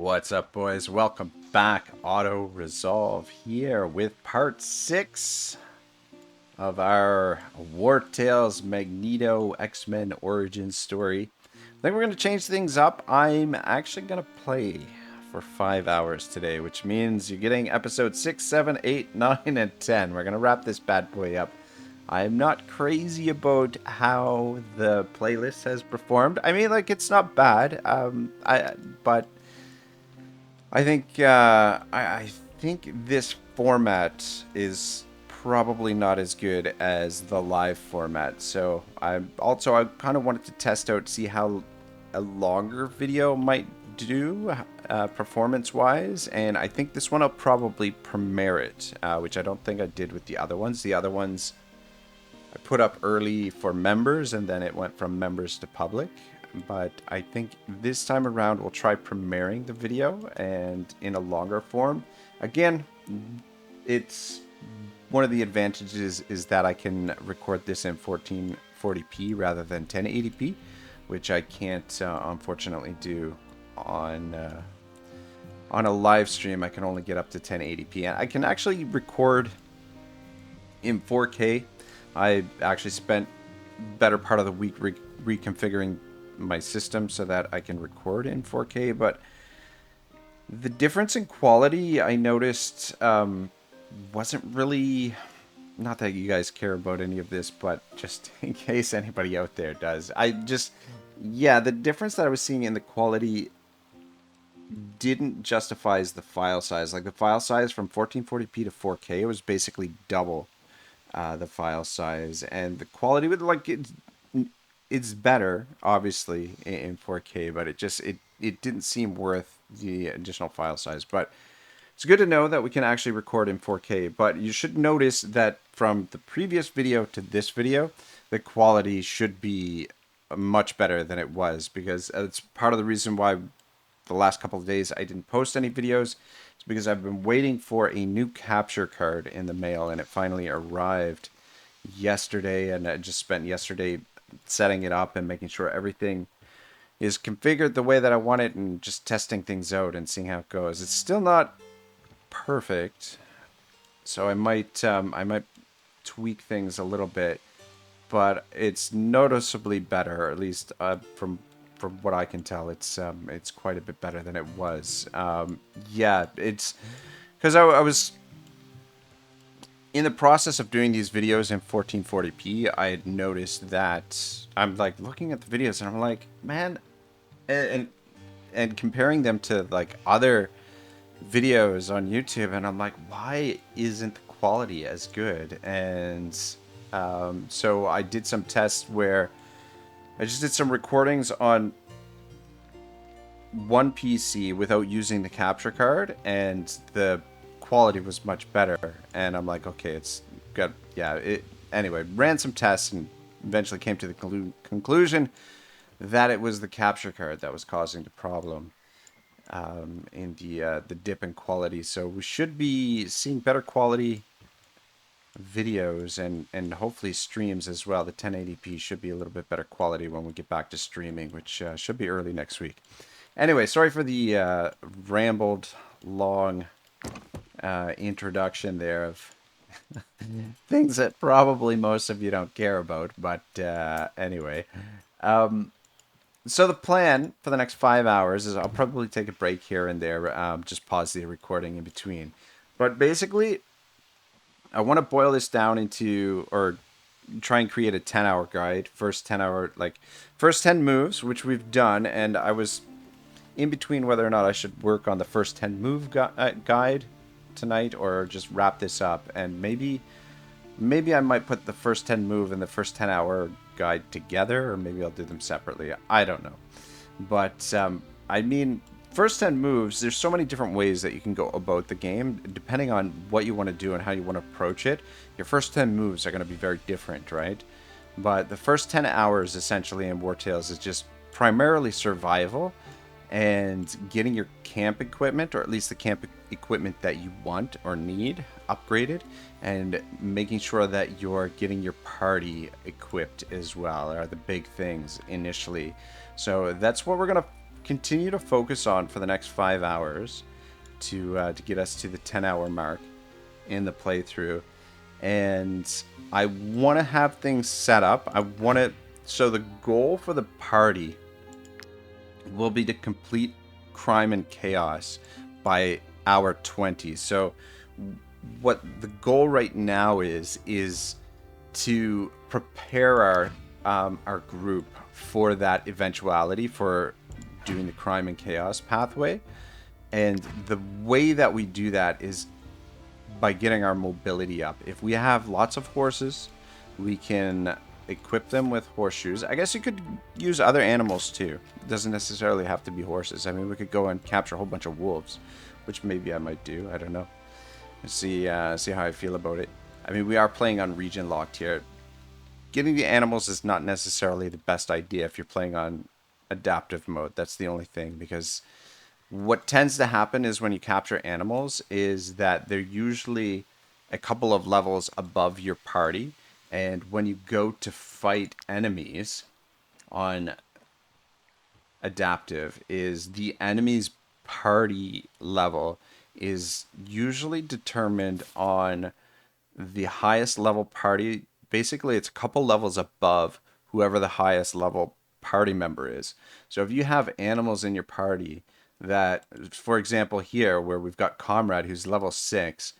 What's up, boys? Welcome back. Auto Resolve here with part 6 of our Wartales Magneto X-Men origin story. I think we're going to change things up. I'm actually going to play for 5 hours today, which means you're getting episode 6, 7, 8, 9, and 10. We're going to wrap this bad boy up. I'm not crazy about how the playlist has performed. I mean, like, it's not bad. But I think I think this format is probably not as good as the live format. So I kind of wanted to test out, see how a longer video might do performance-wise, and I think this one I'll probably premiere it, which I don't think I did with the other ones. The other ones I put up early for members, and then it went from members to public. But I think this time around we'll try premiering the video and in a longer form. Again, it's one of the advantages is that I can record this in 1440p rather than 1080p, which I can't unfortunately do on a live stream. I can only get up to 1080p, and I can actually record in 4K. I actually spent better part of the week reconfiguring my system so that I can record in 4K, but the difference in quality I noticed wasn't really, not that you guys care about any of this, but just in case anybody out there does, the difference that I was seeing in the quality didn't justify the file size. Like, the file size from 1440p to 4K was basically double the file size, and the quality would, like, it's better obviously in 4K, but it didn't seem worth the additional file size. But it's good to know that we can actually record in 4K. But you should notice that from the previous video to this video, the quality should be much better than it was, because it's part of the reason why the last couple of days I didn't post any videos. It's because I've been waiting for a new capture card in the mail, and it finally arrived yesterday, and I just spent yesterday setting it up and making sure everything is configured the way that I want it, and just testing things out and seeing how it goes. It's still not perfect, so I might tweak things a little bit, but it's noticeably better, or at least from what I can tell. It's quite a bit better than it was. Yeah, it's because I was in the process of doing these videos in 1440p. I had noticed that I'm like looking at the videos and I'm like, man, and comparing them to like other videos on YouTube, and I'm like, why isn't the quality as good? And so I did some tests where I just did some recordings on one PC without using the capture card, and the quality was much better. And I'm like, okay, it's good. Yeah, anyway, ran some tests and eventually came to the conclusion that it was the capture card that was causing the problem in the dip in quality. So we should be seeing better quality videos and hopefully streams as well. The 1080p should be a little bit better quality when we get back to streaming, which should be early next week. Anyway, sorry for the rambled long introduction there of things that probably most of you don't care about, but anyway. So the plan for the next 5 hours is I'll probably take a break here and there, just pause the recording in between. But basically, I want to boil this down into, or try and create a 10-hour guide. First 10 moves, which we've done, and I was in between whether or not I should work on the first 10 move guide tonight or just wrap this up. And maybe I might put the first 10 move and the first 10-hour guide together, or maybe I'll do them separately. I don't know. But I mean, first 10 moves, there's so many different ways that you can go about the game, depending on what you want to do and how you want to approach it. Your first 10 moves are going to be very different, right? But the first 10 hours, essentially, in Wartales is just primarily survival and getting your camp equipment, or at least the camp equipment that you want or need, upgraded, and making sure that you're getting your party equipped as well, are the big things initially. So that's what we're going to continue to focus on for the next 5 hours to get us to the 10-hour mark in the playthrough. And I want to have things set up. I want to... So the goal for the party will be to complete Crime and Chaos by hour 20. So what the goal right now is to prepare our group for that eventuality, for doing the Crime and Chaos pathway. And the way that we do that is by getting our mobility up. If we have lots of horses, we can equip them with horseshoes. I guess you could use other animals too. It doesn't necessarily have to be horses. I mean, we could go and capture a whole bunch of wolves, which maybe I might do. I don't know. See how I feel about it. I mean, we are playing on region locked here. Getting the animals is not necessarily the best idea if you're playing on adaptive mode. That's the only thing, because what tends to happen is when you capture animals is that they're usually a couple of levels above your party. And when you go to fight enemies on adaptive, is the enemy's party level is usually determined on the highest level party. Basically, it's a couple levels above whoever the highest level party member is. So if you have animals in your party that, for example, here where we've got Comrade who's level 6,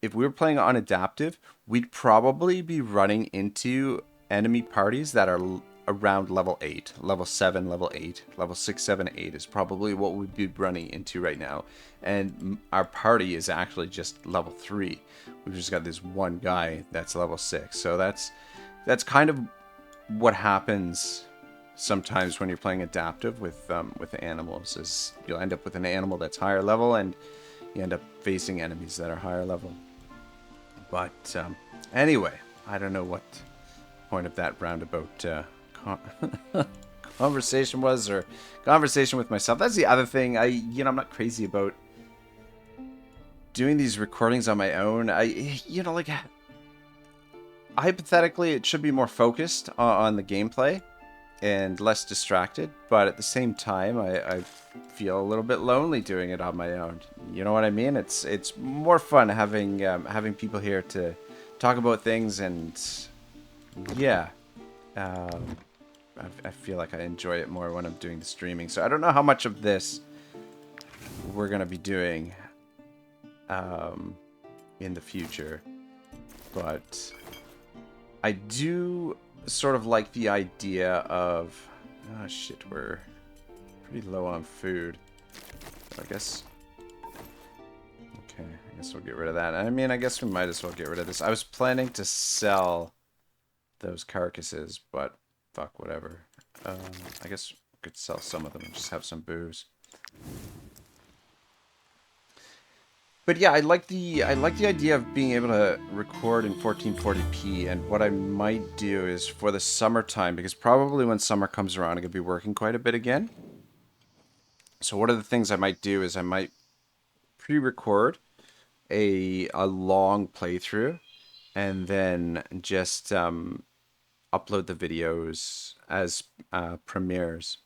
if we were playing on adaptive, we'd probably be running into enemy parties that are around level 8, level 7, level 8, level 6, 7, 8 is probably what we'd be running into right now. And our party is actually just level 3. We've just got this one guy that's level 6. So that's kind of what happens sometimes when you're playing adaptive with animals, is you'll end up with an animal that's higher level and you end up facing enemies that are higher level. But anyway, I don't know what point of that roundabout conversation was, or conversation with myself. That's the other thing. I'm not crazy about doing these recordings on my own. Hypothetically, it should be more focused on the gameplay and less distracted, but at the same time, I feel a little bit lonely doing it on my own. You know what I mean? It's more fun having people here to talk about things, and yeah, I feel like I enjoy it more when I'm doing the streaming. So I don't know how much of this we're gonna be doing in the future, but I do sort of like the idea of... Oh shit, we're pretty low on food. So I guess... Okay, I guess we'll get rid of that. I mean, I guess we might as well get rid of this. I was planning to sell those carcasses, but fuck, whatever. I guess we could sell some of them and just have some booze. But yeah, I like the idea of being able to record in 1440p, and what I might do is for the summertime, because probably when summer comes around, I'm going to be working quite a bit again. So one of the things I might do is I might pre-record a long playthrough, and then just upload the videos as premieres,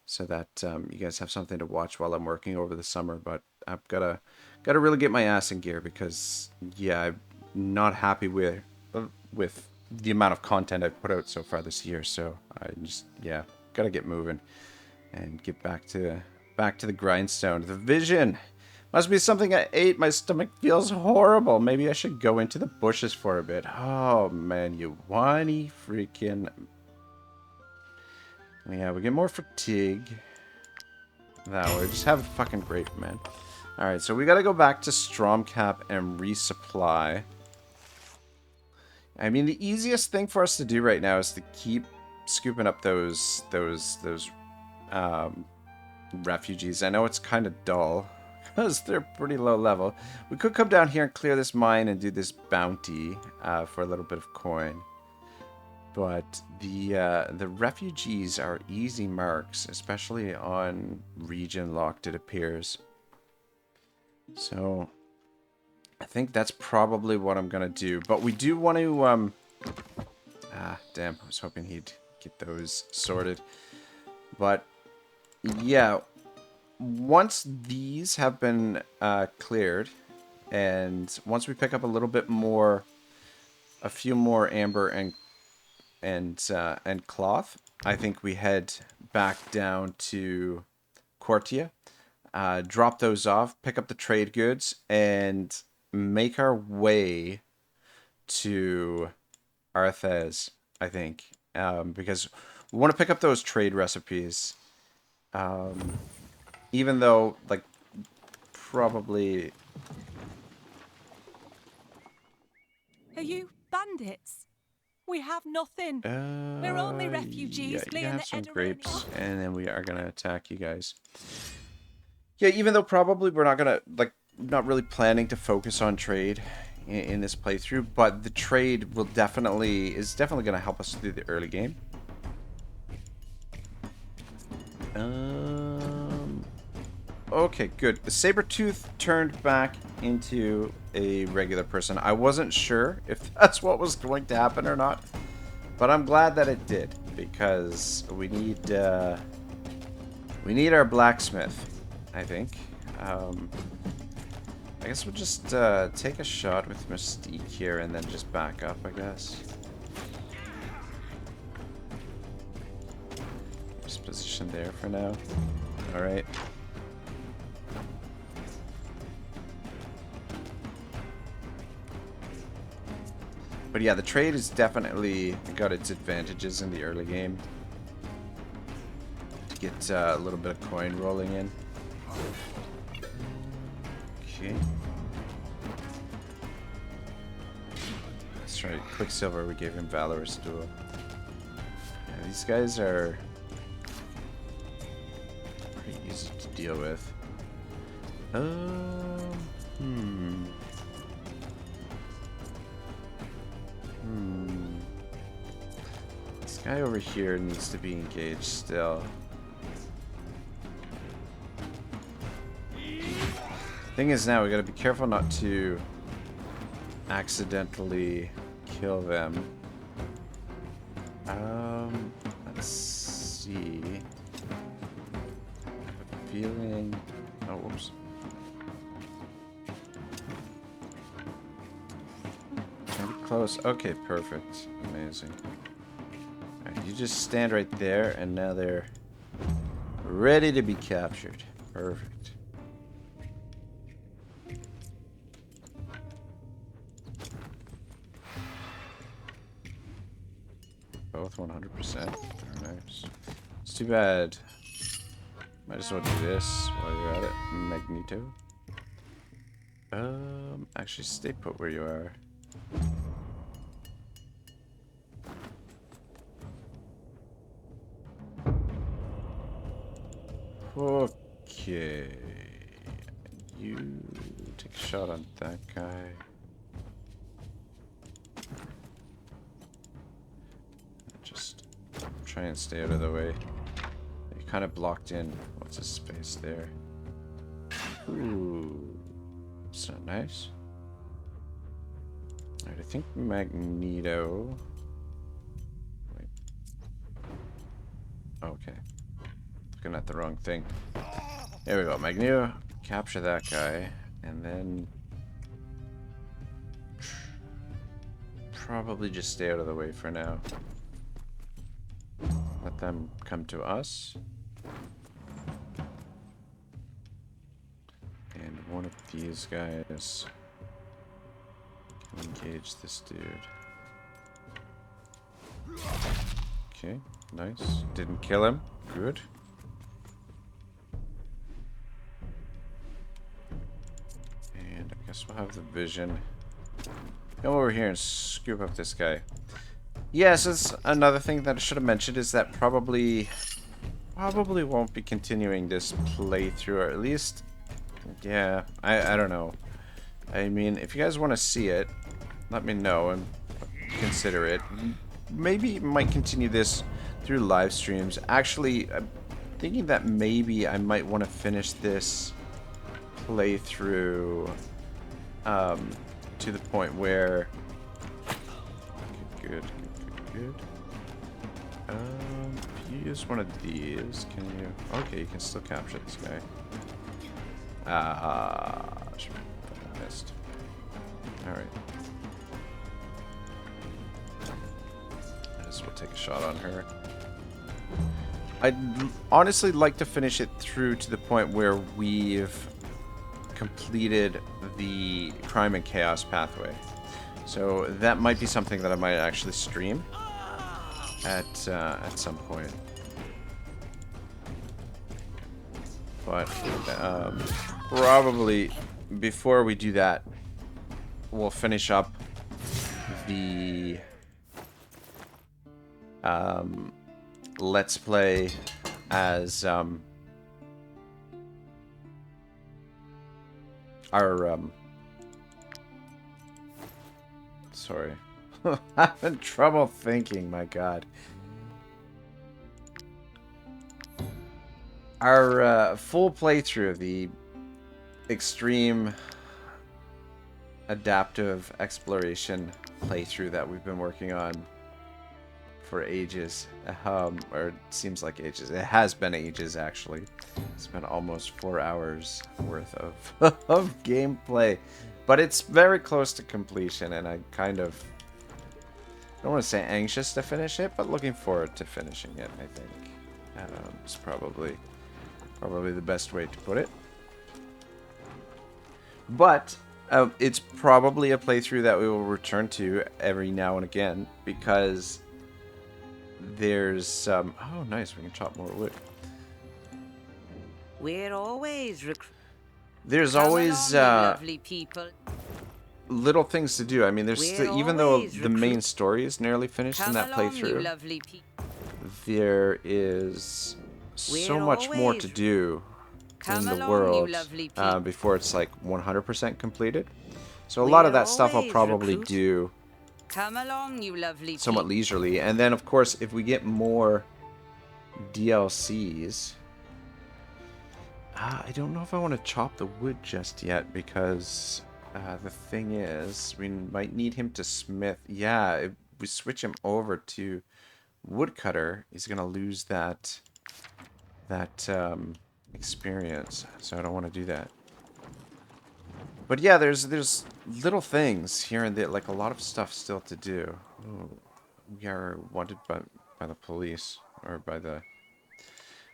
so that you guys have something to watch while I'm working over the summer. But I've got to really get my ass in gear, because yeah, I'm not happy with the amount of content I've put out so far this year. So I just, yeah, gotta get moving and get back to the grindstone. The vision must be something I ate. My stomach feels horrible. Maybe I should go into the bushes for a bit. Oh man, you whiny freaking... Yeah, we get more fatigue that way. Just have a fucking grape, man. Alright, so we gotta go back to Stromcap and resupply. I mean, the easiest thing for us to do right now is to keep scooping up those refugees. I know it's kind of dull, because they're pretty low level. We could come down here and clear this mine and do this bounty for a little bit of coin. But the refugees are easy marks, especially on region locked, it appears. So I think that's probably what I'm gonna do. But we do want to damn, I was hoping he'd get those sorted. But yeah, once these have been cleared, and once we pick up a little bit more, a few more amber and cloth, I think we head back down to Quartia, drop those off, pick up the trade goods, and make our way to Arthez, I think, because we want to pick up those trade recipes. Even though, like, probably... Are you bandits? We have nothing. We're only refugees yeah, you fleeing have the some Edirene. grapes, and then we are going to attack you guys. Yeah, even though probably we're not going to, like, not really planning to focus on trade in this playthrough, but the trade will is definitely going to help us through the early game. Okay, good. The Sabertooth turned back into a regular person. I wasn't sure if that's what was going to happen or not, but I'm glad that it did, because we need our blacksmith, I think. I guess we'll just take a shot with Mystique here and then just back up, I guess. Just position there for now. Alright. But yeah, the trade has definitely got its advantages in the early game. To get a little bit of coin rolling in. Okay. That's right, Quicksilver, we gave him Valorous Duel. Yeah, these guys are pretty easy to deal with. This guy over here needs to be engaged still. Thing is, now we gotta be careful not to accidentally kill them. Let's see. I have a feeling. Oh, whoops. Can we close? Okay, perfect. Amazing. Alright, you just stand right there, and now they're ready to be captured. Perfect. Both 100%. Very nice. It's too bad. Might as well do this while you're at it. Magneto. Actually, stay put where you are. Okay. You take a shot on that guy. Just try and stay out of the way. You kind of blocked in. What's his space there? Ooh. That's not nice. Alright, I think Magneto. Wait. Okay. Looking at the wrong thing. There we go. Magneto, capture that guy. And then probably just stay out of the way for now. Let them come to us. And one of these guys can engage this dude. Okay, nice. Didn't kill him. Good. And I guess we'll have the vision. Come over here and scoop up this guy. Yes, it's another thing that I should have mentioned is that probably won't be continuing this playthrough, or at least, yeah, I don't know. I mean, if you guys want to see it, let me know and consider it. Maybe might continue this through live streams. Actually, I'm thinking that maybe I might want to finish this playthrough to the point where good. you use one of these? Can you? Okay, you can still capture this guy. Ah, I missed. Alright. I guess we'll take a shot on her. I'd honestly like to finish it through to the point where we've completed the crime and chaos pathway. So that might be something that I might actually stream at some point. But probably before we do that, we'll finish up the let's play as our sorry. Having trouble thinking, my god. Our full playthrough of the extreme adaptive exploration playthrough that we've been working on for ages. Or it seems like ages. It has been ages, actually. It's been almost 4 hours worth of, of gameplay. But it's very close to completion, and I kind of... I don't want to say anxious to finish it, but looking forward to finishing it, I think. It's probably the best way to put it. But it's probably a playthrough that we will return to every now and again, because there's oh nice, we can chop more wood. We're always there's always lovely people. little things to do. I mean, there's still, even though the main story is nearly finished in that playthrough, there is so much more to do in the world before it's like 100% completed. So a lot of that stuff I'll probably do somewhat leisurely. And then, of course, if we get more DLCs, I don't know if I want to chop the wood just yet, because the thing is, we might need him to smith. Yeah, if we switch him over to woodcutter, he's going to lose that experience, so I don't want to do that. But yeah, there's little things here and there, like a lot of stuff still to do. Ooh, we are wanted by the police, or by the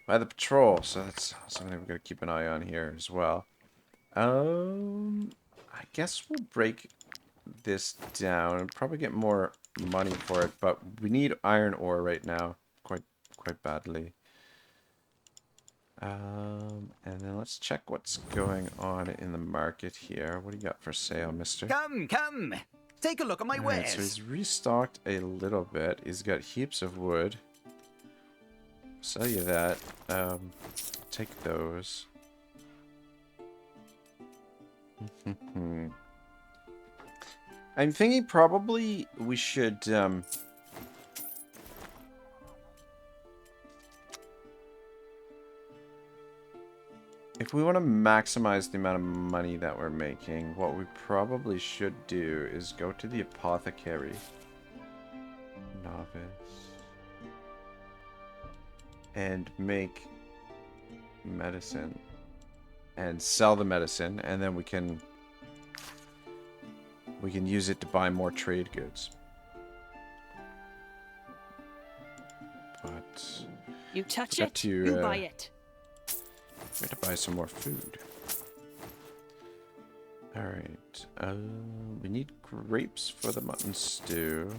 patrol, so that's something we've got to keep an eye on here as well. I guess we'll break this down and probably get more money for it, but we need iron ore right now, quite badly. And then let's check what's going on in the market here. What do you got for sale, mister? Come, take a look at my wares. So he's restocked a little bit. He's got heaps of wood. Sell you that. Take those. I'm thinking probably we should if we want to maximize the amount of money that we're making, what we probably should do is go to the apothecary. Novice. And make medicine. And sell the medicine, and then we can use it to buy more trade goods. But you touch it, you buy it. We have to buy some more food. Alright. We need grapes for the mutton stew.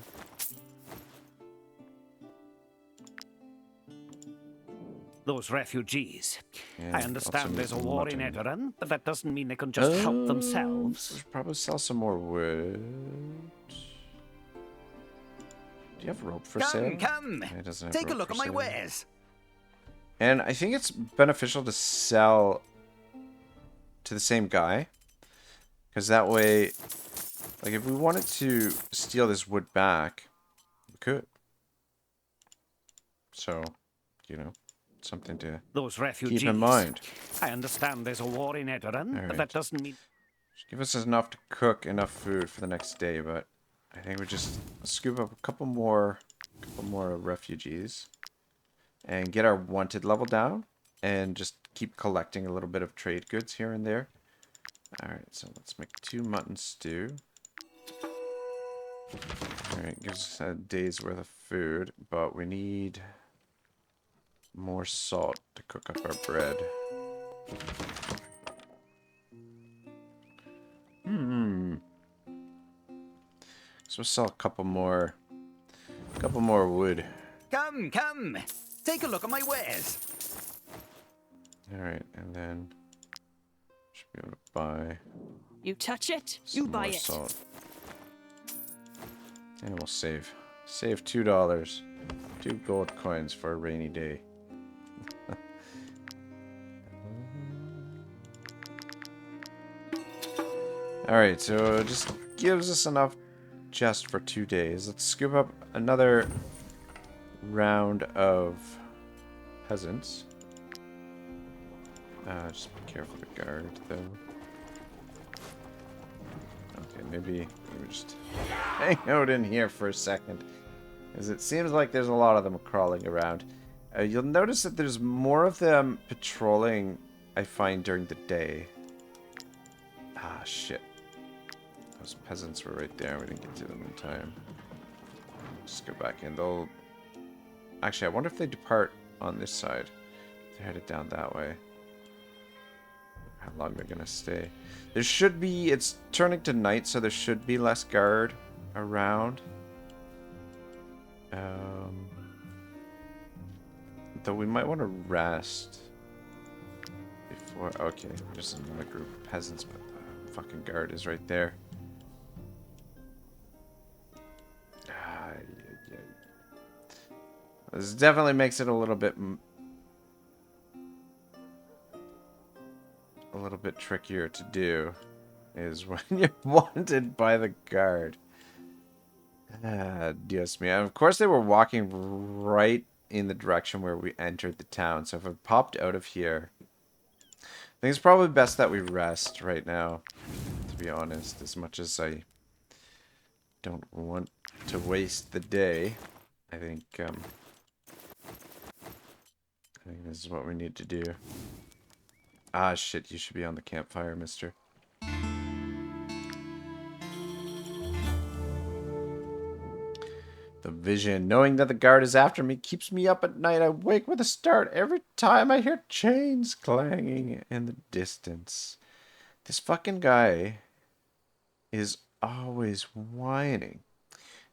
Those refugees. And I understand there's a war in mutton. Edoran, but that doesn't mean they can just help themselves. We should probably sell some more wood. Do you have rope for sale? Come, It doesn't have take a rope look for at my sale. wares. And I think it's beneficial to sell to the same guy, because that way, like, if we wanted to steal this wood back, we could. So, you know, something to Those refugees. keep in mind. I understand there's a war in Edoran, but that doesn't mean... Just give us enough to cook enough food for the next day, but I think we just scoop up a couple more refugees. and get our wanted level down and just keep collecting a little bit of trade goods here and there. Alright, so let's make 2 mutton stew. Alright, gives us a day's worth of food, but we need more salt to cook up our bread. So we'll sell a couple more wood. Come, come. Take a look at my wares. Alright, and then should be able to buy You touch it, some you buy more it. salt. And we'll save $2. 2 gold coins for a rainy day. Alright, so it just gives us enough just for 2 days. Let's scoop up another round of peasants. Just be careful to guard, though. Okay, maybe we just hang out in here for a second, because it seems like there's a lot of them crawling around. You'll notice that there's more of them patrolling, I find, during the day. Ah, shit. Those peasants were right there. We didn't get to them in time. Just go back in. They'll... Actually, I wonder if they depart on this side. They're headed down that way. How long they're gonna stay. There should be... It's turning to night, so there should be less guard around. Though we might want to rest before... Okay, there's another group of peasants, but the fucking guard is right there. This definitely makes it a little bit trickier to do, is when you're wanted by the guard. Dios mío. And of course they were walking right in the direction where we entered the town, so if I popped out of here, I think it's probably best that we rest right now, to be honest, as much as I don't want to waste the day. I think this is what we need to do. Ah, shit, you should be on the campfire, mister. The vision, knowing that the guard is after me, keeps me up at night. I wake with a start every time I hear chains clanging in the distance. This fucking guy is always whining.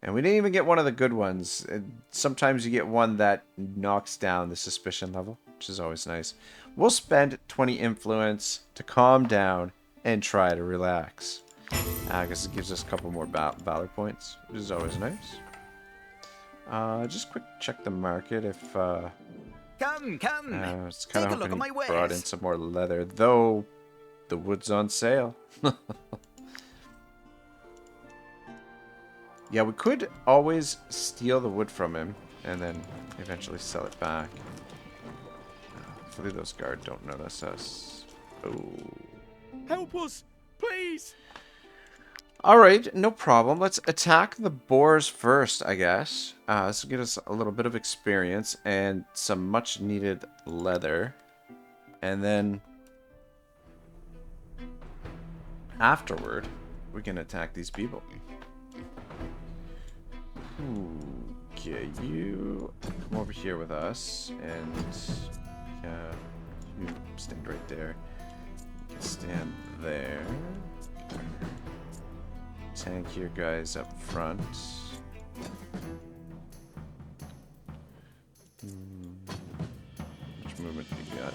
And we didn't even get one of the good ones. Sometimes you get one that knocks down the suspicion level, which is always nice. We'll spend 20 influence to calm down and try to relax. I guess it gives us a couple more valor points, which is always nice. Just quick check the market if... Come, come. It's kind of hoping my he wares. brought in some more leather, though the wood's on sale. Yeah, we could always steal the wood from him and then eventually sell it back. Hopefully those guards don't notice us. Oh. Help us, please. Alright, no problem. Let's attack the boars first, I guess. This will get us a little bit of experience and some much needed leather. And then afterward, we can attack these people. Okay, you come over here with us, and you stand right there. You can stand there. Tank your guys up front. Which movement do you got?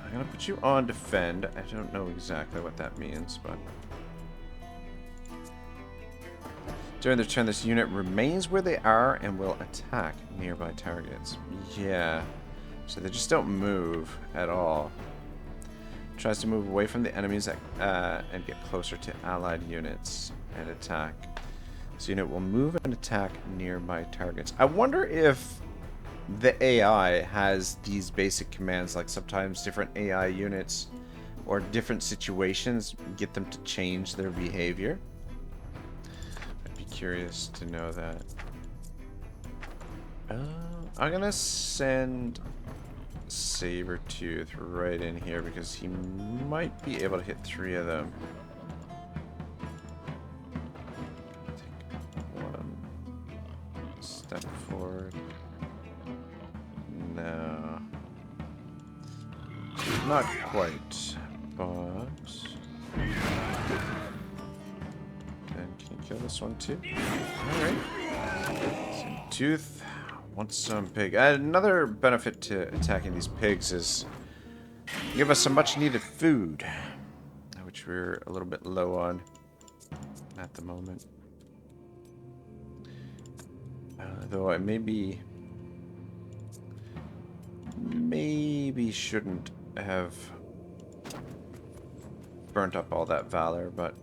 I'm gonna put you on defend. I don't know exactly what that means, but during their turn, this unit remains where they are and will attack nearby targets. Yeah, so they just don't move at all. Tries to move away from the enemies and get closer to allied units and attack. This unit will move and attack nearby targets. I wonder if the AI has these basic commands, like sometimes different AI units or different situations get them to change their behavior. I'd be curious to know that. I'm gonna send Sabertooth right in here because he might be able to hit 3 of them. Take 1 step forward. No. Not quite, but... And can you kill this one too? Alright. So, Tooth wants some pig. Another benefit to attacking these pigs is give us some much needed food, which we're a little bit low on at the moment. Though I maybe shouldn't have burnt up all that valor, but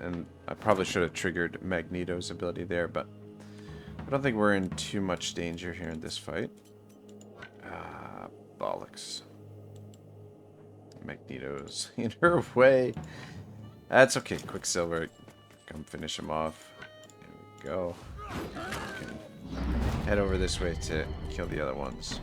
and I probably should have triggered Magneto's ability there, but I don't think we're in too much danger here in this fight. Bollocks. Magneto's in her way. That's okay. Quicksilver, come finish him off. There we go. We can head over this way to kill the other ones.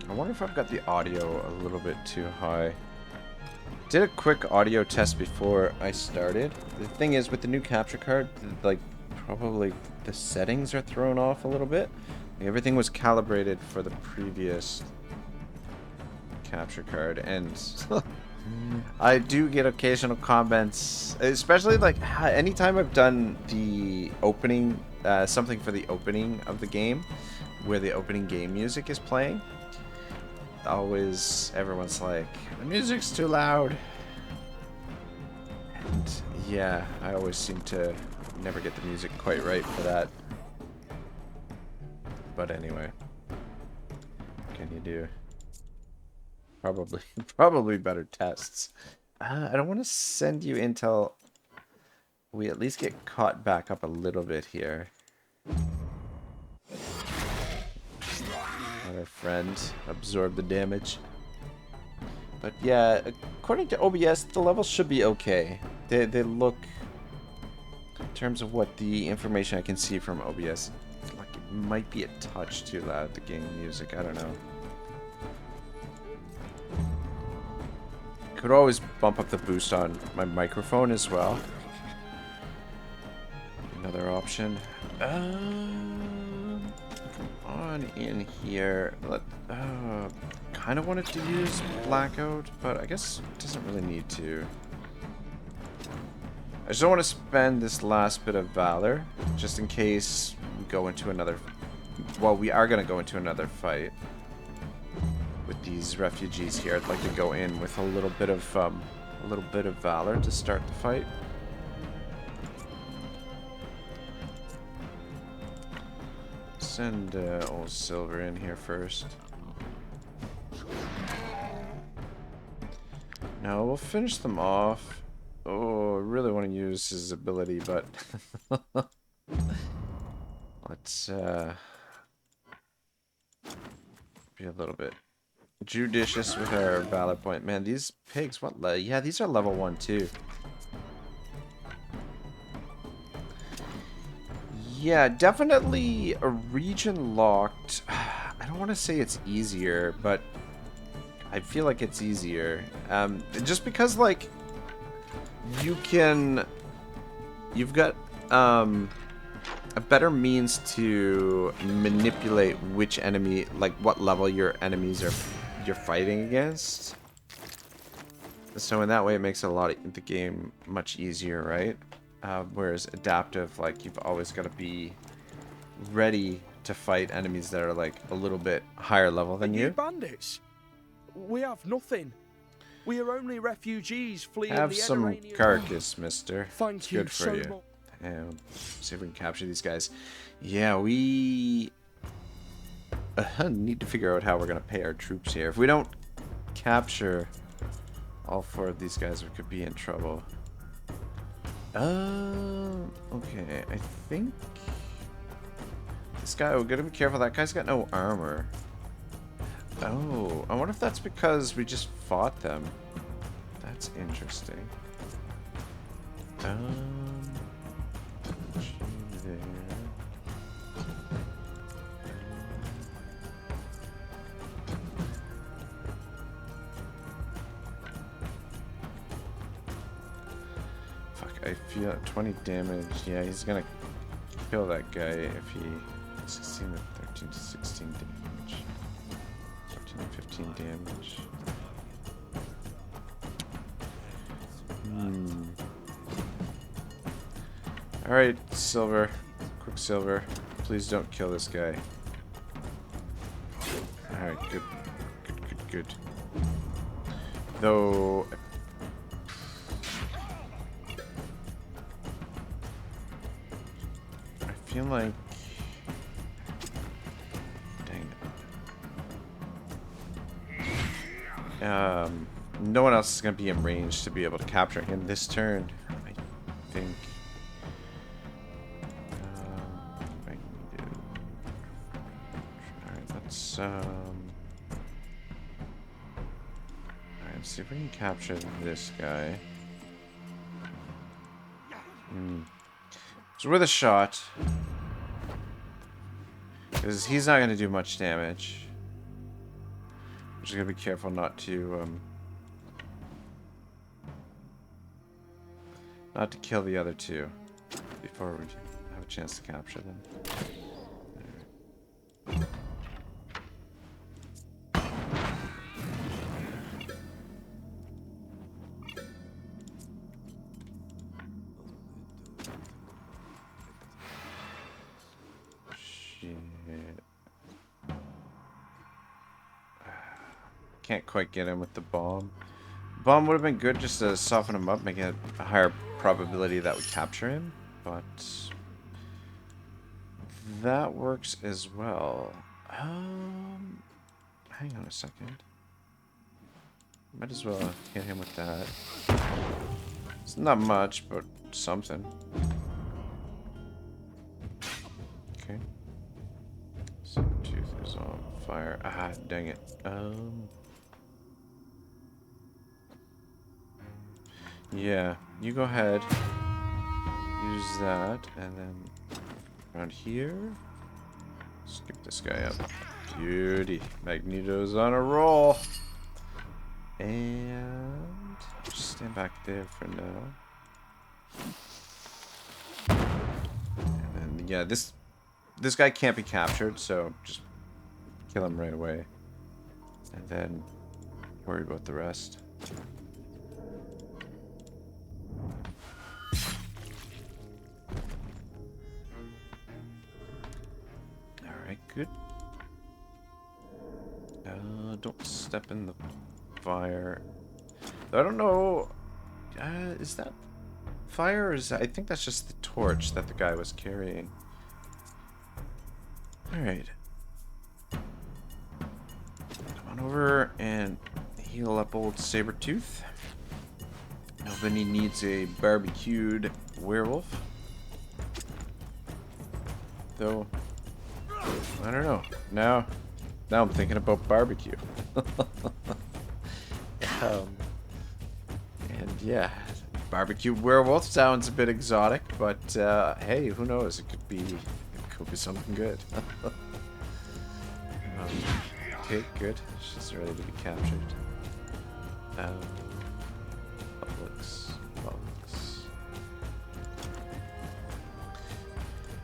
I wonder if I've got the audio a little bit too high. Did a quick audio test before I started. The thing is, with the new capture card, like, probably the settings are thrown off a little bit. Like, everything was calibrated for the previous capture card, and I do get occasional comments, especially like anytime I've done the opening, something for the opening of the game, where the opening game music is playing. Always, everyone's like, the music's too loud. And yeah, I always seem to never get the music quite right for that. But anyway, what can you do? Probably better tests. I don't want to send you until we at least get caught back up a little bit here. Let our friend absorb the damage. But yeah, according to OBS, the levels should be okay. They look, in terms of what the information I can see from OBS, like it might be a touch too loud, the game music, I don't know. Could always bump up the boost on my microphone as well. Another option. Come on in here. Kind of wanted to use Blackout, but I guess it doesn't really need to. I just don't want to spend this last bit of Valor, just in case we go into another... Well, we are going to go into another fight with these refugees here. I'd like to go in with a little bit of Valor to start the fight. Send old Silver in here first. Now we'll finish them off. Oh, I really want to use his ability, but let's be a little bit judicious with our Valor point. Man, these pigs, yeah, these are level 1 too. Yeah, definitely a region locked. I don't want to say it's easier, but I feel like it's easier. Just because, like, you've got a better means to manipulate which enemy, like what level your enemies you're fighting against. So in that way, it makes a lot of the game much easier, right? Whereas adaptive, like, you've always got to be ready to fight enemies that are like a little bit higher level than you. Bandits. We have nothing. We are only refugees fleeing Have the some carcass, mister. Thank It's you good for so you. much. And see if we can capture these guys. Yeah, we need to figure out how we're going to pay our troops here. If we don't capture all 4 of these guys, we could be in trouble. Okay, I think this guy, we're gonna be careful. That guy's got no armor. Oh, I wonder if that's because we just fought them. That's interesting. There. I feel 20 damage. Yeah, he's gonna kill that guy if he 16 to 13 to 16 damage. 14 to 15 damage. Alright, Silver. Quicksilver. Please don't kill this guy. Alright, good. Good. Though I feel like, dang it. No one else is going to be in range to be able to capture him this turn, I think. Alright, let's see if we can capture this guy. So with a shot, because he's not going to do much damage. I'm just going to be careful not to kill the other 2 before we have a chance to capture them. Can't quite get him with the bomb. Bomb would have been good just to soften him up, make it a higher probability that we capture him, but that works as well. Hang on a second. Might as well hit him with that. It's not much, but something. Okay. Sabertooth is on fire. Ah, dang it. Yeah, you go ahead. Use that, and then around here. Skip this guy up. Beauty. Magneto's on a roll. And just stand back there for now. And then, yeah, this guy can't be captured, so just kill him right away. And then worry about the rest. Alright, good. Don't step in the fire. I don't know. Is that fire or is that, I think that's just the torch that the guy was carrying. Alright. Come on over and heal up old Sabertooth. Nobody needs a barbecued werewolf. Though, I don't know. Now I'm thinking about barbecue. And yeah, barbecue werewolf sounds a bit exotic, but hey, who knows? It could be something good. Okay, good. She's ready to be captured. Publix.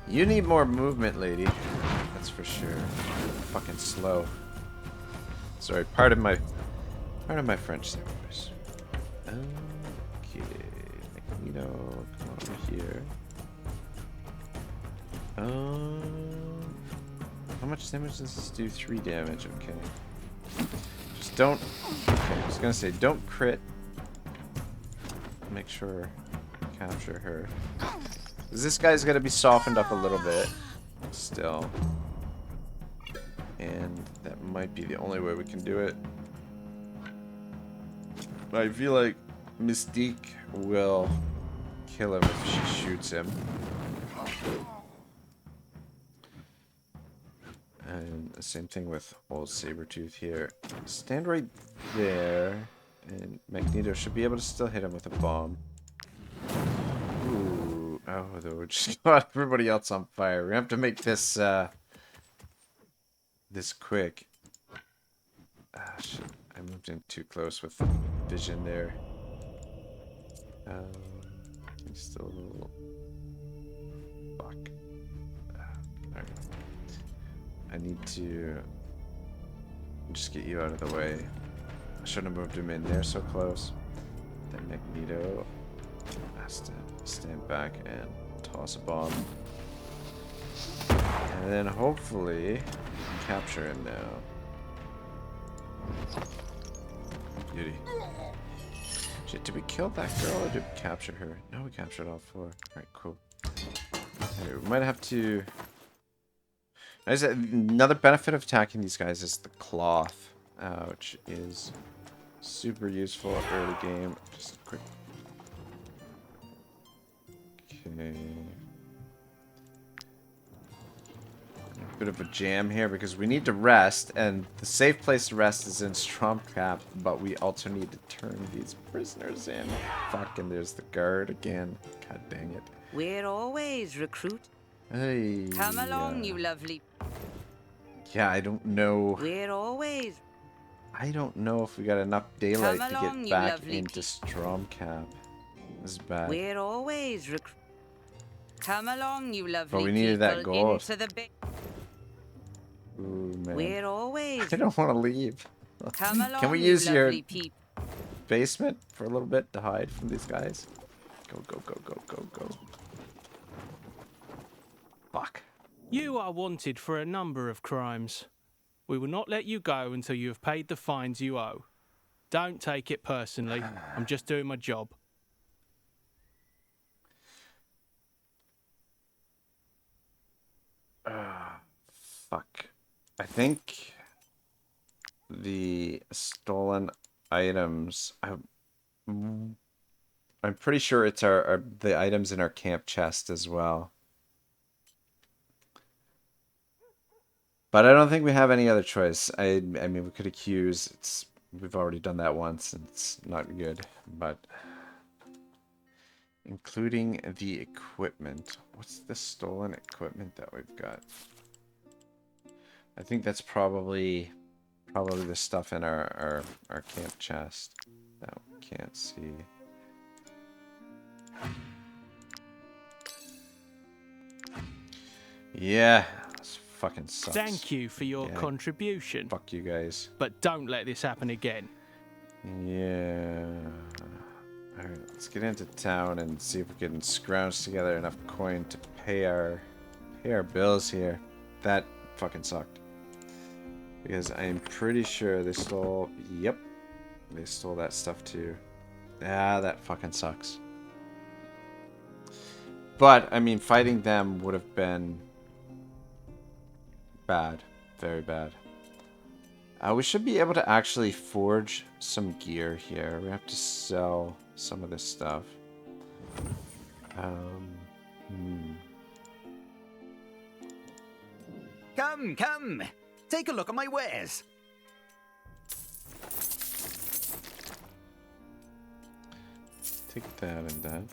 You need more movement, lady. That's for sure. Fucking slow. Sorry, pardon my French there, boys. Okay, Magneto, come on over here. How much damage does this do? 3 damage, okay. Just don't... Okay, I was gonna say, don't crit. Make sure capture her. This guy's gonna be softened up a little bit. Still. and that might be the only way we can do it. I feel like Mystique will kill him if she shoots him. And the same thing with old Sabertooth here. Stand right there, and Magneto should be able to still hit him with a bomb. Ooh, oh, though, just got everybody else on fire. We have to make this, this quick. Ah, shit. I moved in too close with vision there. Still... Fuck. Alright. I need to just get you out of the way. I shouldn't have moved him in there so close. Then Magneto has to stand back and toss a bomb. And then hopefully capture him now. Beauty. Shit, did we kill that girl or did we capture her? No, we captured all four. Alright, cool. Anyway, we might have to... Another benefit of attacking these guys is the cloth, which is super useful early game. Just a quick... Okay. A bit of a jam here because we need to rest, and the safe place to rest is in Stromcap, but we also need to turn these prisoners in. Fuck, and there's the guard again. God dang it. We're always recruit. Hey. Come along, you lovely. Yeah, I don't know. We're always. I don't know if we got enough daylight Come to along, get you back lovely into Stromcap. This is bad. We're always recruit. Come along, you lovely. But we needed that people, gold. Into the Ooh, man. We're always. I don't want to leave. Come along, Can we use you your lovely people. basement for a little bit to hide from these guys? Go, go, go, go, go, go. Fuck. You are wanted for a number of crimes. We will not let you go until you have paid the fines you owe. Don't take it personally. I'm just doing my job. Fuck. I think the stolen items... I'm pretty sure it's the items in our camp chest as well. But I don't think we have any other choice. I mean, we could accuse. We've already done that once, and it's not good. But including the equipment. What's the stolen equipment that we've got? I think that's probably the stuff in our camp chest that we can't see. Yeah. Fucking sucks. Thank you for your contribution. Fuck you guys. But don't let this happen again. Yeah. Alright, let's get into town and see if we can scrounge together enough coin to pay our bills here. That fucking sucked. Because I'm pretty sure they stole... Yep. They stole that stuff too. Ah, that fucking sucks. But, I mean, fighting them would have been... bad. Very bad. We should be able to actually forge some gear here. We have to sell some of this stuff. Come, come! Take a look at my wares! Take that and that.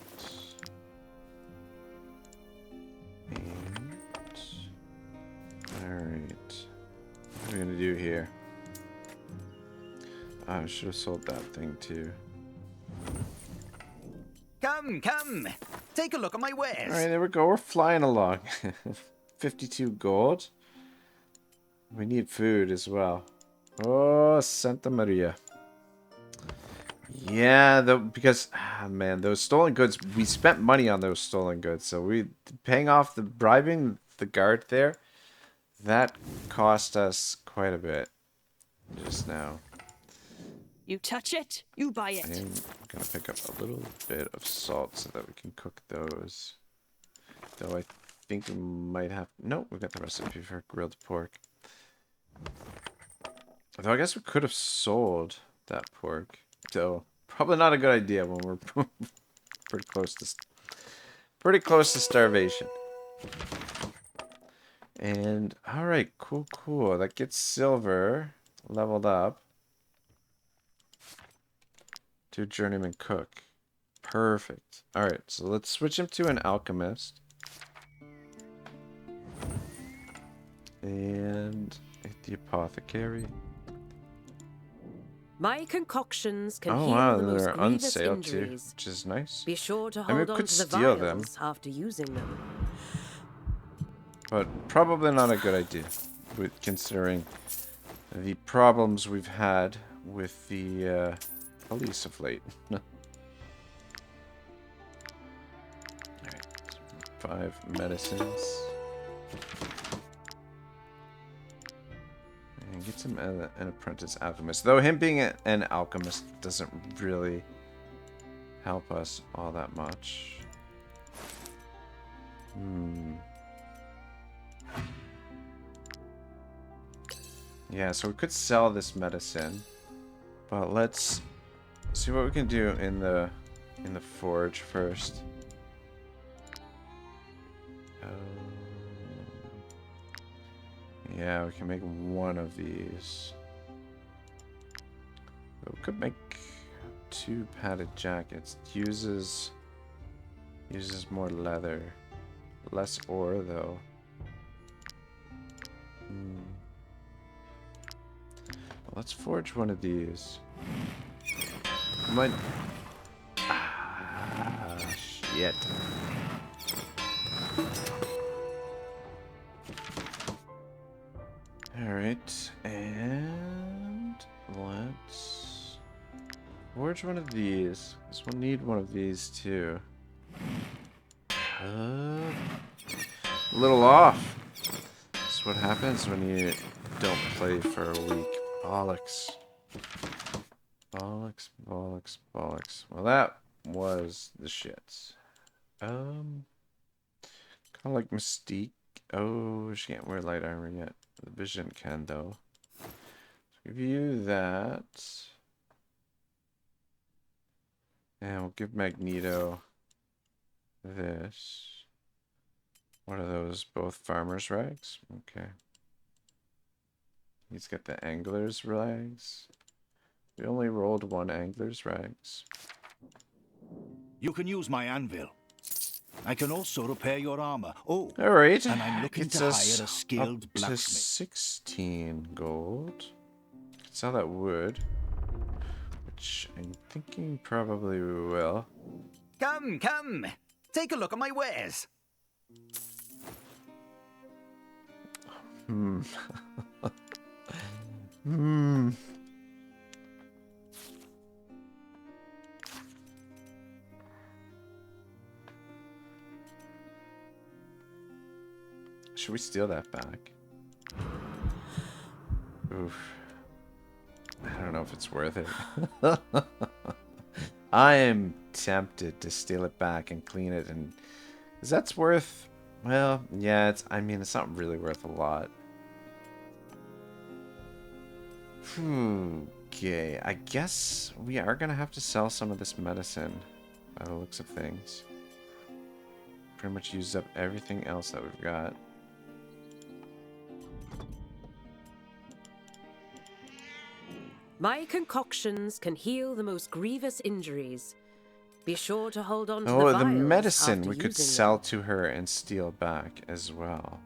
And... Alright. What are we gonna do here? I should have sold that thing too. Come, come! Take a look at my wares! Alright, there we go. We're flying along. 52 gold. We need food as well. Oh, Santa Maria. Yeah, because, man, those stolen goods, we spent money on those stolen goods. So paying off bribing the guard there, that cost us quite a bit just now. You touch it, you buy it. I am going to pick up a little bit of salt so that we can cook those. Though I think we might have... Nope, we got the recipe for grilled pork. Though I guess we could have sold that pork. So probably not a good idea when we're pretty close to starvation. And all right, cool. That gets silver leveled up to journeyman cook. Perfect. All right, so let's switch him to an alchemist. And the apothecary. My concoctions can Oh heal wow, the most they're on grievous sale too, injuries. which is nice. Be sure to I mean, hold we on could to the steal them. vials after using them. But probably not a good idea, considering the problems we've had with the police of late. Alright, 5 medicines. And gets him an apprentice alchemist. Though him being an alchemist doesn't really help us all that much. Yeah, so we could sell this medicine, but let's see what we can do in the forge first. Yeah, we can make one of these. But we could make 2 padded jackets. Uses more leather, less ore though. Let's forge one of these. I might... shit. Alright, and let's forge one of these, because we'll need one of these too. A little off. That's what happens when you don't play for a week. Bollocks. Bollocks. Well, that was the shits. Kind of like Mystique. Oh, she can't wear light armor yet. The Vision can, though. So give you that. And we'll give Magneto this. What are those? Both farmer's rags? Okay. He's got the angler's rags. We only rolled 1 angler's rags. You can use my anvil. I can also repair your armor. Oh, all right. And I'm looking to hire a skilled up to blacksmith. 16 gold. Sell that wood, which I'm thinking probably we will. Come. Take a look at my wares. Should we steal that back? Oof. I don't know if it's worth it. I am tempted to steal it back and clean it, and 'cause that's worth, well, yeah, I mean, it's not really worth a lot. Okay, I guess we are gonna have to sell some of this medicine by the looks of things. Pretty much used up everything else that we've got. My concoctions can heal the most grievous injuries. Be sure to hold on to Oh, the the vials medicine after we could using sell them. to her and steal back as well.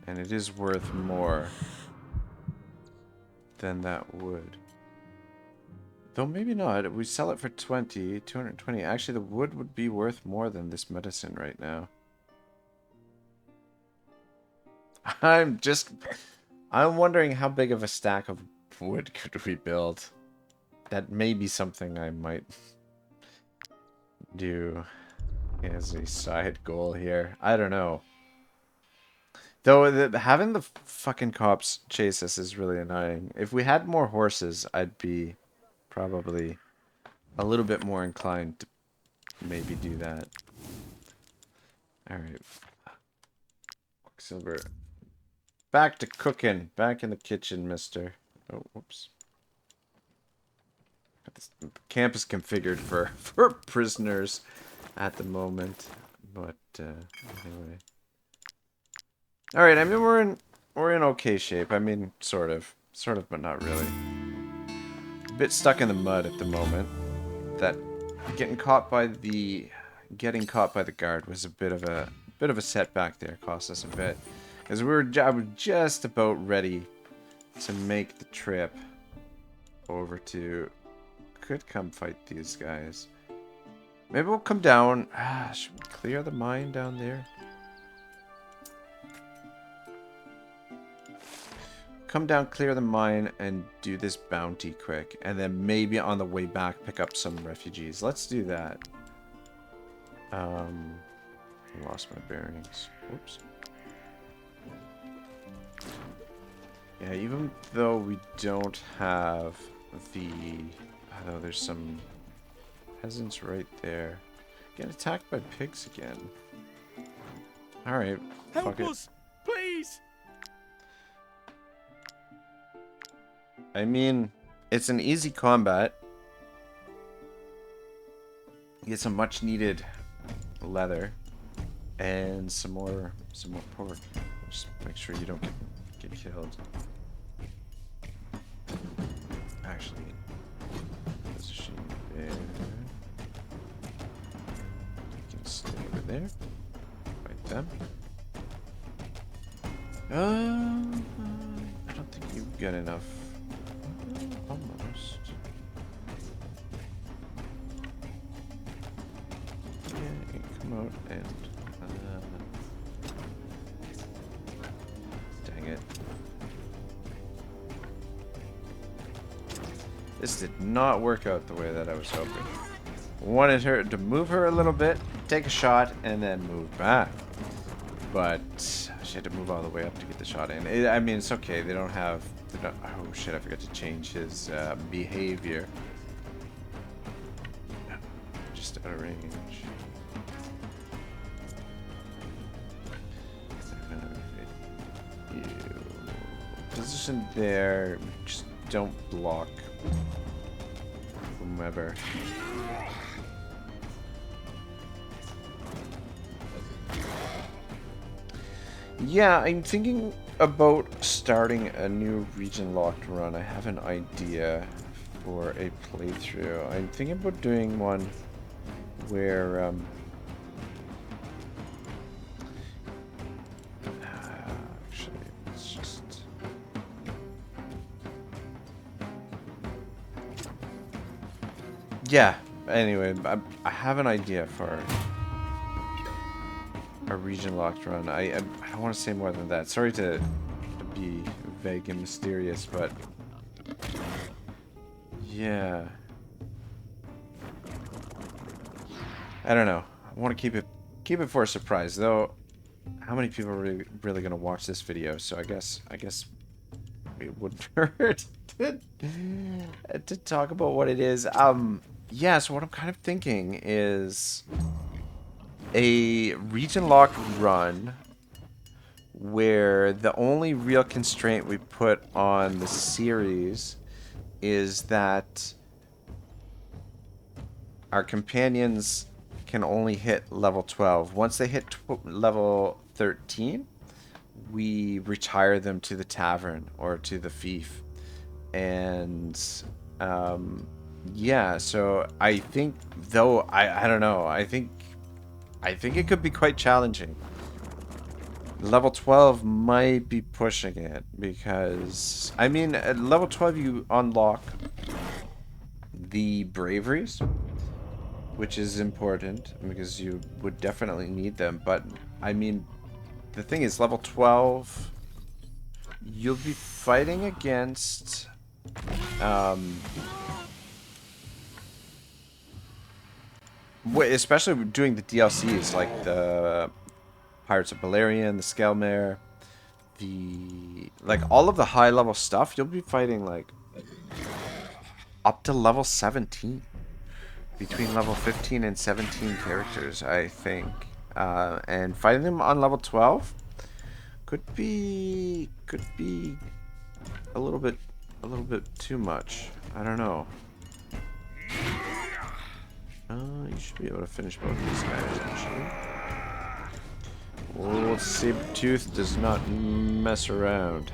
And it is worth more than that wood. Though maybe not. We sell it for 220. Actually, the wood would be worth more than this medicine right now. I'm wondering how big of a stack of wood could we build. That may be something I might do as a side goal here. I don't know. Though having the fucking cops chase us is really annoying. If we had more horses, I'd be probably a little bit more inclined to maybe do that. Alright. Quick Quicksilver. Back to cooking. Back in the kitchen, mister. Oh, whoops. The camp is configured for prisoners at the moment. But, anyway. Alright, I mean, we're in okay shape. I mean, sort of. Sort of, but not really. A bit stuck in the mud at the moment. That getting caught by the guard was a bit of a setback there. Cost us a bit. Because I was just about ready to make the trip over to... Could come fight these guys. Maybe we'll come down. Should we clear the mine down there? Come down, clear the mine, and do this bounty quick. And then maybe on the way back, pick up some refugees. Let's do that. I lost my bearings. Whoops. Yeah, even though we don't have the... Oh, there's some peasants right there. Get attacked by pigs again. Alright, fuck it. Help us, please! I mean, it's an easy combat. Get some much needed leather and some more pork. Just make sure you don't get killed. Actually, position there. You can stay over there. Fight them. I don't think you've got enough. Almost. Yeah, you can come out and... dang it. This did not work out the way that I was hoping. Wanted her to move her a little bit, take a shot, and then move back. But she had to move all the way up to get the shot in. I mean, it's okay. They don't have... oh shit, I forgot to change his behavior. Just out of range. You position there. Just don't block whomever. Yeah, I'm thinking about starting a new region locked run. I have an idea for a playthrough. I'm thinking about doing one where actually it's just yeah, anyway, I have an idea for a region locked run. I don't want to say more than that. Sorry to be vague and mysterious, but yeah, I don't know. I want to keep it for a surprise, though. How many people are really gonna watch this video? So I guess it wouldn't hurt to talk about what it is. Yeah. So what I'm kind of thinking is a region locked run where the only real constraint we put on the series is that our companions can only hit level 12. Once they hit level 13, we retire them to the tavern or to the fief. And yeah, so I think, though, I don't know, I think it could be quite challenging. Level 12 might be pushing it because, I mean, at level 12 you unlock the braveries, which is important because you would definitely need them. But, I mean, the thing is, level 12, you'll be fighting against... especially doing the DLCs like the Pirates of Balerion, the Skelmare, like all of the high level stuff, you'll be fighting like up to level 17. Between level 15 and 17 characters, I think. And fighting them on level 12 Could be a little bit too much. I don't know. You should be able to finish both of these guys, actually. Old Sabertooth does not mess around.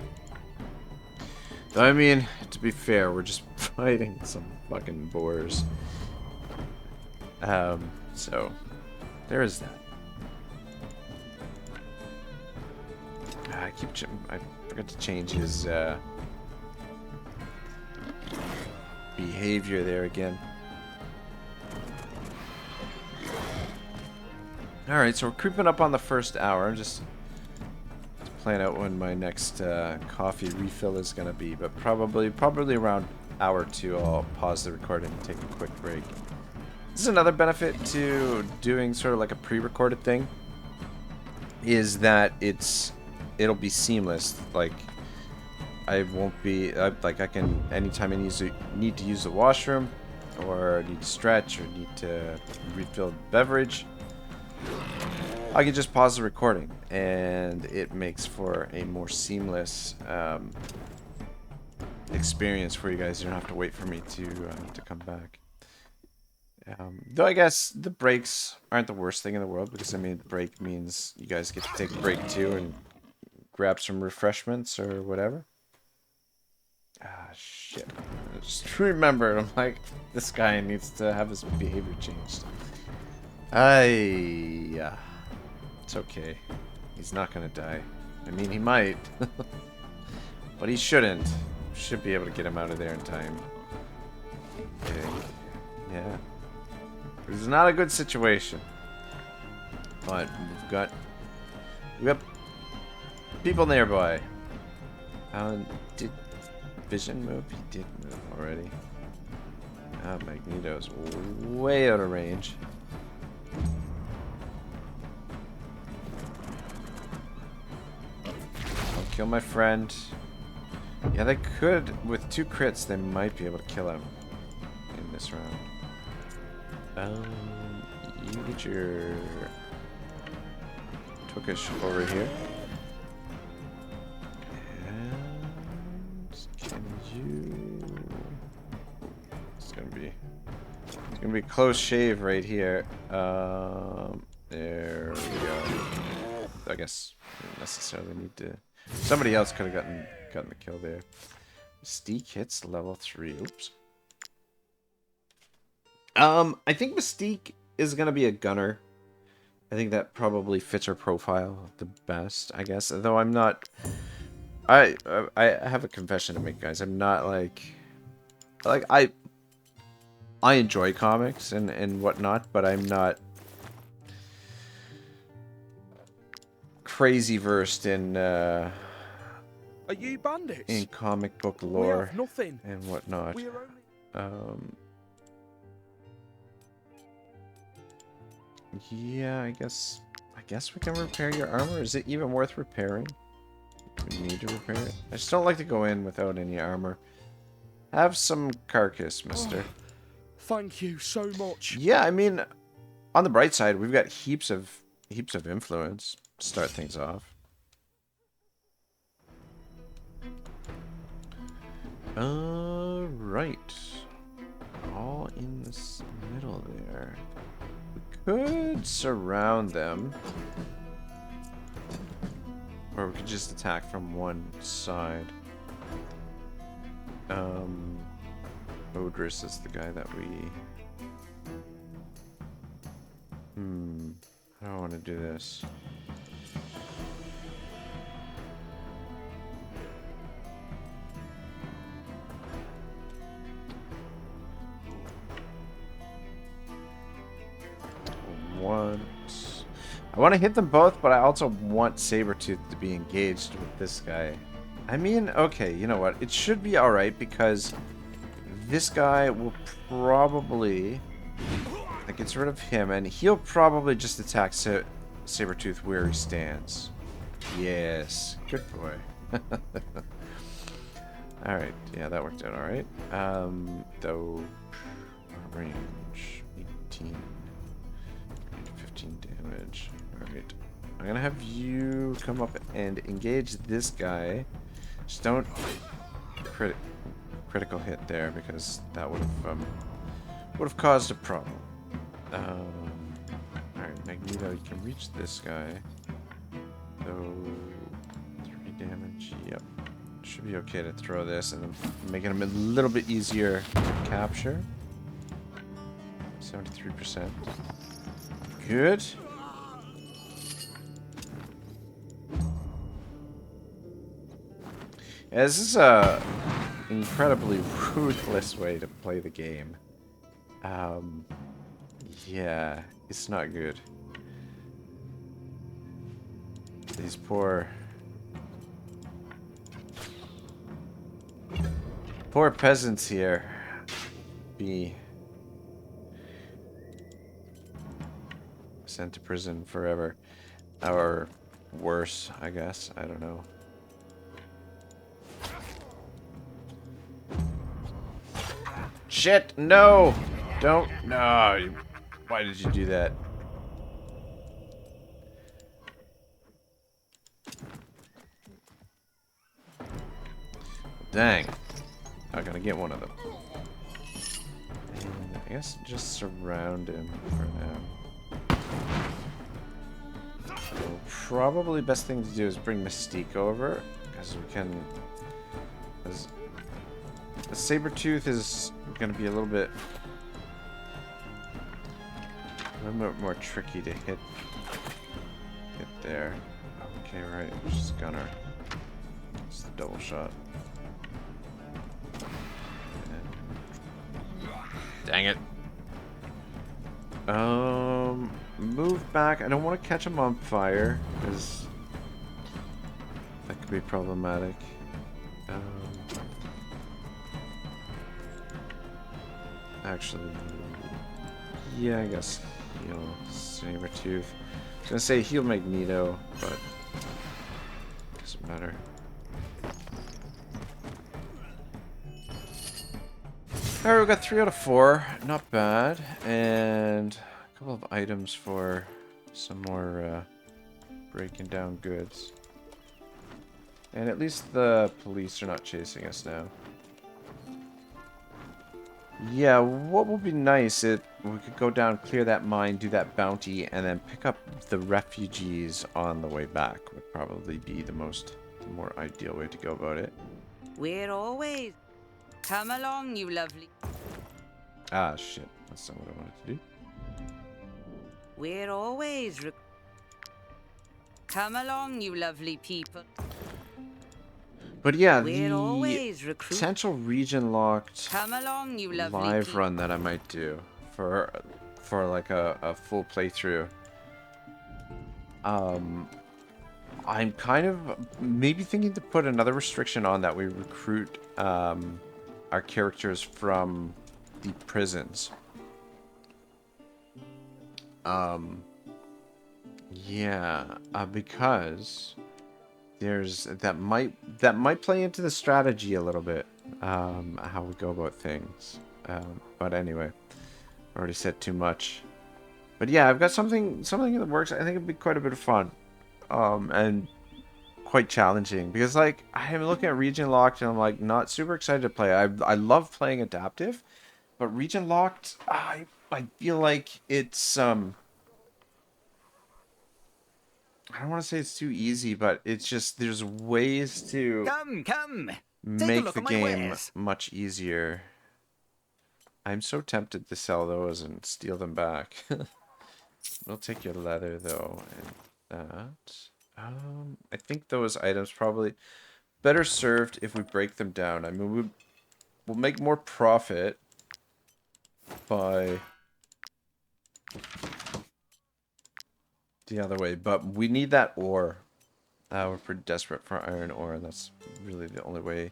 Though, I mean, to be fair, we're just fighting some fucking boars. So, there is that. I forgot to change his, behavior there again. Alright, so we're creeping up on the first hour. I'm just plan out when my next coffee refill is going to be. But probably around hour 2, I'll pause the recording and take a quick break. This is another benefit to doing sort of like a pre-recorded thing. Is that it'll be seamless. Like, I won't be... like, I can... Anytime I need to use the washroom, or need to stretch, or need to refill beverage, I can just pause the recording, and it makes for a more seamless experience for you guys. You don't have to wait for me to come back. Though I guess the breaks aren't the worst thing in the world, because I mean, break means you guys get to take a break too and grab some refreshments or whatever. Ah, shit. I just remembered, I'm like, this guy needs to have his behavior changed. It's okay. He's not gonna die. I mean, he might. But he shouldn't. Should be able to get him out of there in time. Okay. Yeah. This is not a good situation. But we've got people nearby. Did Vision move? He did move already. Magneto's way out of range. I'll kill my friend. Yeah, they could, with 2 crits, they might be able to kill him in this round. You get your Twickish over here. And can you... It's gonna be a close shave right here. There we go. I guess we don't necessarily need to... Somebody else could have gotten the kill there. Mystique hits level 3. Oops. I think Mystique is gonna be a gunner. I think that probably fits her profile the best, I guess. Though I'm not... I have a confession to make, guys. I'm not like I enjoy comics and whatnot, but I'm not crazy versed in Are you bandits? in comic book lore We have nothing. and whatnot. We are only... Yeah, I guess we can repair your armor. Is it even worth repairing? We need to repair it. I just don't like to go in without any armor. Have some carcass, mister. Oh, thank you so much. Yeah, I mean, on the bright side, we've got heaps of influence to start things off. Right. All in this middle there. We could surround them. Or we could just attack from one side. Odrus is the guy that we... I don't want to do this. I want to hit them both, but I also want Sabertooth to be engaged with this guy. I mean, okay, you know what? It should be alright, because this guy will probably... That gets rid of him, and he'll probably just attack Sabertooth where he stands. Yes. Good boy. Alright, yeah, that worked out alright. Though... Range... 18... 15 damage. Alright. I'm gonna have you come up and engage this guy. Just don't critical hit there, because that would have caused a problem. Alright, Magneto, you can reach this guy. So 3 damage. Yep. Should be okay to throw this, and then making him a little bit easier to capture. 73%. Good. Yeah, this is a incredibly ruthless way to play the game. Yeah, it's not good. These poor peasants here be sent to prison forever, or worse, I guess. I don't know. Shit! No! Don't! No! Why did you do that? Dang. Not gonna get one of them. And I guess just surround him for now. So probably best thing to do is bring Mystique over, because we can... As the Sabertooth is going to be a little bit more tricky to hit there. Okay, right. Just Gunner. It's the double shot. Dang it. Move back. I don't want to catch him on fire, because that could be problematic. Actually, yeah, I guess heal Sabertooth. I was gonna say heal Magneto, but doesn't matter. Alright, we got 3 out of 4. Not bad. And a couple of items for some more breaking good goods. And at least the police are not chasing us now. Yeah, what would be nice if we could go down, clear that mine, do that bounty, and then pick up the refugees on the way back. Would probably be the more ideal way to go about it. We're always... Come along, you lovely... Ah, shit. That's not what I wanted to do. We're always... Come along, you lovely people. But yeah, We're the always potential region locked Come along, you lovely live people. run that I might do for like a full playthrough. I'm kind of maybe thinking to put another restriction on that we recruit our characters from the prisons. Yeah, because there's that might play into the strategy a little bit, how we go about things. But anyway, already said too much. But yeah, I've got something in the works. I think it'd be quite a bit of fun, and quite challenging, because like I'm looking at region locked and I'm like not super excited to play. I love playing adaptive, but region locked, I feel like it's I don't want to say it's too easy, but it's just there's ways to Come. make the game much easier. I'm so tempted to sell those and steal them back. We'll take your leather though, and that. I think those items probably better served if we break them down. I mean, we'll make more profit by the other way, but we need that ore. We're pretty desperate for iron ore, and that's really the only way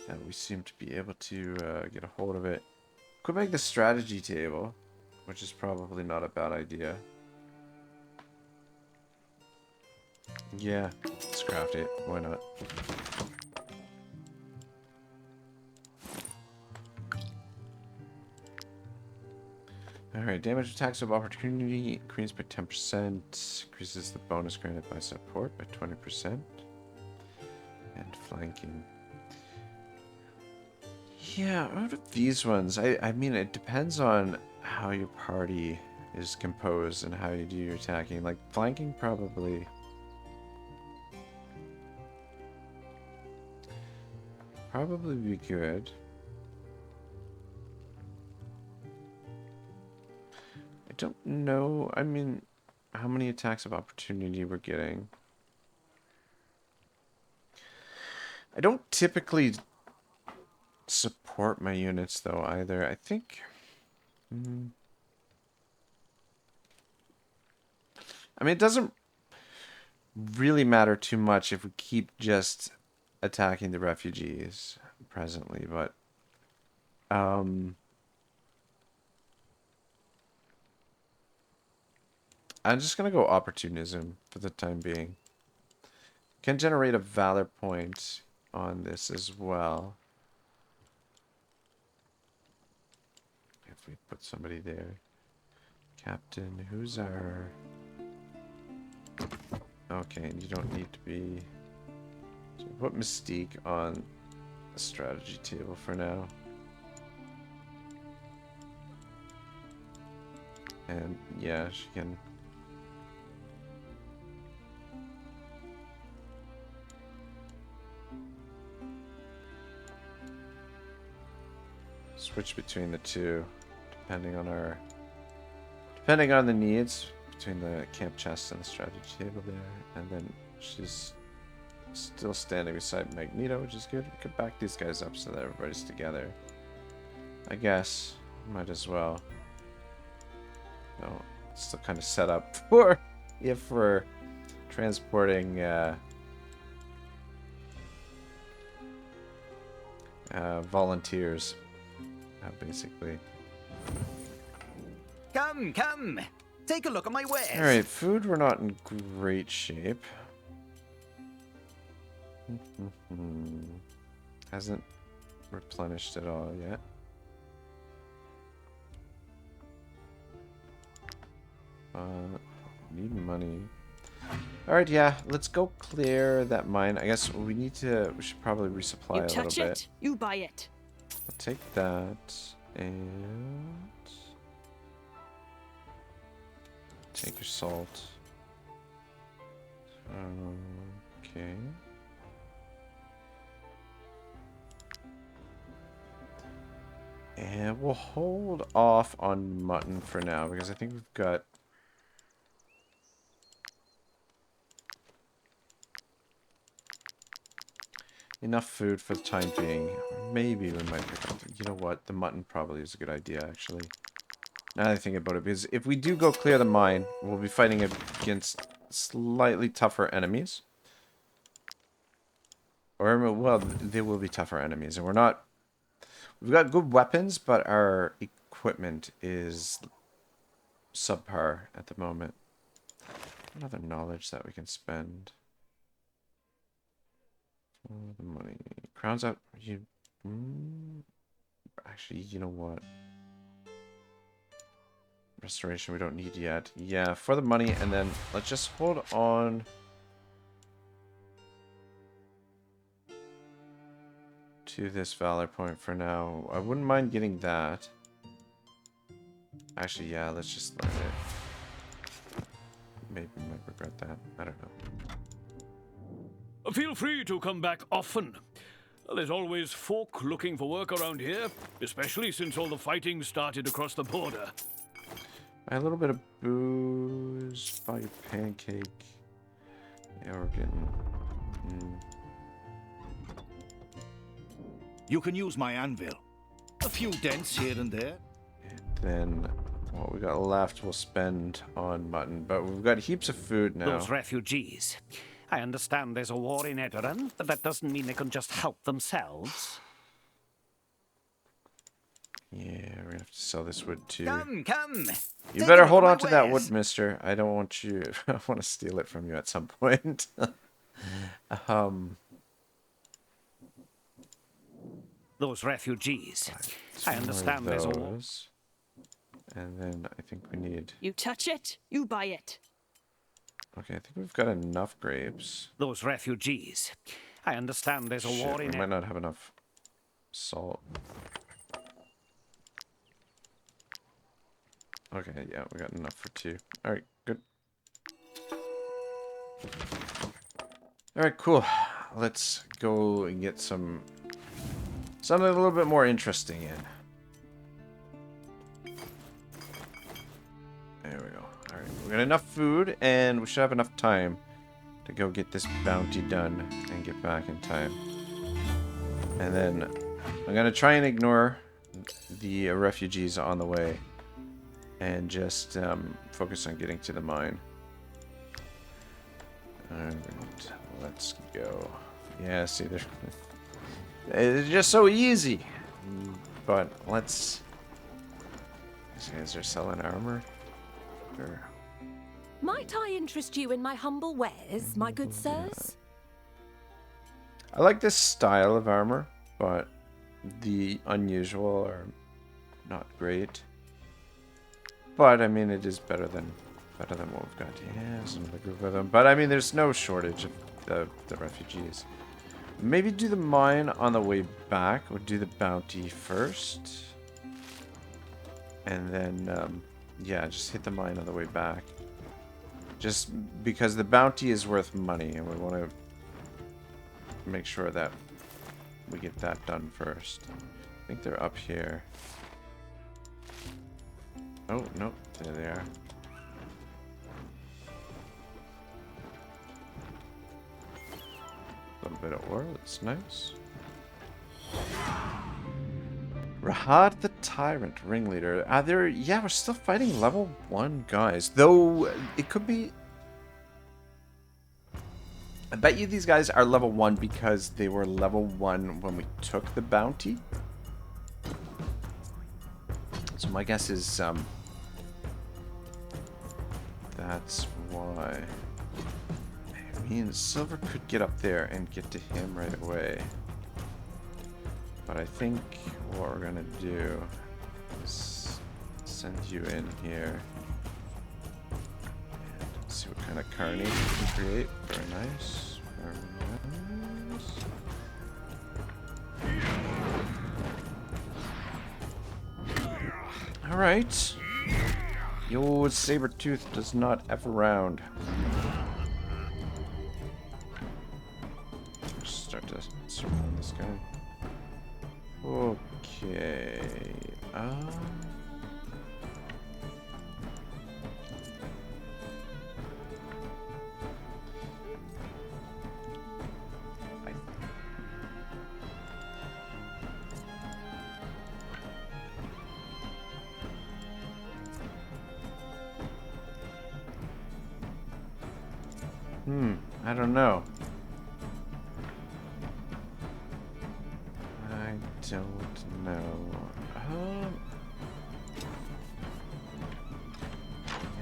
that we seem to be able to get a hold of it. Could make the strategy table, which is probably not a bad idea. Yeah, let's craft it. Why not? Alright, damage attacks of opportunity increased by 10%. Increases the bonus granted by support by 20%. And flanking. Yeah, out of these ones, I mean, it depends on how your party is composed and how you do your attacking. Like, flanking probably be good. I don't know, I mean, how many attacks of opportunity we're getting. I don't typically support my units though either. I think I mean, it doesn't really matter too much if we keep just attacking the refugees presently, but I'm just gonna go opportunism for the time being. Can generate a valor point on this as well. If we put somebody there. Captain, who's our... Okay, and you don't need to be... So put Mystique on the strategy table for now. And yeah, she can... Switch between the two, depending on the needs, between the camp chest and the strategy table there. And then she's still standing beside Magneto, which is good. We could back these guys up so that everybody's together. I guess. Might as well. No, still kind of set up for if we're transporting volunteers, basically. Come, come. Take a look at my wares. Alright, food, we're not in great shape. Hasn't replenished at all yet. Need money. Alright, yeah, let's go clear that mine. I guess we should probably resupply You a little touch bit. it, you buy it. I'll take that and take your salt. Okay. And we'll hold off on mutton for now because I think we've got enough food for the time being. Maybe we might pick up... You know what? The mutton probably is a good idea, actually. Now that I think about it, because if we do go clear the mine, we'll be fighting against slightly tougher enemies. Or, well, they will be tougher enemies. And we're not... We've got good weapons, but our equipment is subpar at the moment. Another knowledge that we can spend. The money. Crowns out. Actually, you know what? Restoration we don't need yet. Yeah, for the money, and then let's just hold on. To this valor point for now. I wouldn't mind getting that. Actually, yeah, let's just let it. Maybe we might regret that. I don't know. Feel free to come back often. There's always folk looking for work around here, especially since all the fighting started across the border. Buy a little bit of booze. Buy your pancake. Yeah, we're getting... You can use my anvil. A few dents here and there. And then what we got left we'll spend on mutton. But we've got heaps of food now. Those refugees. I understand there's a war in Edoran, but that doesn't mean they can just help themselves. Yeah, we're gonna have to sell this wood too. Come, come. You Take better a look hold at on my to that wares. wood, mister. I don't want you... I want to steal it from you at some point. Those refugees. I understand there's a war. Those. And then I think we need... You touch it, you buy it. Okay, I think we've got enough grapes. Those refugees. I understand there's a war Shit, in we might not have enough salt. Okay, yeah, we got enough for 2. Alright, good. Alright, cool. Let's go and get something a little bit more interesting in. There we go. Alright, we got enough food, and we should have enough time to go get this bounty done and get back in time. And then I'm going to try and ignore the refugees on the way and just focus on getting to the mine. Alright, let's go. Yeah, see, it's just so easy. But let's... These guys are selling armor. Or... Might I interest you in my humble wares, my good sirs? I like this style of armor, but the unusual are not great. But I mean, it is better than what we've got. Yeah, there's another group of them. But I mean, there's no shortage of the refugees. Maybe do the mine on the way back, or do the bounty first, and then yeah, just hit the mine on the way back. Just because the bounty is worth money, and we want to make sure that we get that done first. I think they're up here. Oh, no, there they are. A little bit of ore, that's nice. Rahad the Tyrant, ringleader. Yeah, we're still fighting level 1 guys. Though, it could be... I bet you these guys are level 1 because they were level 1 when we took the bounty. So my guess is, that's why. I mean, Silver could get up there and get to him right away. But I think what we're gonna do is send you in here and see what kind of carnage we can create. Very nice. Very nice. Alright. The old Sabertooth does not F around. Start to surround this guy. Okay. I don't know. I don't know.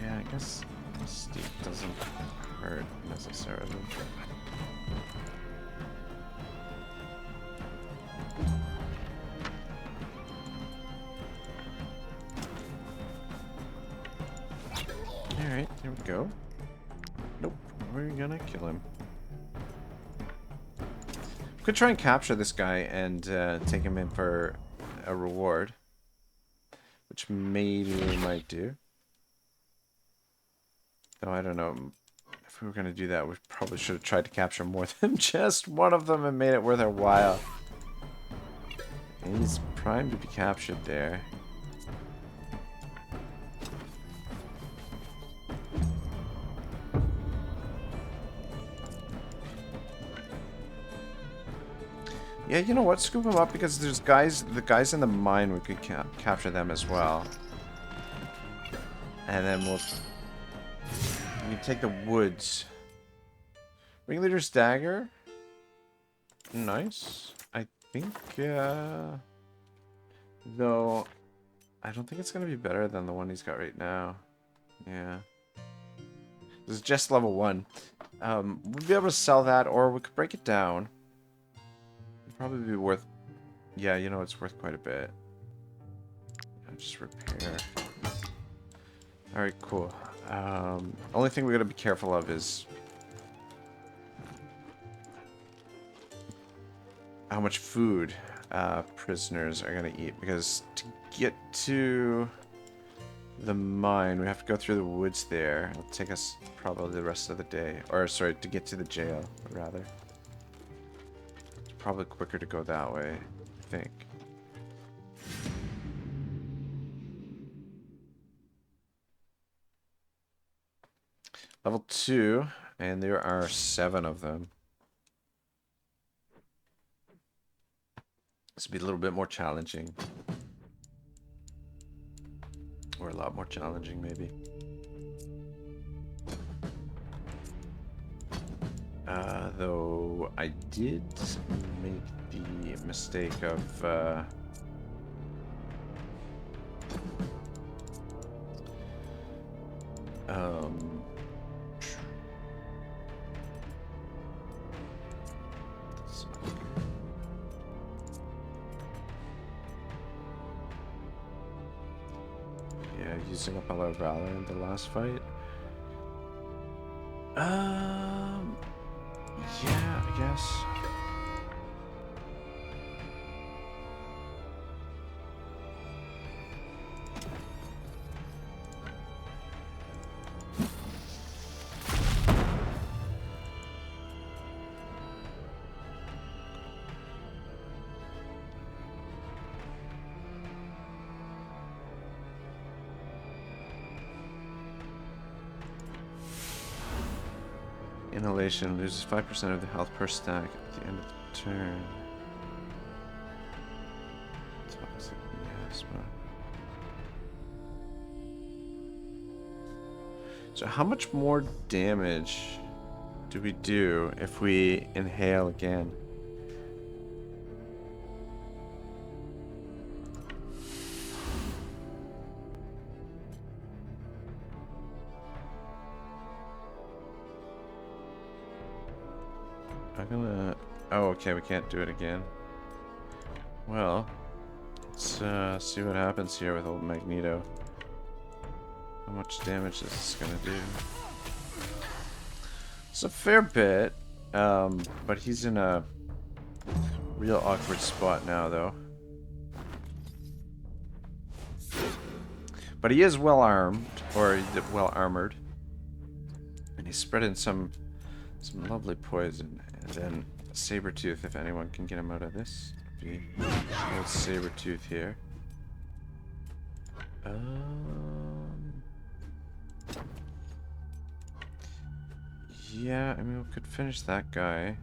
Yeah, I guess Steve doesn't hurt necessarily. Alright, there we go. Nope, we're gonna kill him. Could try and capture this guy and take him in for a reward, which maybe we might do. Though I don't know, if we were going to do that, we probably should have tried to capture more than just one of them and made it worth our while. And he's primed to be captured there. Yeah, you know what? Scoop them up because there's the guys in the mine, we could capture them as well. And then we can take the woods. Ringleader's dagger. Nice. I think, though, I don't think it's going to be better than the one he's got right now. Yeah. This is just level 1. We'd be able to sell that, or we could break it down. Probably be worth, yeah, you know, it's worth quite a bit. I'll just repair. Alright, cool. Only thing we gotta be careful of is how much food prisoners are gonna eat, because to get to the mine we have to go through the woods there. It'll take us probably the rest of the day, or sorry, to get to the jail rather. It's probably quicker to go that way, I think. Level 2, and there are 7 of them. This will be a little bit more challenging. Or a lot more challenging, maybe. Though I did make the mistake of using up all our valor in the last fight. Yeah, I guess. Inhalation loses 5% of the health per stack at the end of the turn. Toxic miasma. So how much more damage do we do if we inhale again? Oh, okay, we can't do it again. Well, let's see what happens here with old Magneto. How much damage is this gonna do? It's a fair bit, but he's in a real awkward spot now, though. But he is well armed, or well armored, and he's spreading some lovely poison. And then Sabertooth, if anyone can get him out of this. Be old Sabertooth here. Yeah, I mean, we could finish that guy.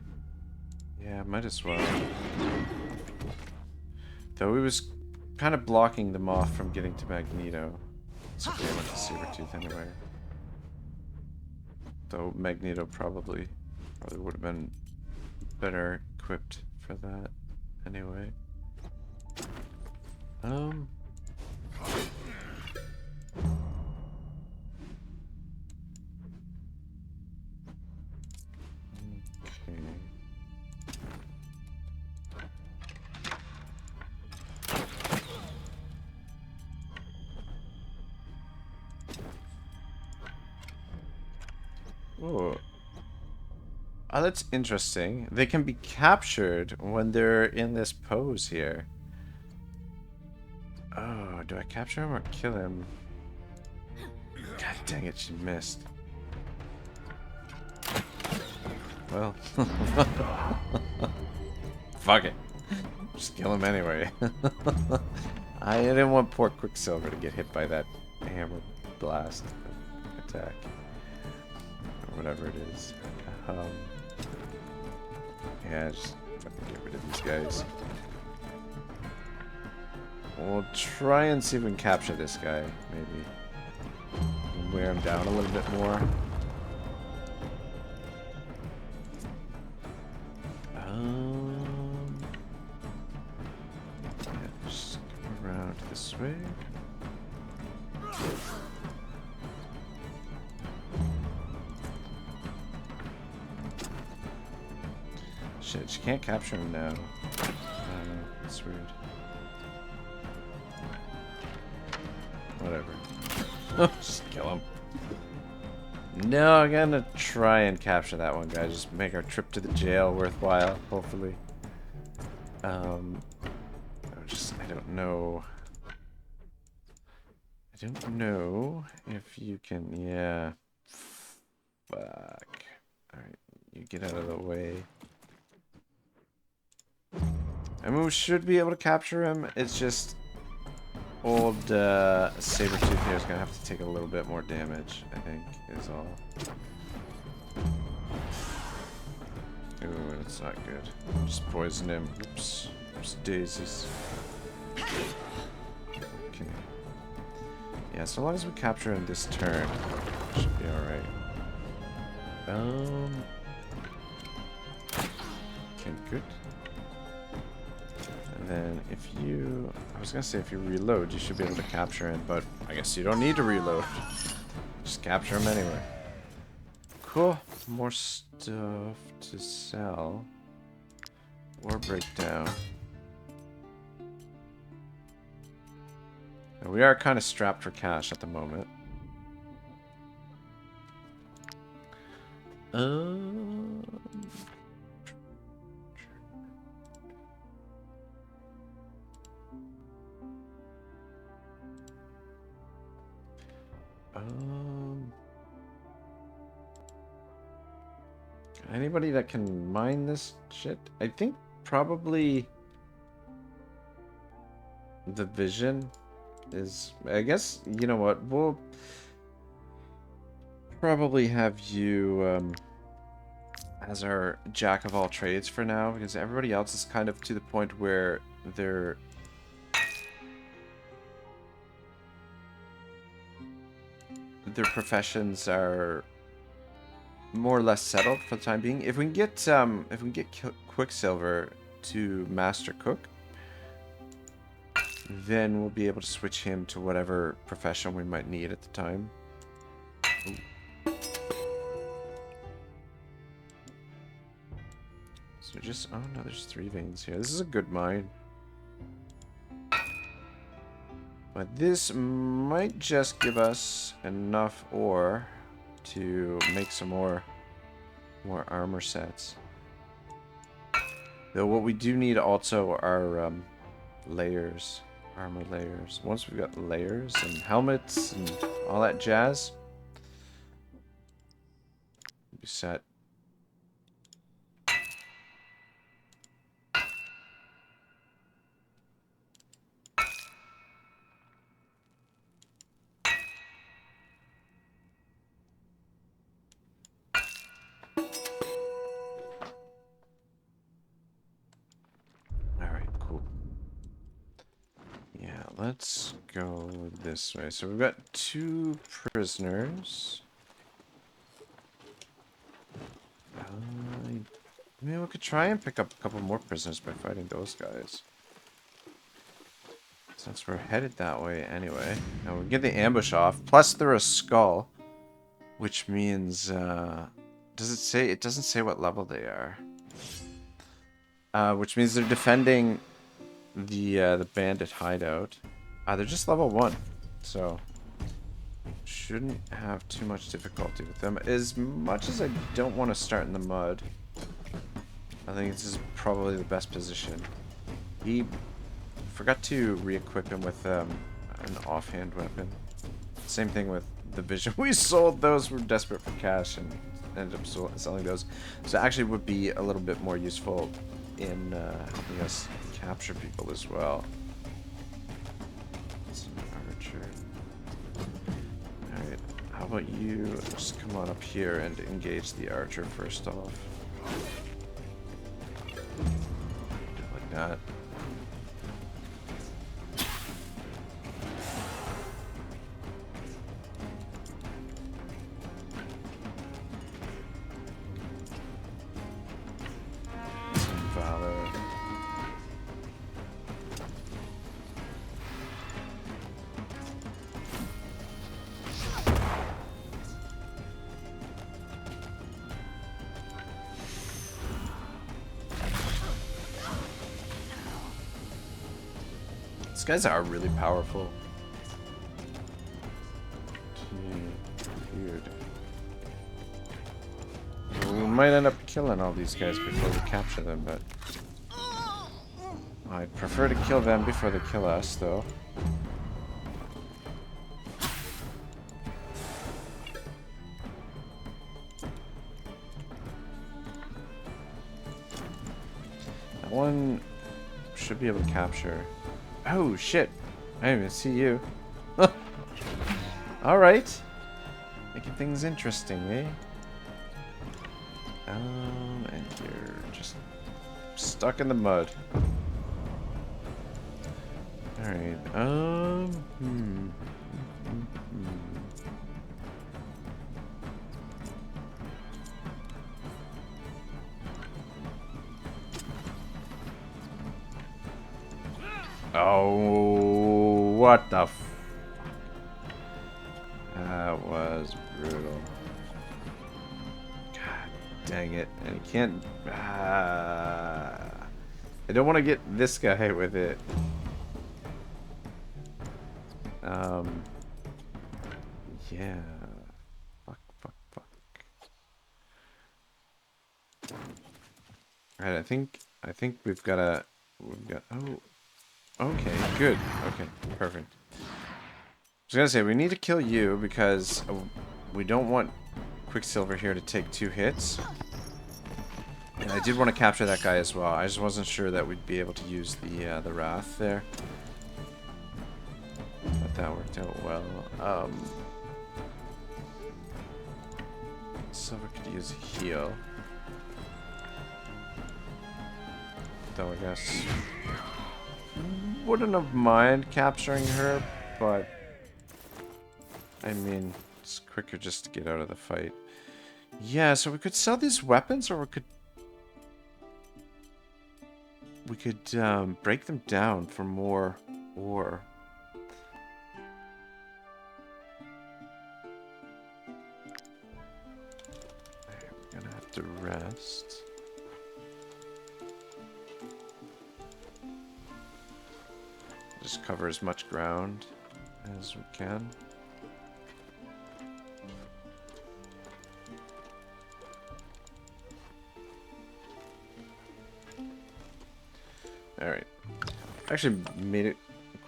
Yeah, might as well. Though he was kind of blocking them off from getting to Magneto. It's okay, I went to Sabertooth anyway. Though Magneto probably would have been better equipped for that anyway. Okay. Whoa. Oh, that's interesting. They can be captured when they're in this pose here. Oh, do I capture him or kill him? God dang it, she missed. Well. Fuck it. Just kill him anyway. I didn't want poor Quicksilver to get hit by that hammer blast attack. Or whatever it is. Yeah, just fucking get rid of these guys. We'll try and see if we can capture this guy, maybe. And wear him down a little bit more. Yeah, just go around this way. Shit, you can't capture him now. That's weird. Whatever. Just kill him. No, I'm gonna try and capture that one guy. Just make our trip to the jail worthwhile, hopefully. I don't know. I don't know if you can. Yeah. Fuck. Alright, you get out of the way. I mean, we should be able to capture him. It's just old Sabertooth here is gonna have to take a little bit more damage, I think, is all. Ooh, that's not good. Just poison him. Oops. Oops, daisies. Okay. Yeah, so long as we capture him this turn, should be alright. Okay, good. And then if you... I was gonna say if you reload, you should be able to capture him, but I guess you don't need to reload. Just capture him anyway. Cool. More stuff to sell. Or break down. And we are kind of strapped for cash at the moment. Anybody that can mine this shit? I think probably the vision is... I guess, you know what, we'll probably have you as our jack of all trades for now, because everybody else is kind of to the point where their professions are more or less settled for the time being. If we can get Quicksilver to Master Cook, then we'll be able to switch him to whatever profession we might need at the time. Ooh. So just... oh no, there's 3 veins here. This is a good mine. But this might just give us enough ore to make some more armor sets. Though what we do need also are layers, armor layers. Once we've got layers and helmets and all that jazz, we'll be set. Let's go this way. So we've got 2 prisoners. Maybe we could try and pick up a couple more prisoners by fighting those guys. Since we're headed that way anyway. Now we'll get the ambush off. Plus they're a skull. Which means... does it say... It doesn't say what level they are. Which means they're defending the bandit hideout. They're just level 1, so shouldn't have too much difficulty with them. As much as I don't want to start in the mud, I think this is probably the best position. He forgot to re-equip him with an offhand weapon. Same thing with the vision. We sold those. We're desperate for cash and ended up selling those. So it actually would be a little bit more useful in helping us capture people as well. Alright, how about you just come on up here and engage the archer first off. Like that. Some valor. These guys are really powerful. might end up killing all these guys before we capture them, but I'd prefer to kill them before they kill us, though. That one should be able to capture. Oh, shit. I didn't even see you. Alright. Making things interesting, eh? And you're just stuck in the mud. Alright, Oh, what the f... That was brutal. God dang it. And you can't... I don't want to get this guy with it. Yeah. Fuck. Alright, I think we've got... Oh. Okay, good. Okay, perfect. I was gonna say, we need to kill you because we don't want Quicksilver here to take 2 hits. And I did want to capture that guy as well. I just wasn't sure that we'd be able to use the Wrath there. But that worked out well. Silver could use a heal. Though I guess... wouldn't have mind capturing her, but... I mean, it's quicker just to get out of the fight. Yeah, so we could sell these weapons, or we could break them down for more ore. We're gonna have to rest. Just cover as much ground as we can. Alright. Actually made it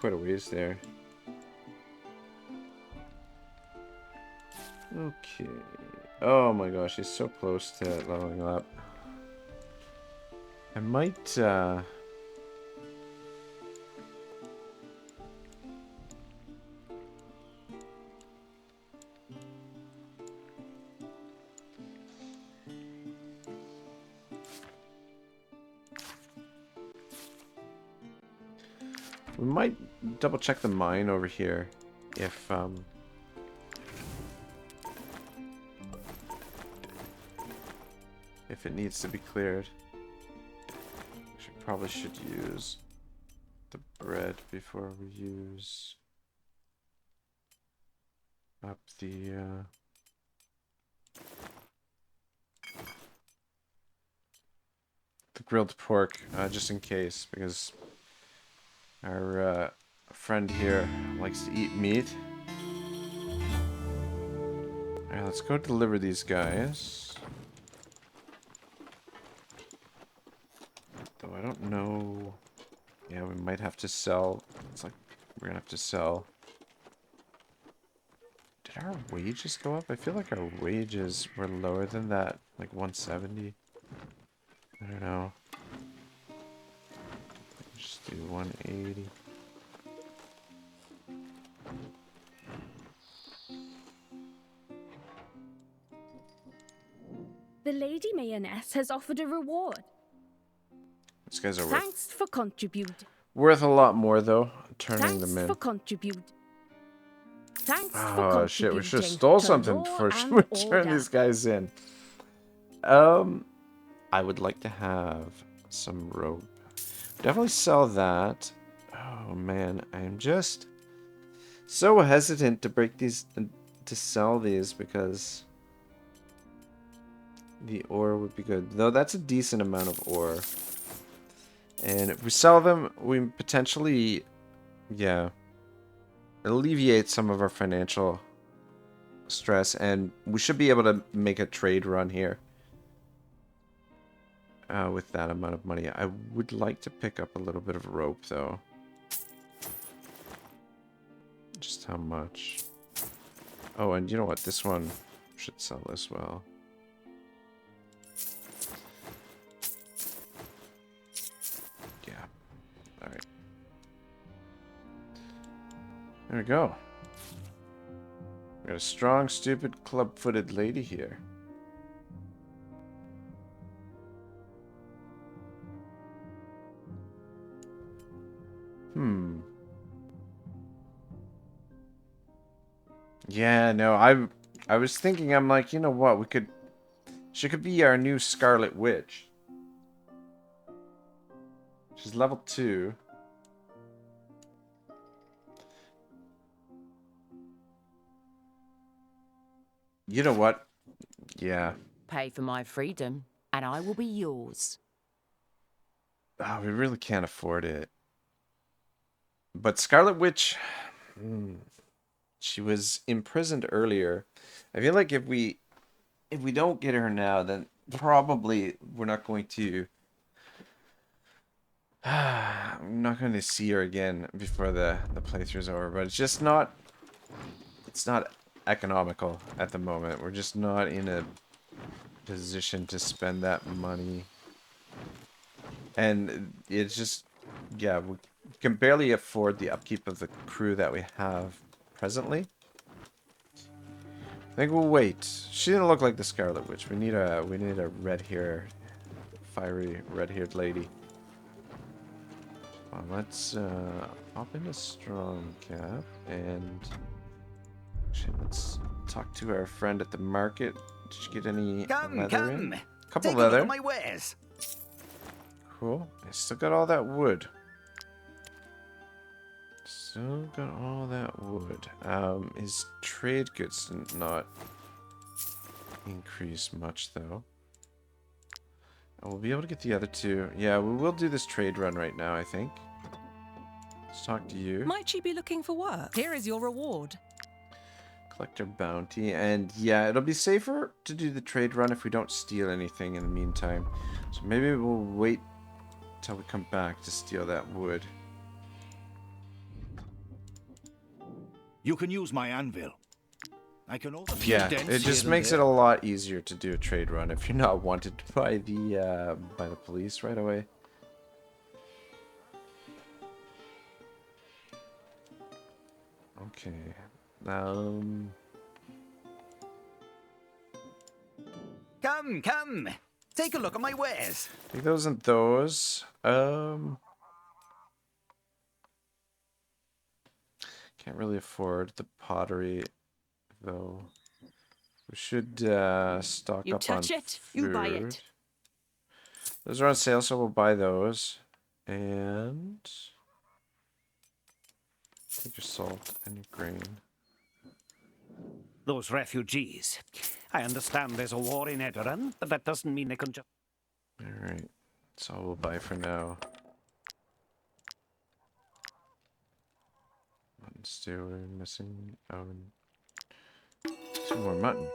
quite a ways there. Okay. Oh my gosh, he's so close to leveling up. I might, we might double check the mine over here if it needs to be cleared. Probably should use the bread before we use up the grilled pork, just in case, because our friend here likes to eat meat. Alright, let's go deliver these guys. Though I don't know... Yeah, we might have to sell... It's like we're gonna have to sell... Did our wages go up? I feel like our wages were lower than that. Like 170. I don't know. Just do 180. The Lady Mayonnaise has offered a reward. These guys are Thanks for contribute. worth a lot more, though, turning Thanks them in. for contribute. Thanks for Oh shit, we should have contributing stole to something law before and we turn order. these guys in. I would like to have some rope. Definitely sell that. Oh man, I'm just so hesitant to break these, to sell these, because the ore would be good. Though that's a decent amount of ore. And if we sell them, we potentially, yeah, alleviate some of our financial stress, and we should be able to make a trade run here. with that amount of money. I would like to pick up a little bit of rope, though. Just how much? Oh, and you know what? This one should sell as well. Yeah. Alright. There we go. We got a strong, stupid, club-footed lady here. Yeah, no, I was thinking, I'm like, you know what, she could be our new Scarlet Witch. She's level 2. You know what? Yeah. Pay for my freedom, and I will be yours. Oh, we really can't afford it. But Scarlet Witch, she was imprisoned earlier. I feel like if we don't get her now, then probably we're not going to. I'm not going to see her again before the playthrough's over. But it's just not. It's not economical at the moment. We're just not in a position to spend that money. And it's just, yeah, we can barely afford the upkeep of the crew that we have presently. I think we'll wait. She didn't look like the Scarlet Witch. We need a red-haired, fiery red-haired lady. Well, let's hop into Strong Cap and actually, let's talk to our friend at the market. Did you get any leather in? Couple Take leather. A look at my wares. Cool. I still got all that wood. Still got all that wood. His trade goods did not increase much, though. And we'll be able to get the other two. Yeah, we will do this trade run right now, I think. Let's talk to you. Might you be looking for work? Here is your reward. Collector bounty. And yeah, it'll be safer to do the trade run if we don't steal anything in the meantime. So maybe we'll wait till we come back to steal that wood. You can use my anvil. I can also Yeah, it just makes it a lot easier to do a trade run if you're not wanted by the police right away. Okay. Come. Take a look at my wares. Take those and those. Can't really afford the pottery, though. We should stock You up on touch it, food. you buy it. Those are on sale, so we'll buy those. And take your salt and your grain. Those refugees. I understand there's a war in Edoran, but that doesn't mean they can just... Alright, that's all we'll buy for now. Mutton stew, we're missing 2 more mutton.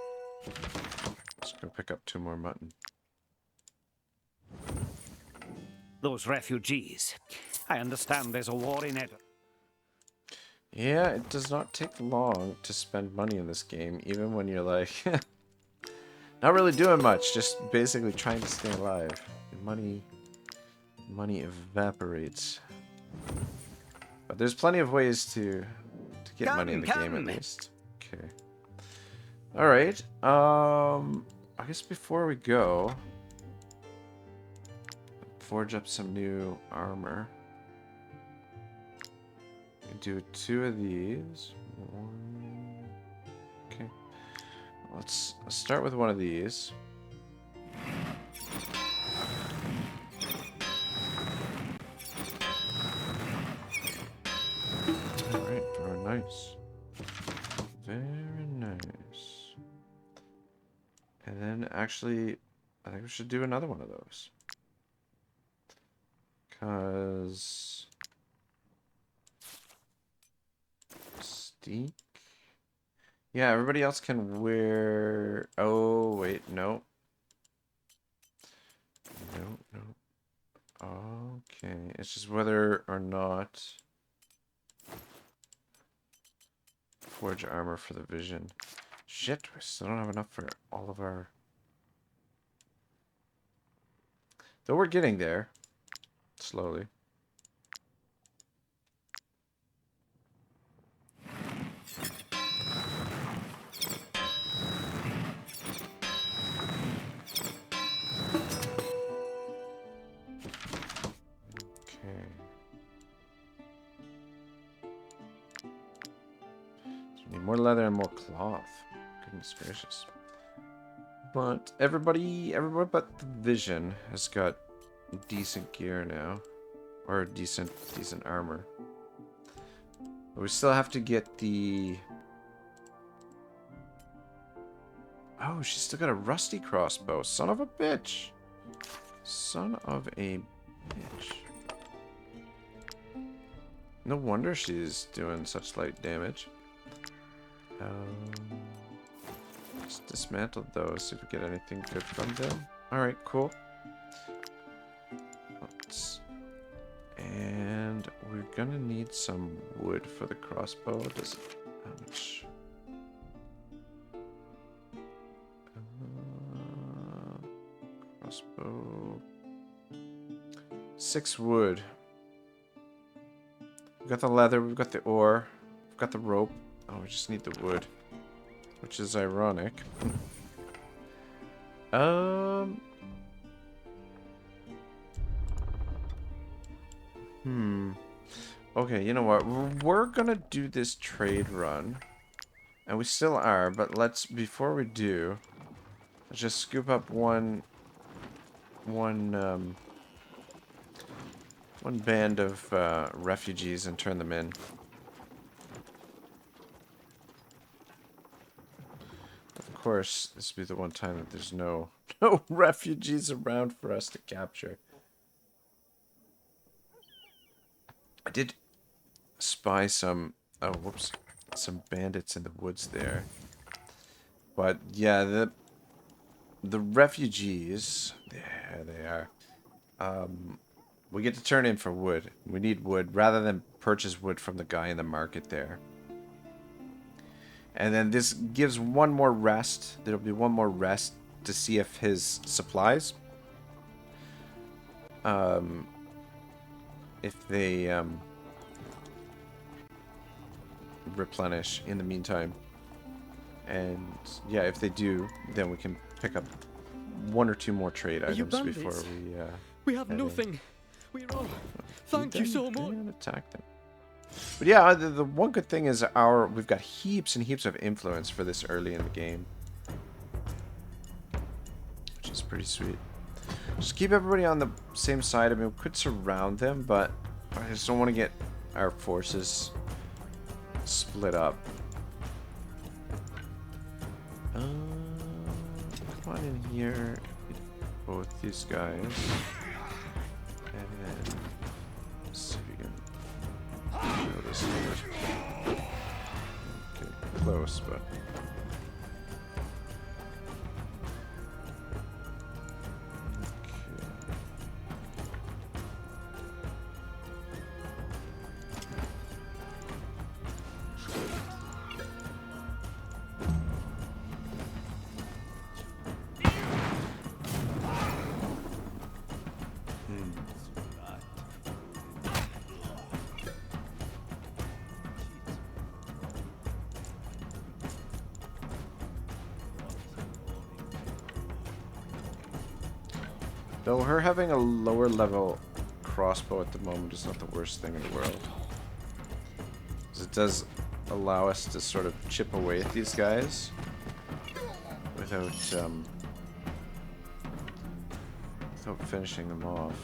Let's go pick up 2 more mutton. Those refugees. I understand there's a war in Edoran. Yeah, it does not take long to spend money in this game, even when you're like, not really doing much, just basically trying to stay alive. Money evaporates. But there's plenty of ways to get money in the game at least. Okay. Alright, I guess before we go, forge up some new armor. Do 2 of these. Okay. Let's start with one of these. Alright, very nice. Very nice. And then actually, I think we should do another one of those. Because... Steak. Yeah, everybody else can wear... Oh, wait, no. No, It's just whether or not forge armor for the vision. Shit, we still don't have enough for all of our... Though we're getting there. Slowly. Okay. So we need more leather and more cloth. Goodness gracious. But everybody but the Vision has got decent gear now. Or decent armor. But we still have to get the... Oh, she's still got a rusty crossbow. Son of a bitch. Son of a bitch. No wonder she's doing such light damage. Just dismantle those, see if we get anything good from them. Alright, cool. And we're gonna need some wood for the crossbow. Does it... How much? Crossbow... 6 wood. We've got the leather, we've got the ore, we've got the rope. Oh, we just need the wood. Which is ironic. Okay, you know what? We're gonna do this trade run. And we still are, but let's, before we do, let's just scoop up one band of refugees and turn them in. Of course, this will be the one time that there's no refugees around for us to capture. I did spy some bandits in the woods there. But yeah, the refugees, there they are. We get to turn in for wood. We need wood rather than purchase wood from the guy in the market there. And then this gives one more rest. There'll be one more rest to see if his supplies, if they replenish in the meantime. And yeah, if they do, then we can pick up 1 or 2 more trade items before we have nothing. We're all... Thank you so much. Attack them. But yeah, the one good thing is we've got heaps and heaps of influence for this early in the game, which is pretty sweet. Just keep everybody on the same side. I mean, we could surround them, but I just don't want to get our forces split up. Come on in here, both these guys, and then see if we can. This okay, close, but though her having a lower level crossbow at the moment is not the worst thing in the world. Because it does allow us to sort of chip away at these guys without finishing them off.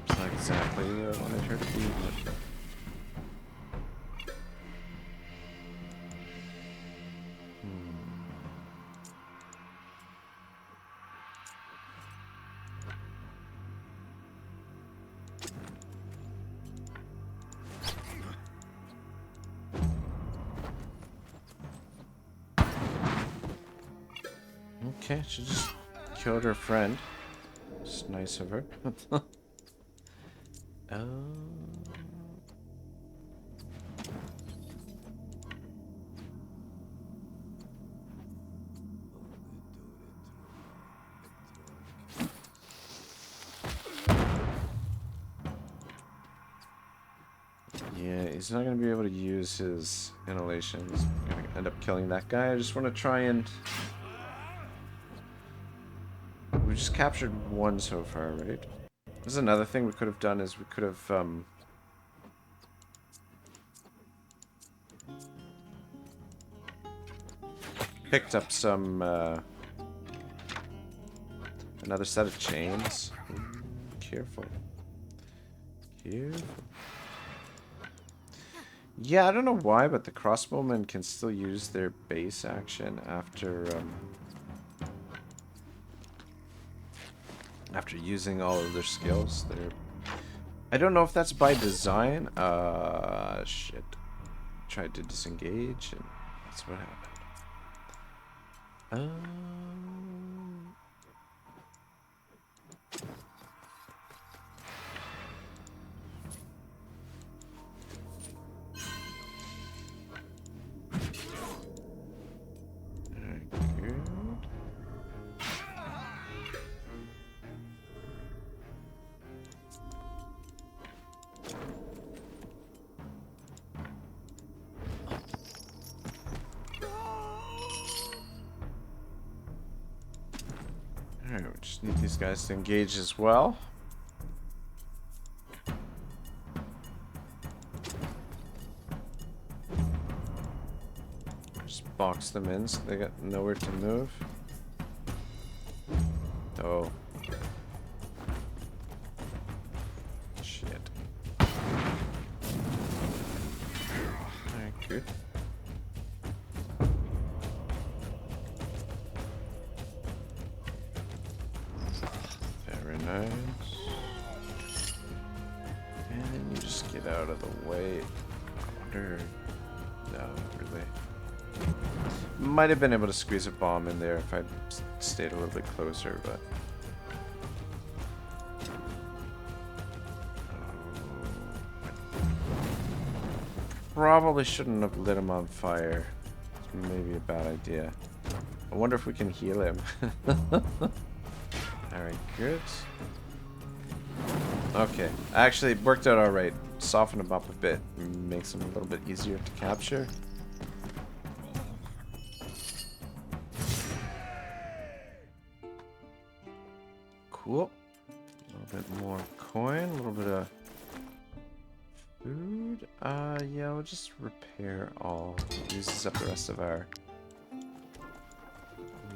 It's not exactly what I wanted her to be, but... Okay, she just killed her friend. It's nice of her. Yeah, he's not going to be able to use his inhalation. He's going to end up killing that guy. I just want to try and... We just captured one so far, right? This is another thing we could have done is we could have... picked up some... another set of chains. Careful. Careful. Yeah, I don't know why, but the crossbowmen can still use their base action after using all of their skills. I don't know if that's by design. Shit. Tried to disengage, and that's what happened. Alright, we just need these guys to engage as well. Just box them in so they got nowhere to move. Oh. Shit. Alright, good. Very nice. And then you just get out of the way. I wonder... No, really. Might have been able to squeeze a bomb in there if I'd stayed a little bit closer, but... Probably shouldn't have lit him on fire. It's maybe a bad idea. I wonder if we can heal him. Alright, good. Okay, actually it worked out alright. Soften him up a bit, makes him a little bit easier to capture. Cool. A little bit more coin, a little bit of food. Yeah, we'll just repair all. Uses up the rest of our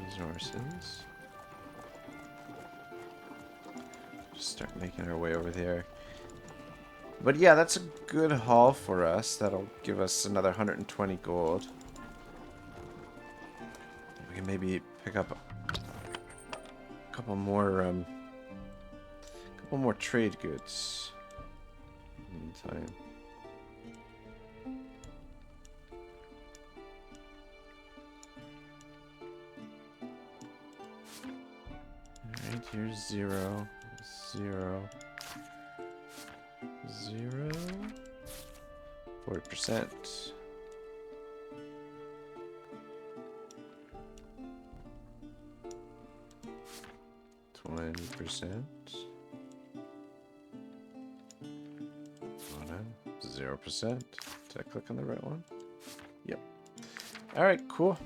resources. Just start making our way over there. But yeah, that's a good haul for us. That'll give us another 120 gold. We can maybe pick up a couple more trade goods in the meantime. Alright, here's 0, 0, 0, 40%. %. 0%. Did I click on the right one? Yep. Alright, cool.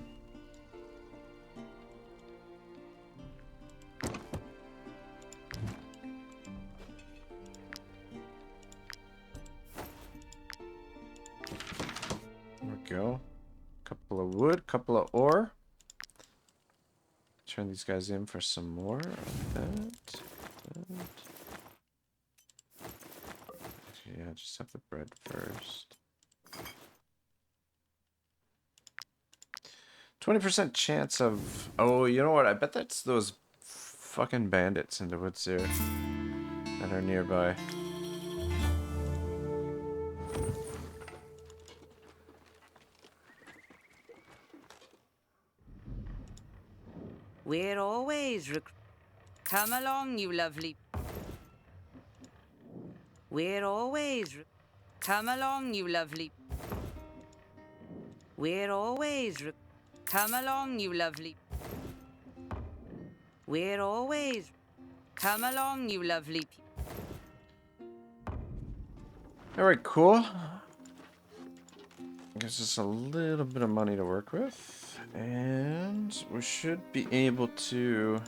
There we go. Couple of wood, couple of ore. Turn these guys in for some more of that. Yeah, just have the bread first. 20% chance of... Oh, you know what? I bet that's those fucking bandits in the woods there that are nearby. We're always Come along, you lovely. We're always Come along, you lovely. We're always Come along, you lovely. We're always Come along, you lovely. Alright, cool. Gives us a little bit of money to work with. And we should be able to...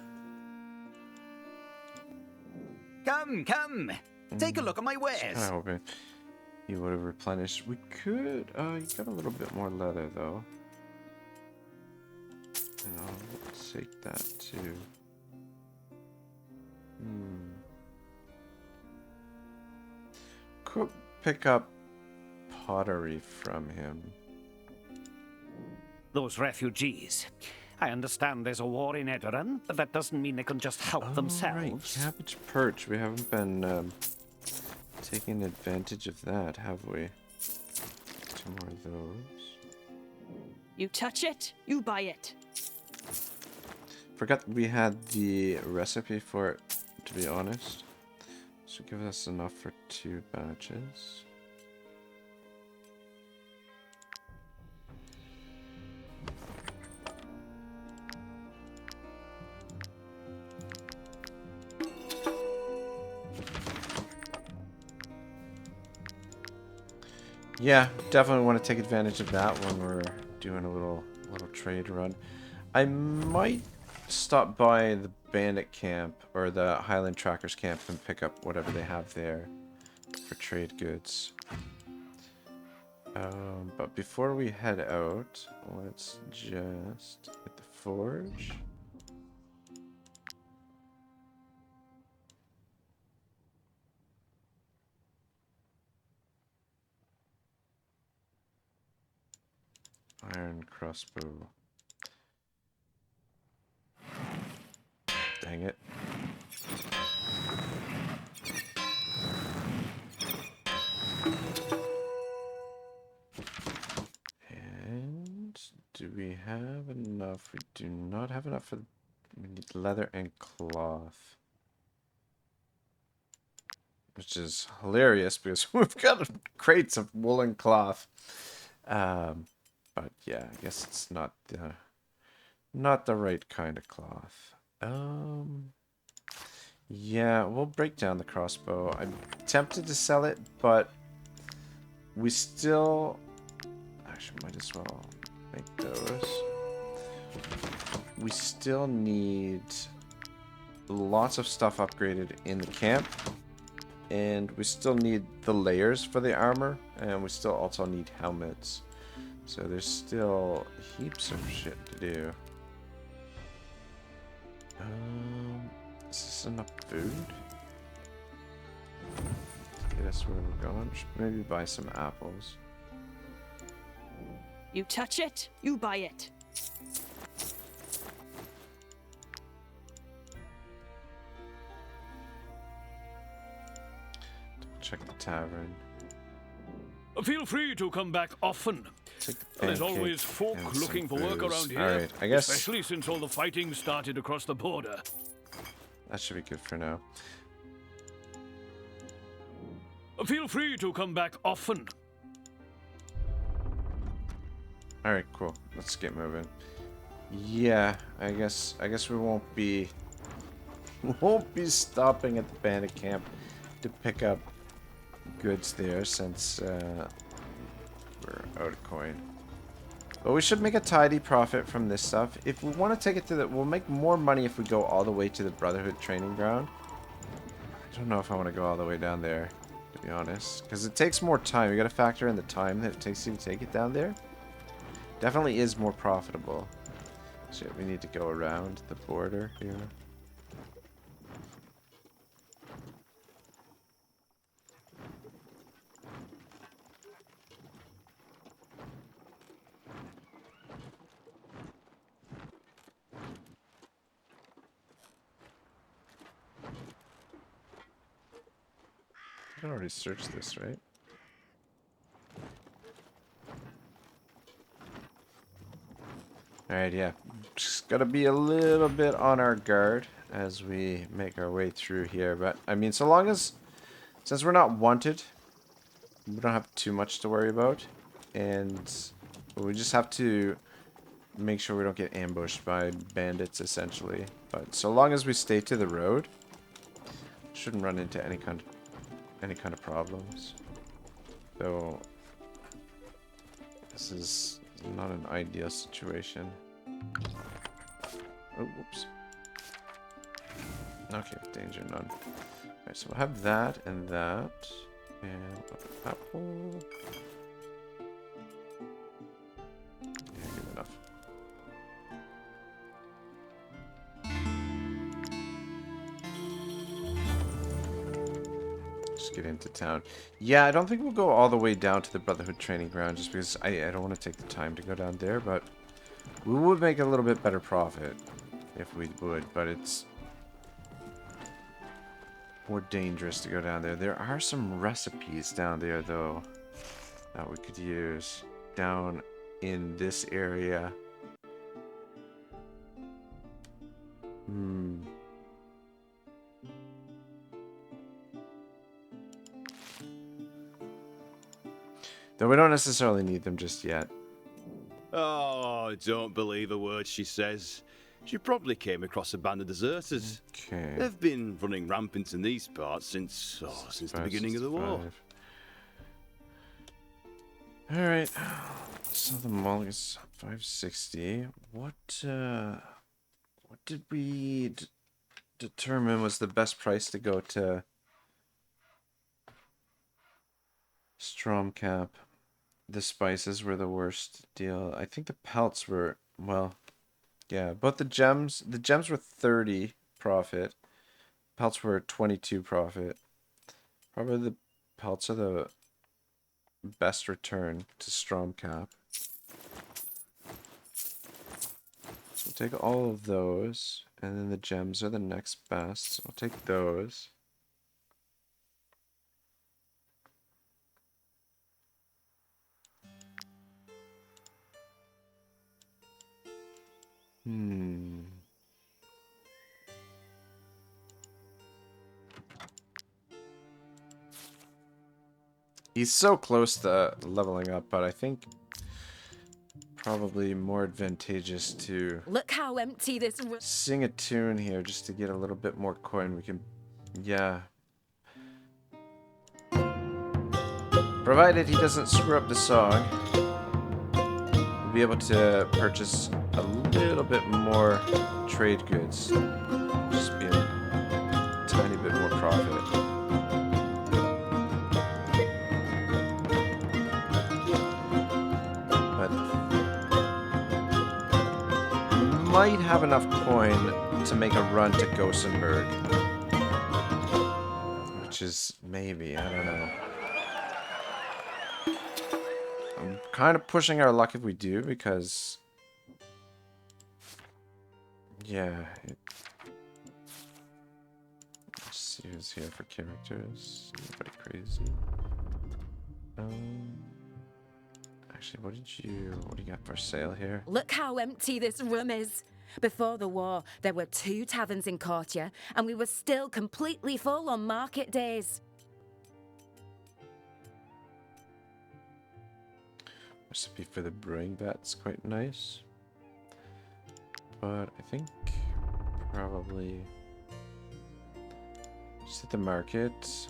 Come, come. Take a look at my wares. Kind of hoping he would have replenished. We could... you got a little bit more leather, though. And I'll take that, too. Could pick up pottery from him. Those refugees. I understand there's a war in Edoran, but that doesn't mean they can just help themselves. Right. Cabbage perch. We haven't been taking advantage of that, have we? 2 more of those. You touch it, you buy it. Forgot we had the recipe for it, to be honest. So give us enough for 2 batches. Yeah, definitely want to take advantage of that when we're doing a little trade run. I might stop by the bandit camp or the Highland Trackers camp and pick up whatever they have there for trade goods. But before we head out, let's just hit the forge. Iron crossbow. Dang it. And do we have enough? We do not have enough for... We need leather and cloth. Which is hilarious because we've got crates of woolen cloth. But yeah, I guess it's not the right kind of cloth. Yeah, we'll break down the crossbow. I'm tempted to sell it, but we still actually might as well make those. We still need lots of stuff upgraded in the camp, and we still need the layers for the armor, and we still also need helmets. So there's still heaps of shit to do. Is this enough food? To get us where we're going? Should maybe buy some apples. You touch it, you buy it. Check the tavern. Feel free to come back often. There's always folk looking for work around here, Alright, I guess especially since all the fighting started across the border. that should be good for now. Feel free to come back often. Alright, cool. Let's get moving. Yeah, I guess we won't be stopping at the bandit camp to pick up goods there since we're out of coin. But we should make a tidy profit from this stuff. If we want to take it to the... We'll make more money if we go all the way to the Brotherhood training ground. I don't know if I want to go all the way down there, to be honest. Because it takes more time. You got to factor in the time that it takes you to take it down there. Definitely is more profitable. Shit, we need to go around the border here. I can already search this, right? Alright, yeah. Just Gotta be a little bit on our guard as we make our way through here. But, I mean, since we're not wanted, we don't have too much to worry about. And we just have to make sure we don't get ambushed by bandits, essentially. But so long as we stay to the road, shouldn't run into any kind of problems. Though this is not an ideal situation. Oh, whoops. Okay, danger none. Alright, so we'll have that and that. And apple. Yeah, good enough. Just get into town. Yeah, I don't think we'll go all the way down to the Brotherhood training ground just because I don't want to take the time to go down there, but we would make a little bit better profit if we would, but it's more dangerous to go down there. There are some recipes down there, though, that we could use down in this area. Though we don't necessarily need them just yet. Oh, don't believe a word she says. She probably came across a band of deserters. Okay. They've been running rampant in these parts since the beginning of the war. Alright. So the mall is 560. What did we determine was the best price to go to Stromcap? The spices were the worst deal. I think the pelts were, well, yeah, both the gems were 30 profit. Pelts were 22 profit. Probably the pelts are the best return to Stromcap. So we'll take all of those, and then the gems are the next best. So I'll take those. He's so close to leveling up, but I think probably more advantageous to Look how empty this room. sing a tune here just to get a little bit more coin. We can, yeah. Provided he doesn't screw up the song, we'll be able to purchase a little bit more trade goods. Just be a tiny bit more profit. Might have enough coin to make a run to Gossenburg. Which is maybe, I don't know. I'm kind of pushing our luck if we do, because yeah. Let's see who's here for characters. Nobody crazy. Actually, what do you got for sale here? Look how empty this room is. Before the war, there were 2 taverns in Courtier, and we were still completely full on market days. Recipe for the brewing vat's quite nice. But I think probably just at the market.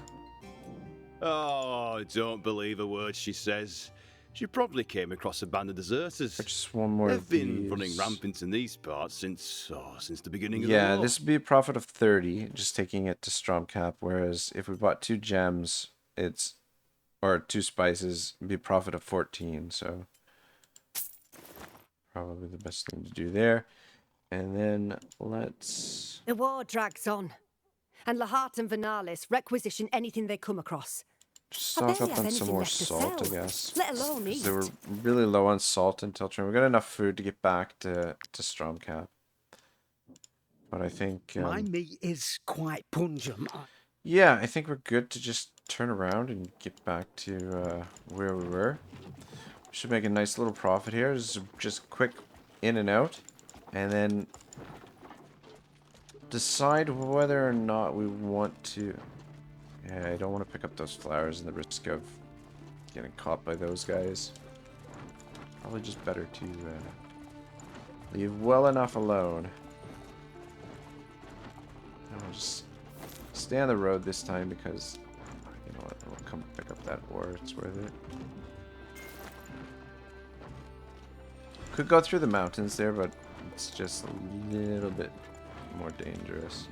Oh, don't believe a word she says. She probably came across a band of deserters. Just one more. They've been running rampant in these parts since the beginning of the Yeah, war. this would be a profit of 30, just taking it to Stromcap. Whereas if we bought 2 gems, or 2 spices, it'd be a profit of 14. So probably the best thing to do there. And then let's. The war drags on, and Lahat and Vernalis requisition anything they come across. Stock up on some more salt, I guess. Let alone eat. They were really low on salt in Tiltren. We got enough food to get back to Stromcap. But I think my meat is quite pungent. Yeah, I think we're good to just turn around and get back to where we were. We should make a nice little profit here. This is just quick in and out. and then decide whether or not we want to... Yeah, I don't want to pick up those flowers and the risk of getting caught by those guys. Probably just better to leave well enough alone. I'll just stay on the road this time because, you know what, we'll come pick up that ore. It's worth it. Could go through the mountains there, but it's just a little bit more dangerous.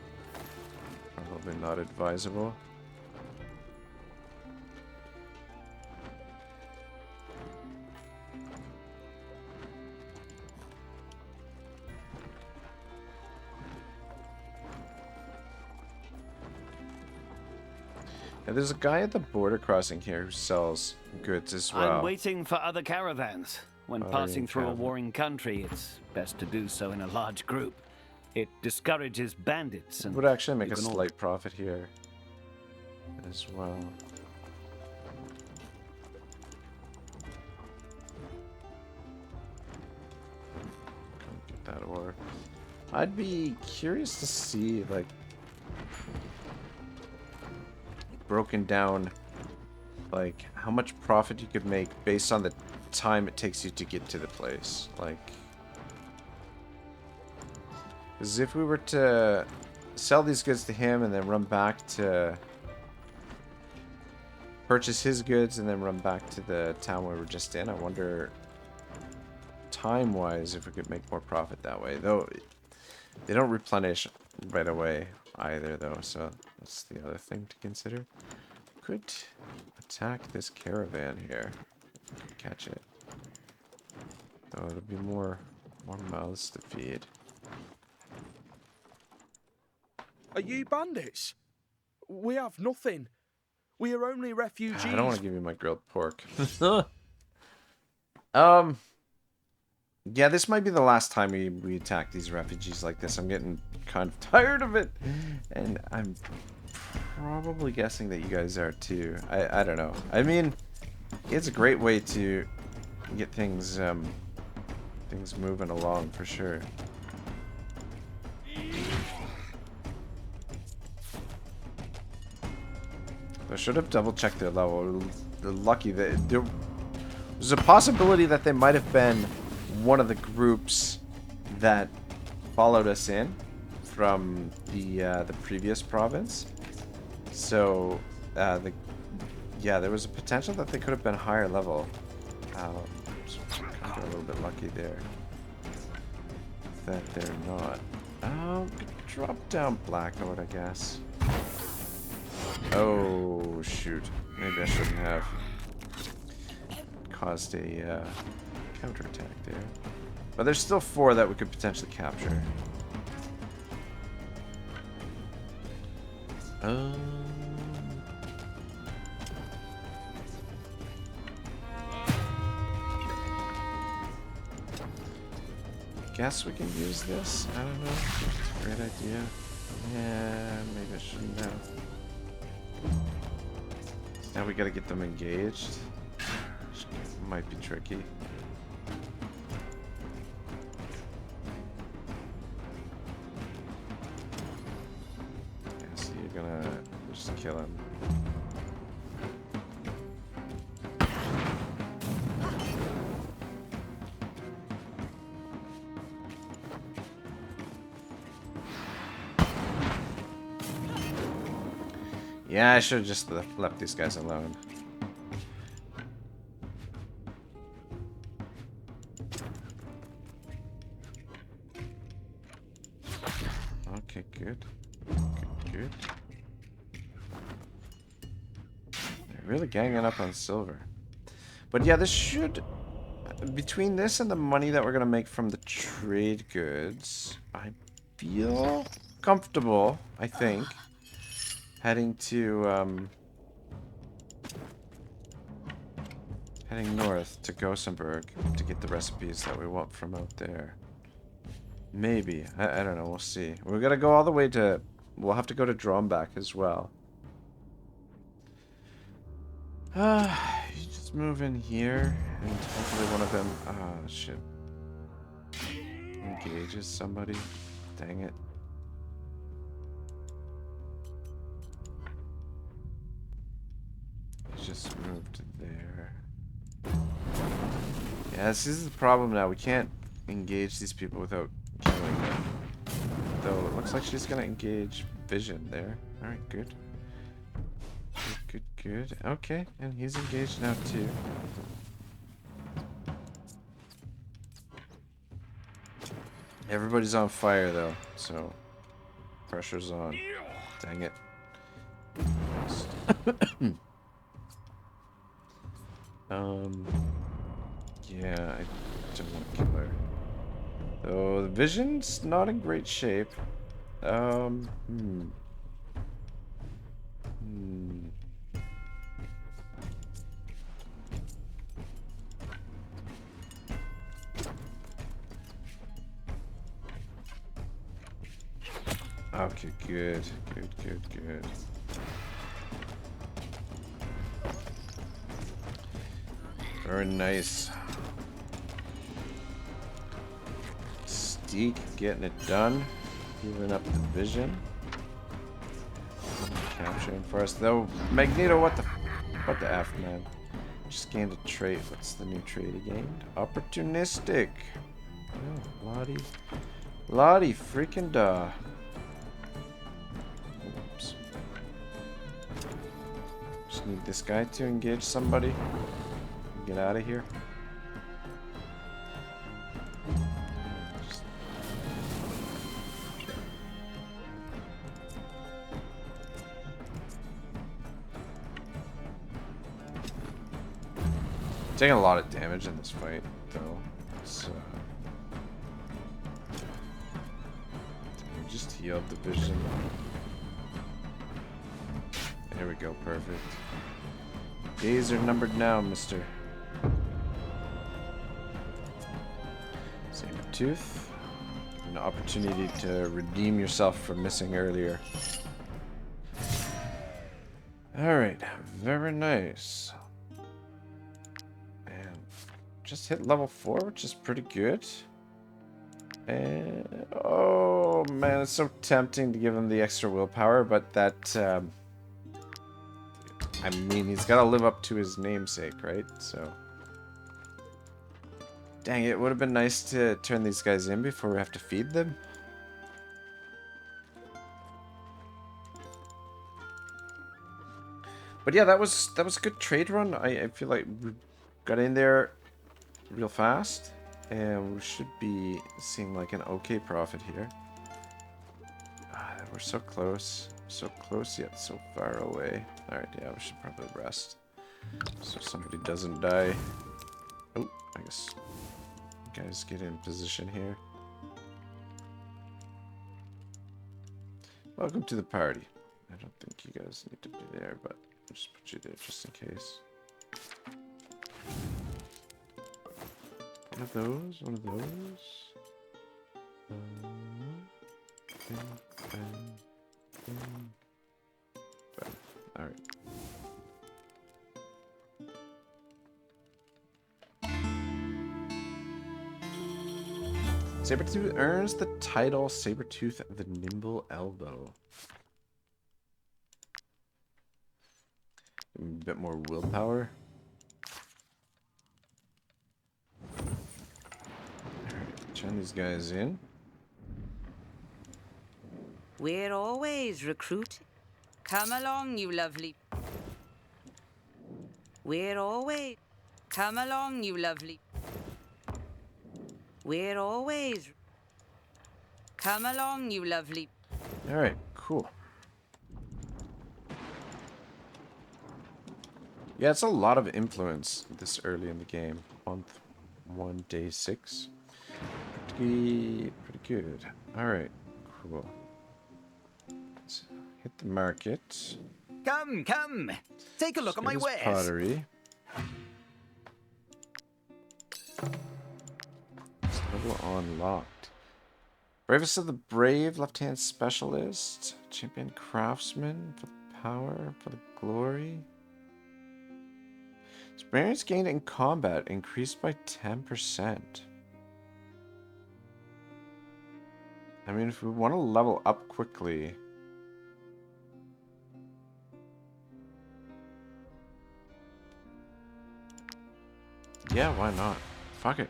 Probably not advisable. Yeah, there's a guy at the border crossing here who sells goods as well. I'm waiting for other caravans. When passing through a warring country, it's best to do so in a large group. It discourages bandits and... Would actually make a slight profit here as well. Come get that ore. I'd be curious to see, like, broken down, like, how much profit you could make based on the time it takes you to get to the place. Like, because if we were to sell these goods to him and then run back to purchase his goods and then run back to the town we were just in, I wonder time-wise if we could make more profit that way. Though they don't replenish right away either, though, so that's the other thing to consider. Could attack this caravan here. Could catch it. Though it'll be more mouths to feed. Are you bandits? We have nothing. We are only refugees. I don't want to give you my grilled pork. Yeah, this might be the last time we attack these refugees like this. I'm getting kind of tired of it. And I'm probably guessing that you guys are too. I don't know. I mean, it's a great way to get things moving along for sure. I should have double-checked their level. They're lucky that there's a possibility that they might have been one of the groups that followed us in from the previous province. So yeah, there was a potential that they could have been higher level. So kind of a little bit lucky there that they're not. Drop down Blackwood, I guess. Oh shoot! Maybe I shouldn't have caused a counterattack there. But there's still 4 that we could potentially capture. Guess we can use this. I don't know. It's a great idea. Yeah, maybe I shouldn't have. Now we gotta get them engaged. Might be tricky. Yeah, so you're gonna just kill him. Yeah, I should have just left these guys alone. Okay, good. Good. They're really ganging up on silver. But yeah, this should... Between this and the money that we're going to make from the trade goods, I feel comfortable, I think, heading to, heading north to Gothenburg to get the recipes that we want from out there. Maybe. I don't know. We'll see. We're going to go all the way to... We'll have to go to Drombach as well. You just move in here, and hopefully one of them... Oh, shit. engages somebody. Dang it. Just moved there. Yeah, this is the problem now. We can't engage these people without killing them. Though it looks like she's gonna engage Vision there. Alright, good. Good. Okay, and he's engaged now too. Everybody's on fire though, so pressure's on. Dang it. Yeah, I don't want to kill her. Though the Vision's not in great shape. Okay, good. Very nice. Steak getting it done. Giving up the Vision. Capturing for us though. Magneto, what the F, man? Just gained a trait. What's the new trait he gained? Opportunistic. Oh, Lottie freaking da. Oops. Just need this guy to engage somebody. Get out of here. Taking a lot of damage in this fight, though. So we just healed the Vision. There we go, perfect. Days are numbered now, mister. Sabertooth. An opportunity to redeem yourself for missing earlier. Alright, very nice. And just hit level 4, which is pretty good. And oh man, it's so tempting to give him the extra willpower, but that I mean, he's got to live up to his namesake, right? So dang, it would have been nice to turn these guys in before we have to feed them. But yeah, that was a good trade run. I feel like we got in there real fast, and we should be seeing like an okay profit here. We're so close yet so far away. All right, yeah, we should probably rest so somebody doesn't die. Oh, I guess you guys get in position here. Welcome to the party. I don't think you guys need to be there, but I'll just put you there just in case. One of those. Alright. Sabertooth earns the title Sabertooth the Nimble Elbow. A bit more willpower. Alright, turn these guys in. We're always recruiting. Come along, you lovely. We're always. Come along, you lovely. We're always. Come along, you lovely. Alright, cool. Yeah, it's a lot of influence this early in the game. Month 1, day 6. Pretty good. Alright, cool. Let's hit the market. Come. Take a look at my wares. Pottery. It's level unlocked. Bravest of the Brave, left-hand specialist, champion craftsman for the power, for the glory. Experience gained in combat increased by 10%. I mean, if we want to level up quickly... Yeah, why not? Fuck it.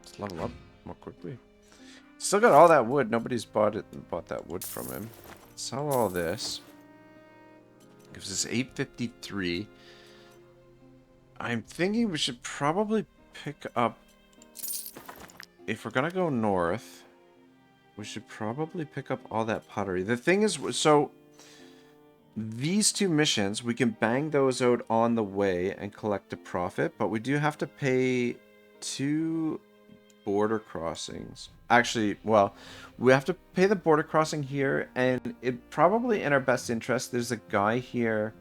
Let's level up more quickly. Still got all that wood. Nobody's bought that wood from him. Sell all this. Gives us 853. I'm thinking we should probably pick up... If we're gonna go north, we should probably pick up all that pottery. The thing is, so... These two missions, we can bang those out on the way and collect a profit, but we do have to pay 2 border crossings. Actually, well, we have to pay the border crossing here, and it probably in our best interest, there's a guy here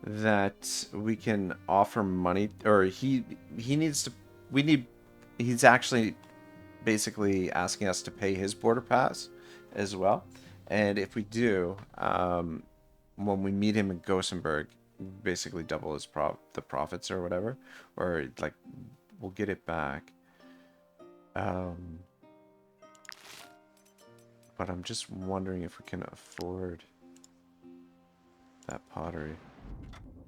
that we can offer money, or he needs to, he's actually basically asking us to pay his border pass as well. And if we do, when we meet him in Gothenburg, basically double his the profits or whatever, or like we'll get it back. But I'm just wondering if we can afford that pottery.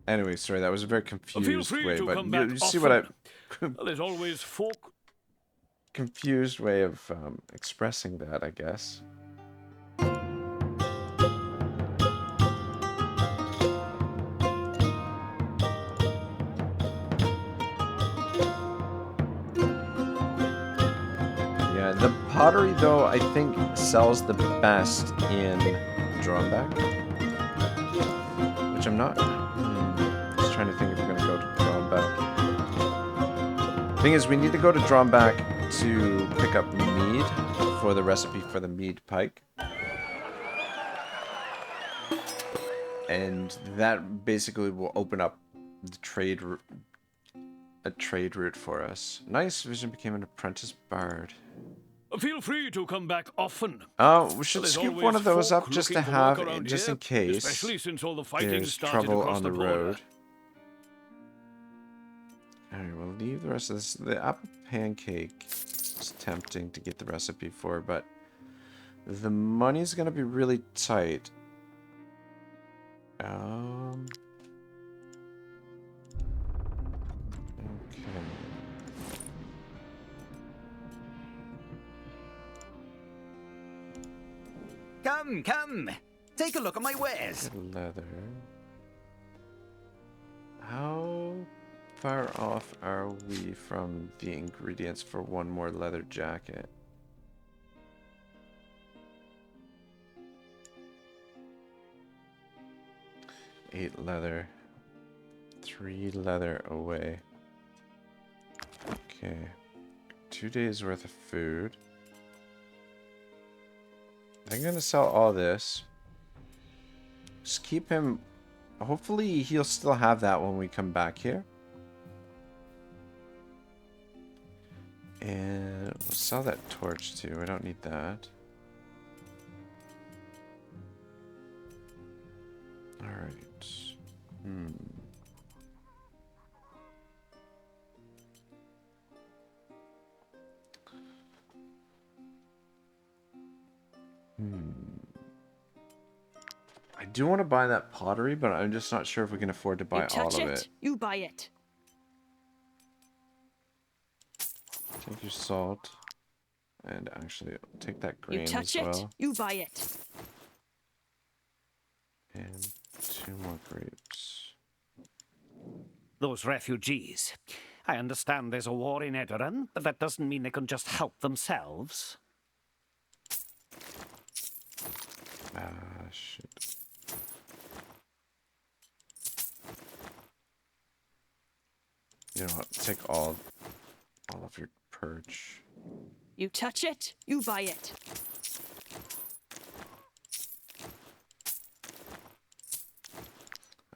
Anyway, sorry, that was a very confused way, but you see what I... There's always folk... Confused way of expressing that, I guess. The pottery, though, I think sells the best in Dronback. Which I'm not... Just trying to think if we're going to go to Dronback. Thing is, we need to go to Dronback to pick up mead for the recipe for the mead pike. And that basically will open up the a trade route for us. Nice Vision became an apprentice bard. Feel free to come back often. We should scoop one of those up just to have, just in case especially since all the fighting there's started trouble across on the border. road. Alright, we'll leave the rest of this. The apple pancake is tempting to get the recipe for, but the money's gonna be really tight. Okay. Come, come. Take a look at my wares. Leather. How far off are we from the ingredients for one more leather jacket? Eight leather. 3 leather away. Okay. 2 days worth of food. I'm gonna sell all this. Just keep him... Hopefully he'll still have that when we come back here. And we'll sell that torch too. I don't need that. Alright. I do want to buy that pottery, but I'm just not sure if we can afford to buy all of it. You buy it. Take your salt. And actually, take that grain You touch as well. it, you buy it. And 2 more grapes. Those refugees. I understand there's a war in Edoran, but that doesn't mean they can just help themselves. Shit. You know what? Take all of your perch. You touch it, you buy it.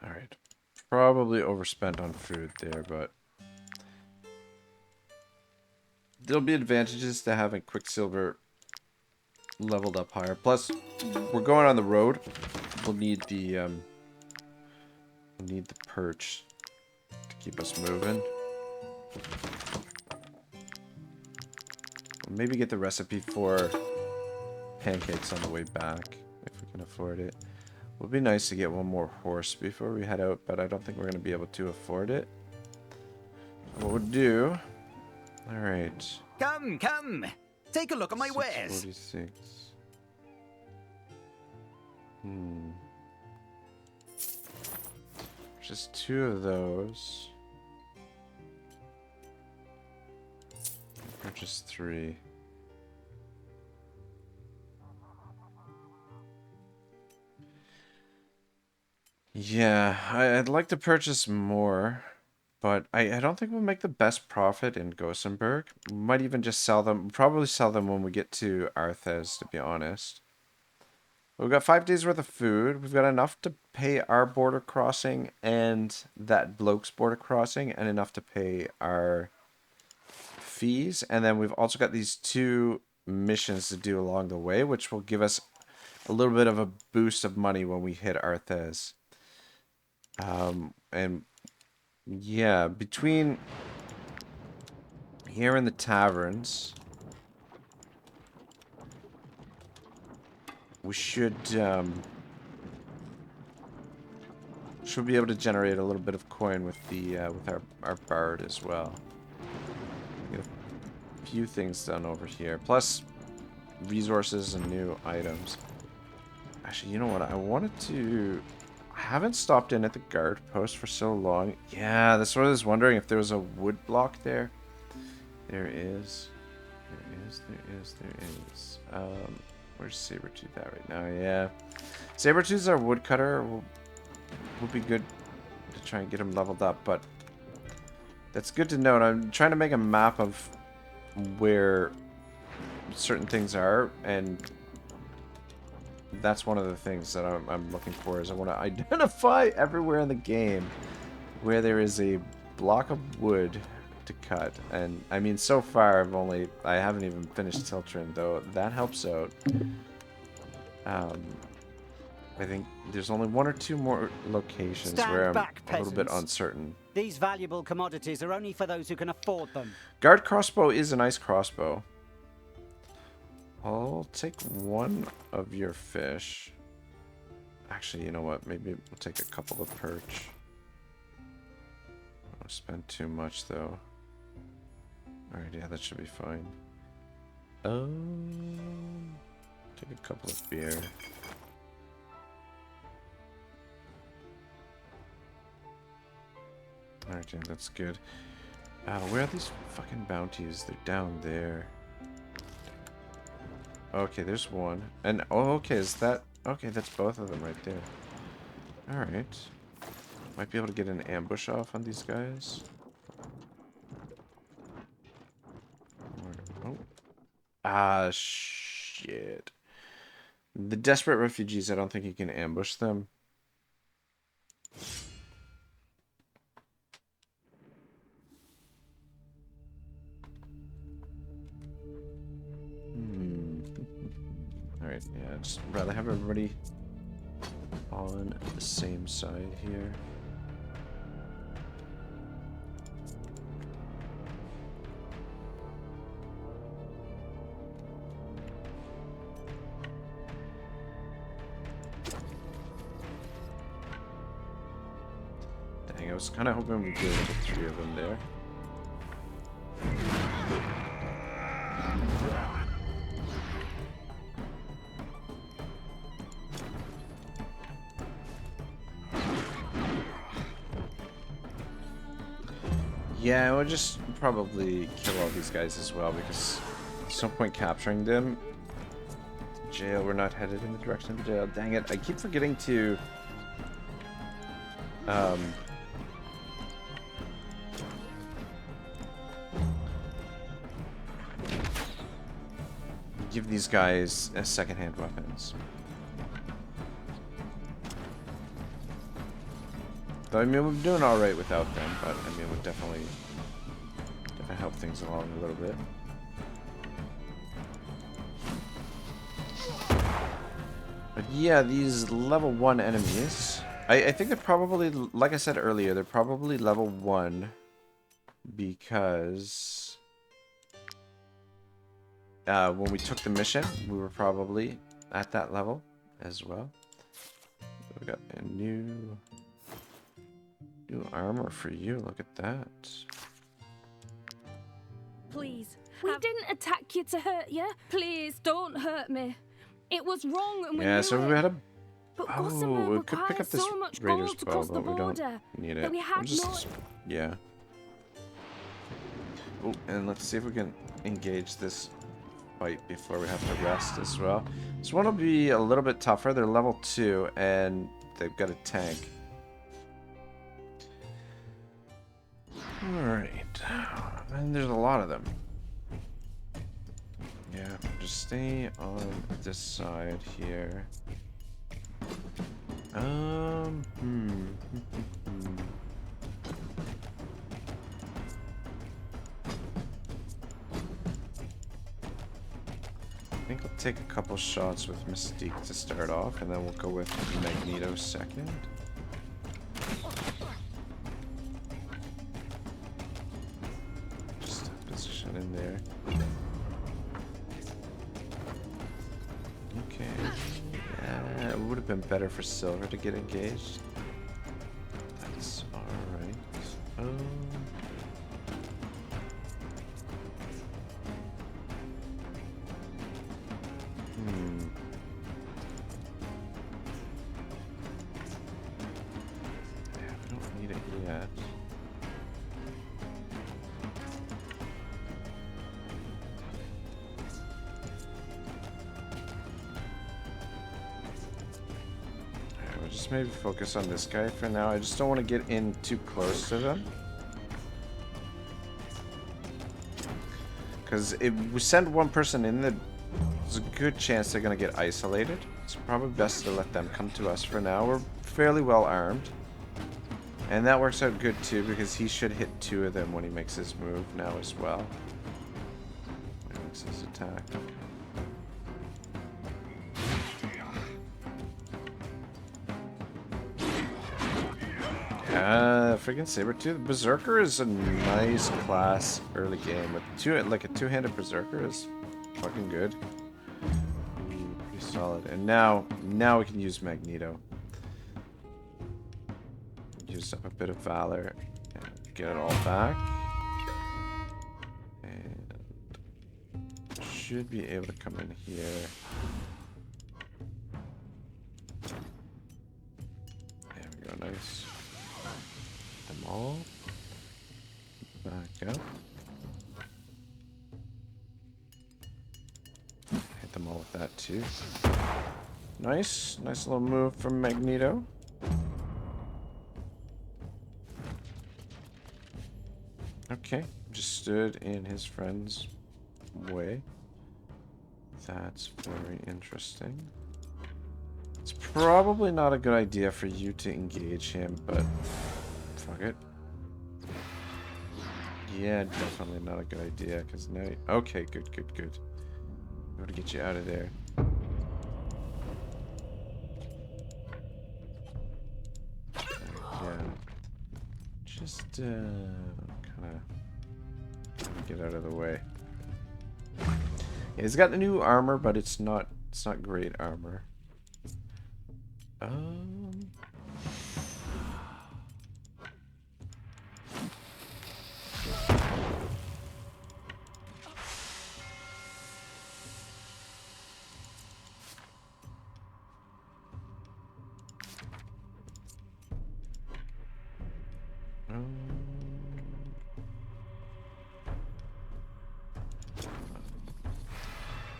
Alright. Probably overspent on food there, but there'll be advantages to having Quicksilver leveled up higher. Plus, we're going on the road. We'll need the perch to keep us moving. We'll maybe get the recipe for pancakes on the way back, if we can afford it. It would be nice to get one more horse before we head out, but I don't think we're going to be able to afford it. What we'll do... Alright. Come, come! Take a look at my wares! 46. Just 2 of those. Purchase 3. Yeah, I'd like to purchase more, but I don't think we'll make the best profit in Gothenburg. We might even just sell them. We'll probably sell them when we get to Arthes, to be honest. We've got 5 days worth of food. We've got enough to pay our border crossing and that bloke's border crossing, and enough to pay our fees. And then we've also got these 2 missions to do along the way, which will give us a little bit of a boost of money when we hit Arthes. And yeah, between here and the taverns, we should be able to generate a little bit of coin with the with our bard as well. Get a few things done over here, plus resources and new items. Actually, you know what? I haven't stopped in at the guard post for so long. Yeah, that's what I was wondering, if there was a wood block there. There is. There is. Where's Sabertooth at right now? Yeah. Sabertooth's our woodcutter. Will be good to try and get him leveled up, but that's good to know. And I'm trying to make a map of where certain things are, and that's one of the things that I'm looking for, is I want to identify everywhere in the game where there is a block of wood to cut. And I mean, so far I haven't even finished Tiltren, though that helps out. I think there's only 1 or 2 more locations where I'm a little bit uncertain. These valuable commodities are only for those who can afford them. Guard crossbow is a nice crossbow. I'll take 1 of your fish. Actually, you know what? Maybe we'll take a couple of perch. I don't spend too much, though. Alright, yeah, that should be fine. Take a couple of beer. Alright, yeah, that's good. Where are these fucking bounties? They're down there. Okay, there's 1. And, oh, okay, is that... Okay, that's both of them right there. Alright. Might be able to get an ambush off on these guys. Oh. Ah, shit. The desperate refugees, I don't think you can ambush them. Alright, yeah, I'd just rather have everybody on the same side here. Dang, I was kind of hoping we'd be able to get 3 of them there. Yeah, we'll just probably kill all these guys as well, because there's no point capturing them. Jail, we're not headed in the direction of the jail. Dang it, I keep forgetting to... give these guys second-hand weapons. I mean, we're doing alright without them, but I mean, we'll definitely help things along a little bit. But yeah, these level 1 enemies, I think they're probably, like I said earlier, they're probably level 1 because when we took the mission, we were probably at that level as well. We got a new armor for you. Look at that. Please, we didn't attack you to hurt you. Please don't hurt me. It was wrong, and we Yeah, knew so it. we had a. But Oh, we could pick up this so much Raider's gold to bow, cross the but we don't border need that it. we had Yeah. Oh, and let's see if we can engage this fight before we have to rest as well. This one will be a little bit tougher. They're level 2, and they've got a tank. Alright. And there's a lot of them. Yeah, just stay on this side here. I think I'll take a couple shots with Mystique to start off, and then we'll go with Magneto second. Just position in there. Okay. It would have been better for Silver to get engaged. That's alright. Yeah, we don't need it yet. We'll just maybe focus on this guy for now. I just don't want to get in too close to them. Because if we send one person in, there's a good chance they're going to get isolated. It's probably best to let them come to us for now. We're fairly well armed. And that works out good too, because he should hit 2 of them when he makes his move now as well. When he makes his attack. Freaking Sabertooth. Berserker is a nice class early game. With a two-handed Berserker is fucking good. Pretty solid. And now we can use Magneto. Use up a bit of Valor and get it all back. And should be able to come in here. There we go, nice. Them all. Back up. Hit them all with that too. Nice little move from Magneto. Okay, just stood in his friend's way. That's very interesting. It's probably not a good idea for you to engage him, but fuck it. Yeah, definitely not a good idea, because now... Okay, good. I'm going to get you out of there. Yeah. Just, kind of get out of the way. Yeah, he's got the new armor, but it's not great armor.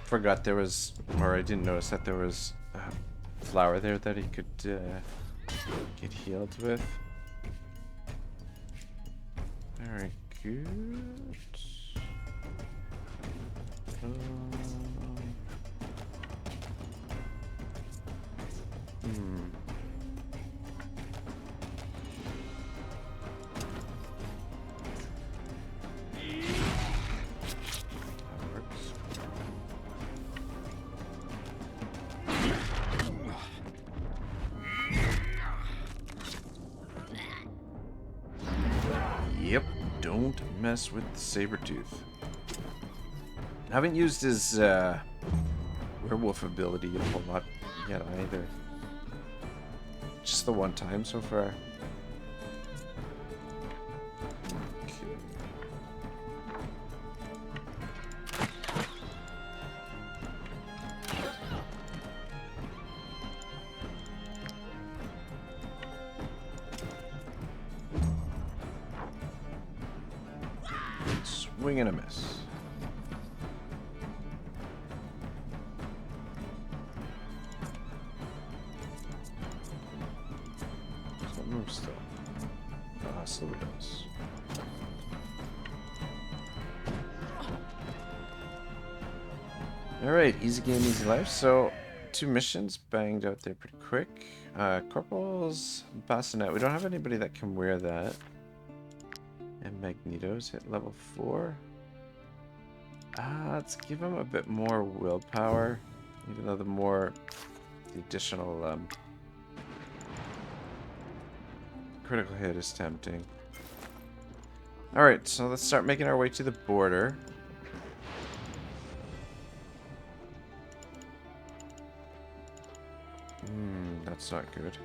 Forgot there was, or I didn't notice that there was a flower there that he could get healed with. Very good. Yep, don't mess with the Sabertooth. Haven't used his werewolf ability a whole lot yet either. Just the one time so far. Swing and a miss. Move still. So it does. Alright, easy game, easy life. So, 2 missions banged out there pretty quick. Corporal's bassinet. We don't have anybody that can wear that. And Magneto's hit level 4. Let's give him a bit more willpower. Even though the additional critical hit is tempting. Alright, so let's start making our way to the border. That's not good.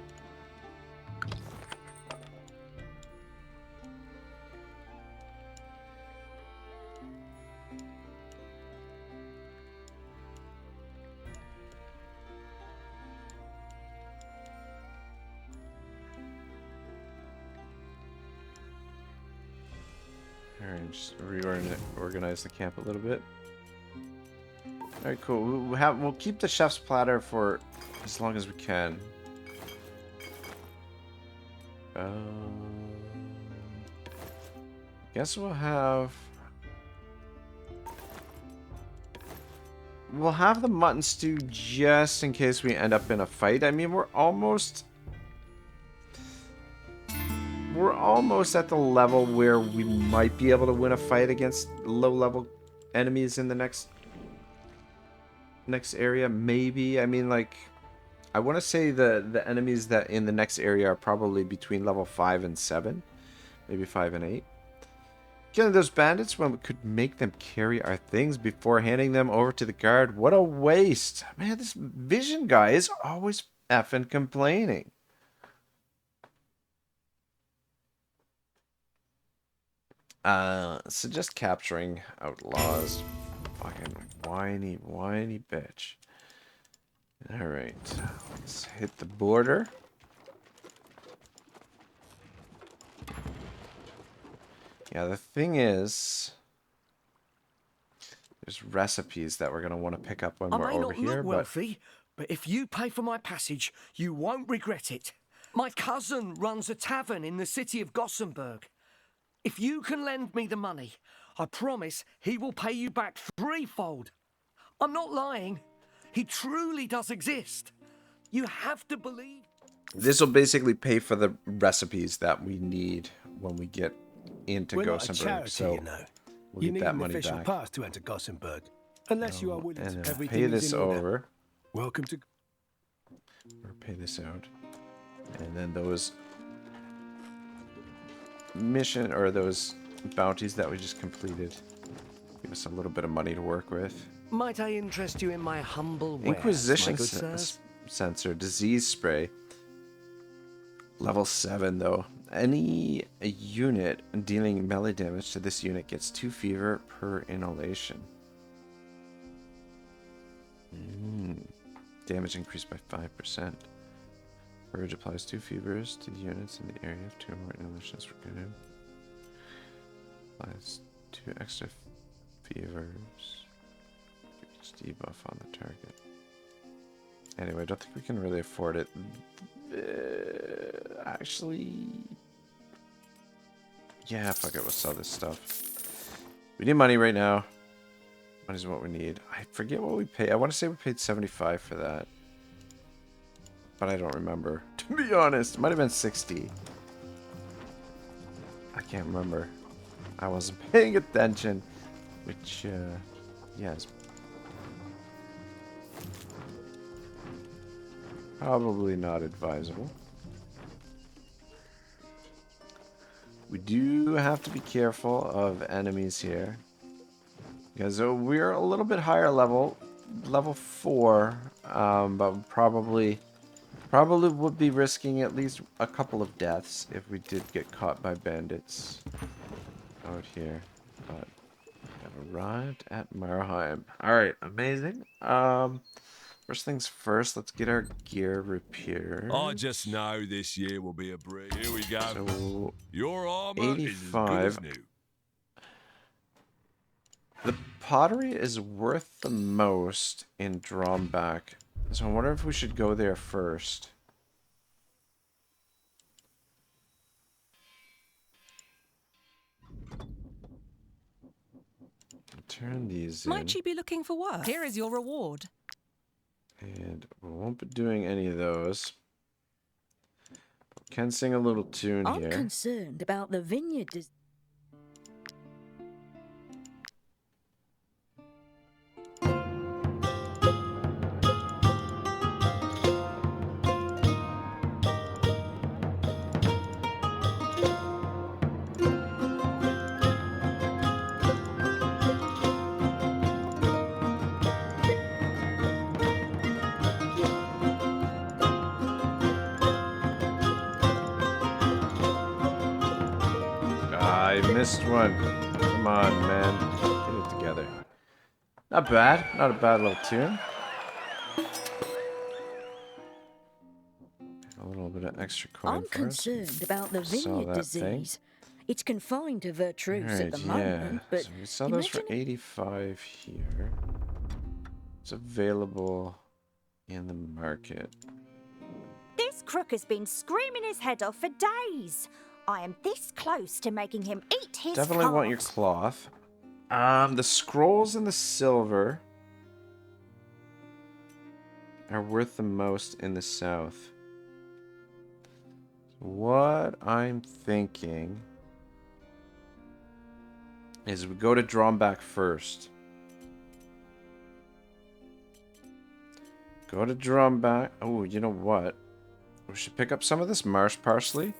Alright, just reorganize the camp a little bit. Alright, cool. We'll keep the chef's platter for as long as we can. Guess we'll have the mutton stew just in case we end up in a fight. I mean, we're almost at the level where we might be able to win a fight against low-level enemies in the next area. Maybe. I mean, like, I want to say the enemies that in the next area are probably between level 5 and 7, maybe 5 and 8. Killing those bandits when we could make them carry our things before handing them over to the guard. What a waste. Man, this vision guy is always effing complaining. Suggest capturing outlaws. Fucking whiny bitch. Alright, let's hit the border. Yeah, the thing is, there's recipes that we're going to want to pick up when we're over here. I may not look wealthy, but if you pay for my passage, you won't regret it. My cousin runs a tavern in the city of Gothenburg. If you can lend me the money, I promise he will pay you back threefold. I'm not lying. He truly does exist. You have to believe. This will basically pay for the recipes that we need when we get into Gothenburg. So you know. We'll you get need that an money official back. pass to enter Gothenburg, unless you are willing And to then everything pay is this in order. over. Welcome to. Or pay this out. And then those those bounties that we just completed give us a little bit of money to work with. Might I interest you in my humble wares, Inquisition my good sirs? sensor, disease spray. Level 7 though. Any unit dealing melee damage to this unit gets 2 fever per inhalation. Damage increased by 5%. Purge applies 2 fevers to the units in the area of 2 or more inhalations per unit. Applies 2 extra fevers. Each debuff on the target. Anyway, I don't think we can really afford it. Actually, yeah, fuck it, we'll sell this stuff. We need money right now. Money's what we need. I forget what we paid. I want to say we paid 75 for that, but I don't remember. To be honest, it might have been 60. I can't remember. I wasn't paying attention, which, yeah, is probably not advisable. We do have to be careful of enemies here. Because we're a little bit higher level 4, but probably would be risking at least a couple of deaths if we did get caught by bandits out here. But I've arrived at Marheim. Alright, amazing. First things first, let's get our gear repaired. I just know this year will be a breeze. Here we go. So, your armor 85. is as good as new. The pottery is worth the most in Dromback. So I wonder if we should go there first. Turn these in. Might you be looking for work? Here is your reward. And we won't be doing any of those. Can sing a little tune I'm here. concerned about the vineyard. I missed one. Come on, man. Get it together. Not bad. Not a bad little tune. A little bit of extra coin I'm for us. concerned about the Saw vineyard that thing. disease. It's confined to Vertruse at the Alright, moment, but so we saw those for imagine 85 here. It's available in the market. This crook has been screaming his head off for days. I am this close to making him eat his Definitely want your calves. cloth. The scrolls and the silver are worth the most in the south. What I'm thinking is we go to Dromback first. Go to Dromback. Oh, you know what? We should pick up some of this marsh parsley,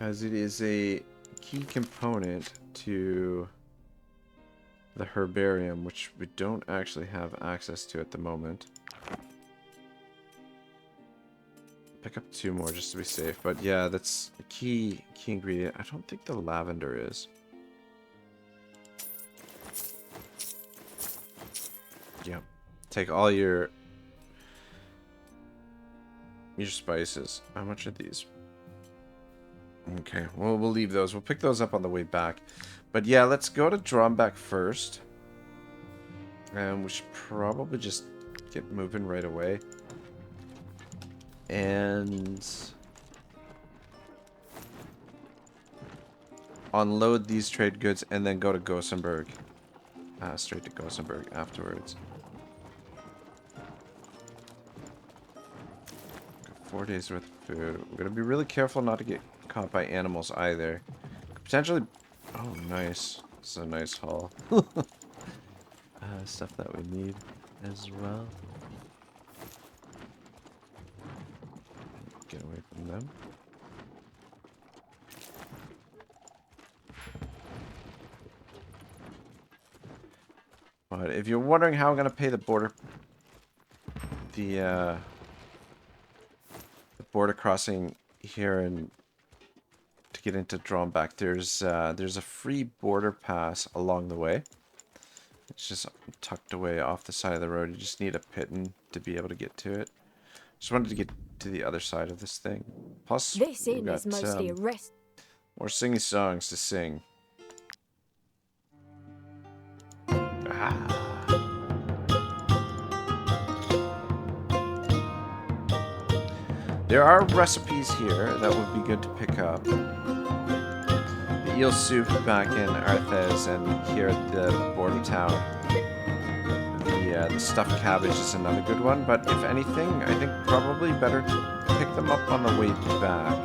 as it is a key component to the herbarium, which we don't actually have access to at the moment. Pick up 2 more just to be safe, but yeah, that's a key ingredient. I don't think the lavender is. Yep. Take all your spices. How much are these? Okay, well, we'll leave those. We'll pick those up on the way back. But yeah, let's go to Dromback first. And we should probably just get moving right away. And unload these trade goods and then go to Gothenburg. Straight to Gothenburg afterwards. Got 4 days worth of food. We're gonna be really careful not to get caught by animals either. Potentially. Oh, nice. This is a nice haul. Stuff that we need as well. Get away from them. But if you're wondering how I'm gonna pay the border crossing here and to get into Dromback, there's a free border pass along the way. It's just tucked away off the side of the road. You just need a piton to be able to get to it. Just wanted to get to the other side of this thing. Plus, This we've inn got is mostly a rest. more singy songs to sing. There are recipes here that would be good to pick up. The eel soup back in Arthes and here at the border town. The stuffed cabbage is another good one, but if anything, I think probably better to pick them up on the way back.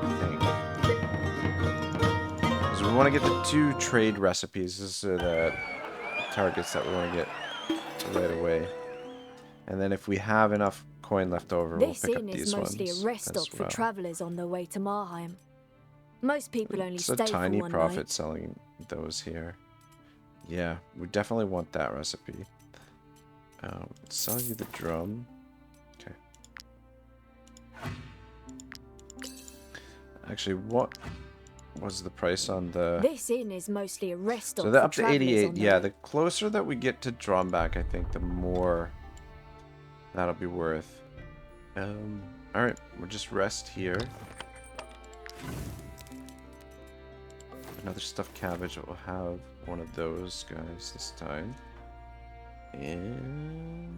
I think. Because we want to get the 2 trade recipes. These are the targets that we want to get right away. And then if we have enough coin left over, we'll This pick up inn these is mostly ones a rest as stop for well. travellers on their way to Marheim. Most people only It's stay a tiny for one profit night. selling those here. Yeah, we definitely want that recipe. Sell you the drum. Okay. Actually, what was the price on the... This inn is mostly a rest So stop they're for up to travellers 88. on Yeah, the... the closer that we get to Dromback, I think the more that'll be worth. Alright, we'll just rest here. Another stuffed cabbage. We'll have one of those guys this time. And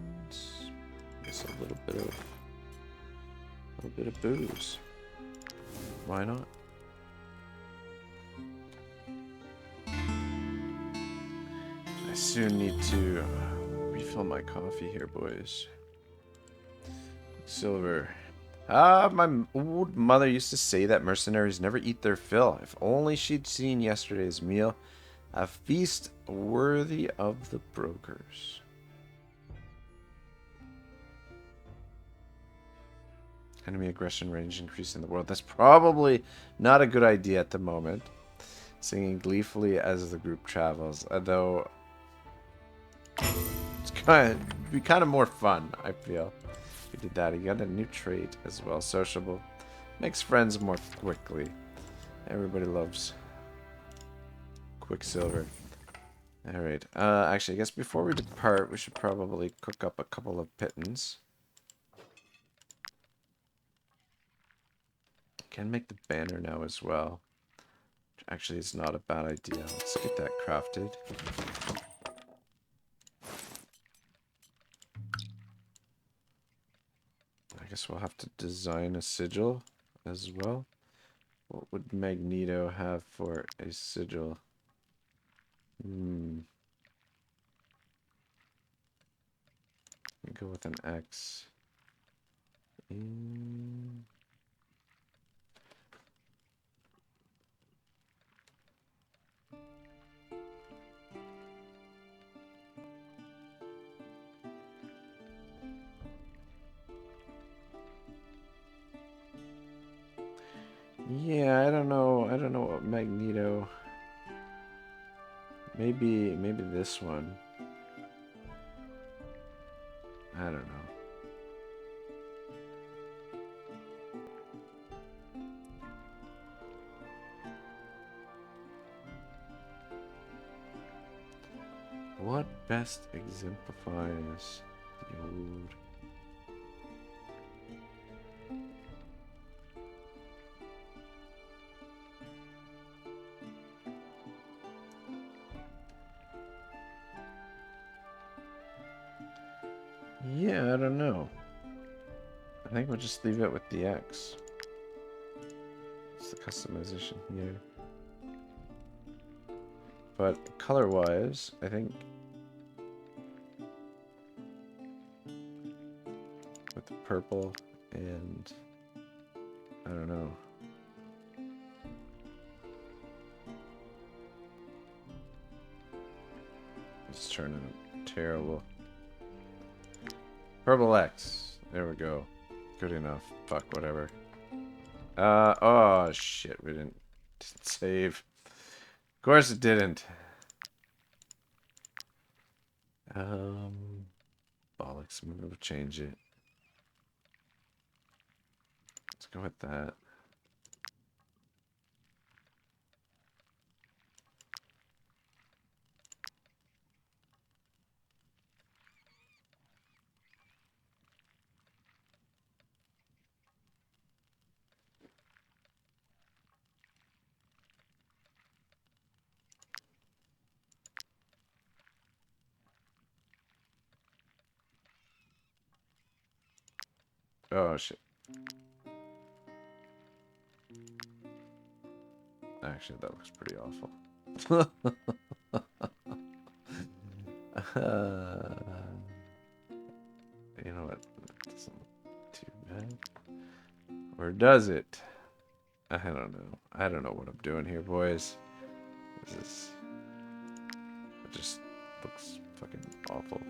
just a little bit of booze. Why not? I soon need to refill my coffee here, boys. Silver. My old mother used to say that mercenaries never eat their fill. If only she'd seen yesterday's meal. A feast worthy of the brokers. Enemy aggression range increasing in the world. That's probably not a good idea at the moment. Singing gleefully as the group travels. Although it's be kind of more fun, I feel. We did that. He got a new trait as well. Sociable. Makes friends more quickly. Everybody loves Quicksilver. Alright. Actually, I guess before we depart, we should probably cook up a couple of pittance. Can make the banner now as well. Which actually is not a bad idea. Let's get that crafted. I guess we'll have to design a sigil as well. What would Magneto have for a sigil? Go with an X. Yeah, I don't know. I don't know what Magneto. Maybe this one. I don't know. What best exemplifies the old... Yeah, I don't know. I think we'll just leave it with the X. It's the customization here. But color-wise, I think with the purple and I don't know. It's turning terrible. Purple X. There we go. Good enough. Fuck, whatever. Oh shit, we didn't save. Of course it didn't. Bollocks, I'm gonna change it. Let's go with that. Oh shit. Actually, that looks pretty awful. You know what? That doesn't look too bad. Or does it? I don't know. I don't know what I'm doing here, boys. It just looks fucking awful.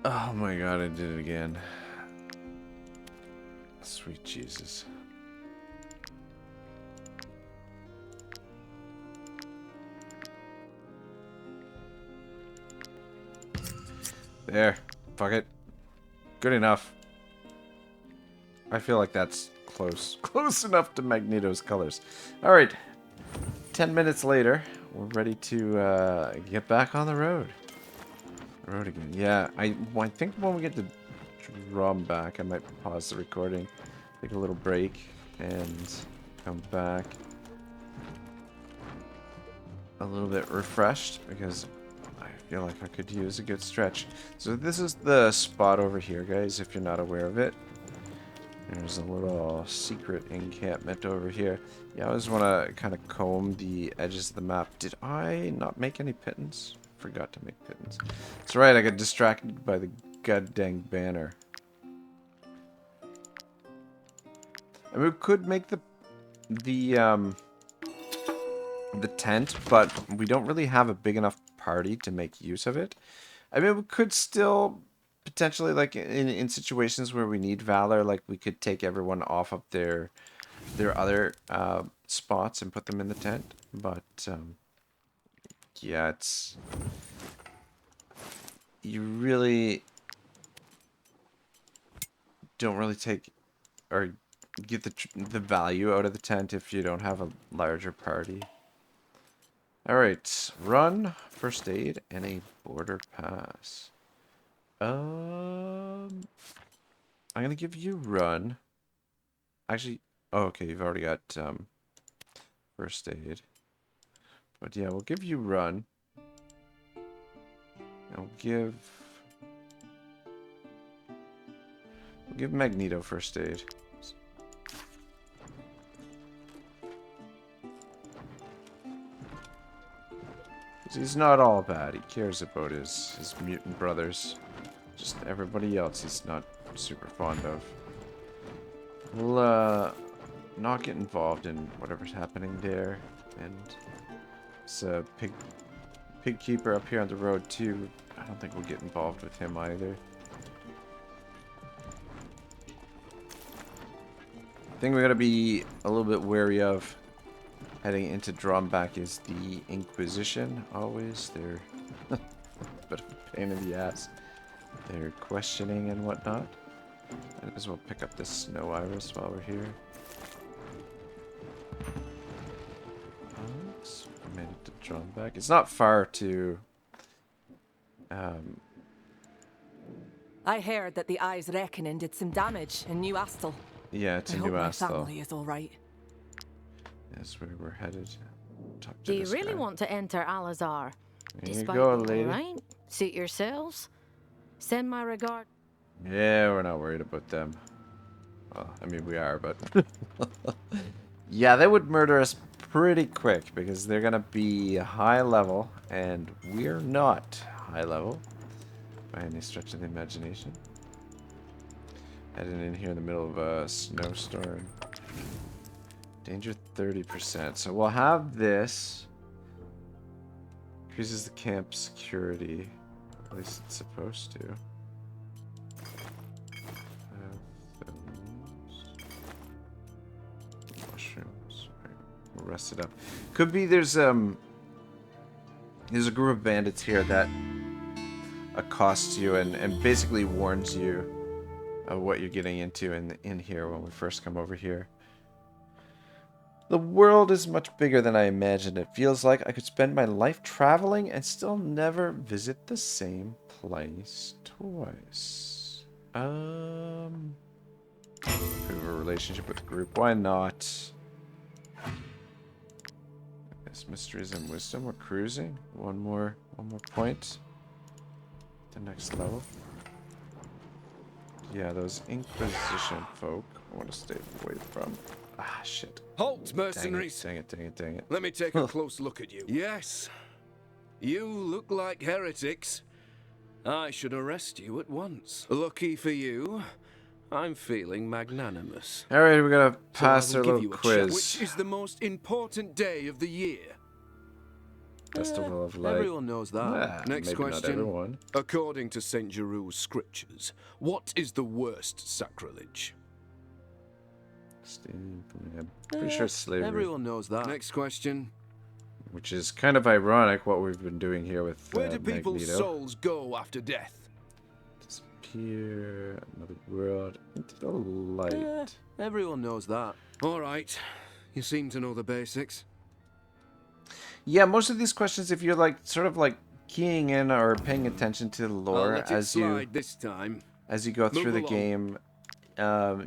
Oh my god, I did it again. Sweet Jesus. There. Fuck it. Good enough. I feel like that's close. Close enough to Magneto's colors. Alright. 10 minutes later, we're ready to get back on the road. Road again. Yeah, I think when we get the drum back, I might pause the recording, take a little break, and come back a little bit refreshed, because I feel like I could use a good stretch. So this is the spot over here, guys, if you're not aware of it. There's a little secret encampment over here. Yeah, I always want to kind of comb the edges of the map. Did I not make any pittance? Forgot to make pittance. That's right, I got distracted by the goddamn banner. I mean, we could make the tent, but we don't really have a big enough party to make use of it. I mean, we could still potentially, like in situations where we need valor, like we could take everyone off of their other spots and put them in the tent. But yeah, it's, you really don't really take or get the value out of the tent if you don't have a larger party. Alright, run, first aid, and a border pass. I'm gonna give you run. Actually, oh, okay, you've already got first aid. But yeah, we'll give you run. And we'll give Magneto first aid. He's not all bad. He cares about his mutant brothers. Just everybody else he's not super fond of. We'll not get involved in whatever's happening there. And it's a pig keeper up here on the road too. I don't think we'll get involved with him either. The thing we gotta be a little bit wary of heading into Drumback is the Inquisition. Always, they're a bit of a pain in the ass. They're questioning and whatnot. Might as well pick up this snow iris while we're here. Oops, made it to Drumback. It's not far to. I heard that the Eye's Reckoning did some damage in New Astle. Yeah, to I New hope my Astle. family is all right. That's where we're headed. Talk to Do you this really guy. want to enter Alazar? There you Despite go, being lady. alright? Suit yourselves. Send my regard. Yeah, we're not worried about them. Well, I mean, we are, but... yeah, they would murder us pretty quick, because they're gonna be high level, and we're not high level, by any stretch of the imagination. Heading in here in the middle of a snowstorm. Danger 30%. So we'll have this. Increases the camp security. At least it's supposed to. Mushrooms. Right. We'll rest it up. Could be there's a group of bandits here that accosts you and basically warns you of what you're getting into in here when we first come over here. The world is much bigger than I imagined. It feels like I could spend my life traveling and still never visit the same place twice. Improve a relationship with the group. Why not? Yes, mysteries and wisdom. We're cruising. One more point. The next level. Yeah, those Inquisition folk I want to stay away from. Ah, shit. Halt, mercenaries! Dang it. Let me take a close look at you. Yes, you look like heretics. I should arrest you at once. Lucky for you, I'm feeling magnanimous. Alright, we gotta pass So I our will little give you a chance. quiz. Which is the most important day of the year? Festival of Light. Everyone knows that. Ah, Next maybe question. Not everyone. According to St. Giroux's scriptures, what is the worst sacrilege? I'm pretty sure slavery. Everyone knows that. Next question. Which is kind of ironic what we've been doing here with Where do people's Magneto. souls go after death? Disappear, another world, into the light. Everyone knows that. All right. You seem to know the basics. Yeah, most of these questions, if you're like sort of like keying in or paying attention to the I'll lore let it as you slide this time. as you go Move through the along. game,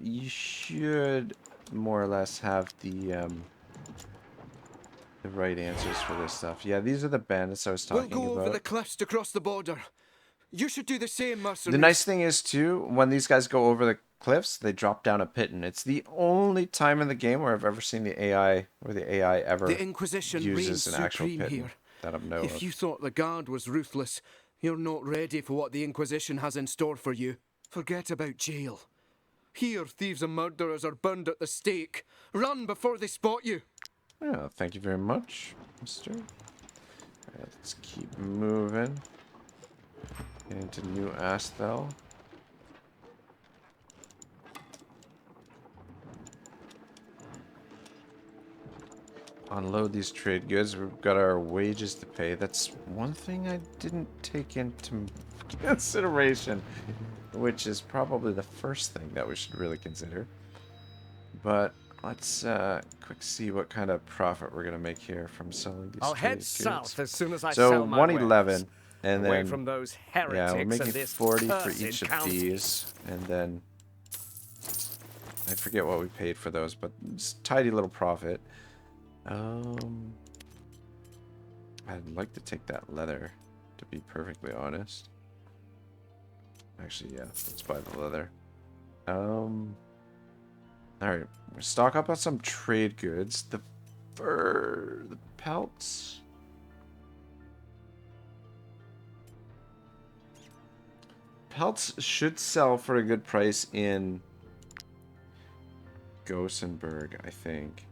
you should more or less have the right answers for this stuff. Yeah, these are the bandits I was We'll talking go about. over the cliffs to cross the border. You should do the same, mercenaries. The nice thing is, too, when these guys go over the cliffs, they drop down a pit, and it's the only time in the game where I've ever seen the AI, or the AI ever The Inquisition uses reigns an actual supreme pit here. that I know If of. you thought the guard was ruthless, you're not ready for what the Inquisition has in store for you. Forget about jail. Here, thieves and murderers are burned at the stake. Run before they spot you. Yeah, thank you very much, mister. Alright, let's keep moving. Get into New Astel. Unload these trade goods. We've got our wages to pay. That's one thing I didn't take into consideration, which is probably the first thing that we should really consider. But let's quick see what kind of profit we're gonna make here from selling these. I'll trade head goods. south as soon as I so sell my 111, wares. and Away then from those yeah, we'll heretics make and it this 40 for cursed each of county. these, and then I forget what we paid for those, but it's a tidy little profit. I'd like to take that leather, to be perfectly honest. Actually, yeah, let's buy the leather. Alright, we'll stock up on some trade goods. The fur, the pelts. Pelts should sell for a good price in Gothenburg, I think.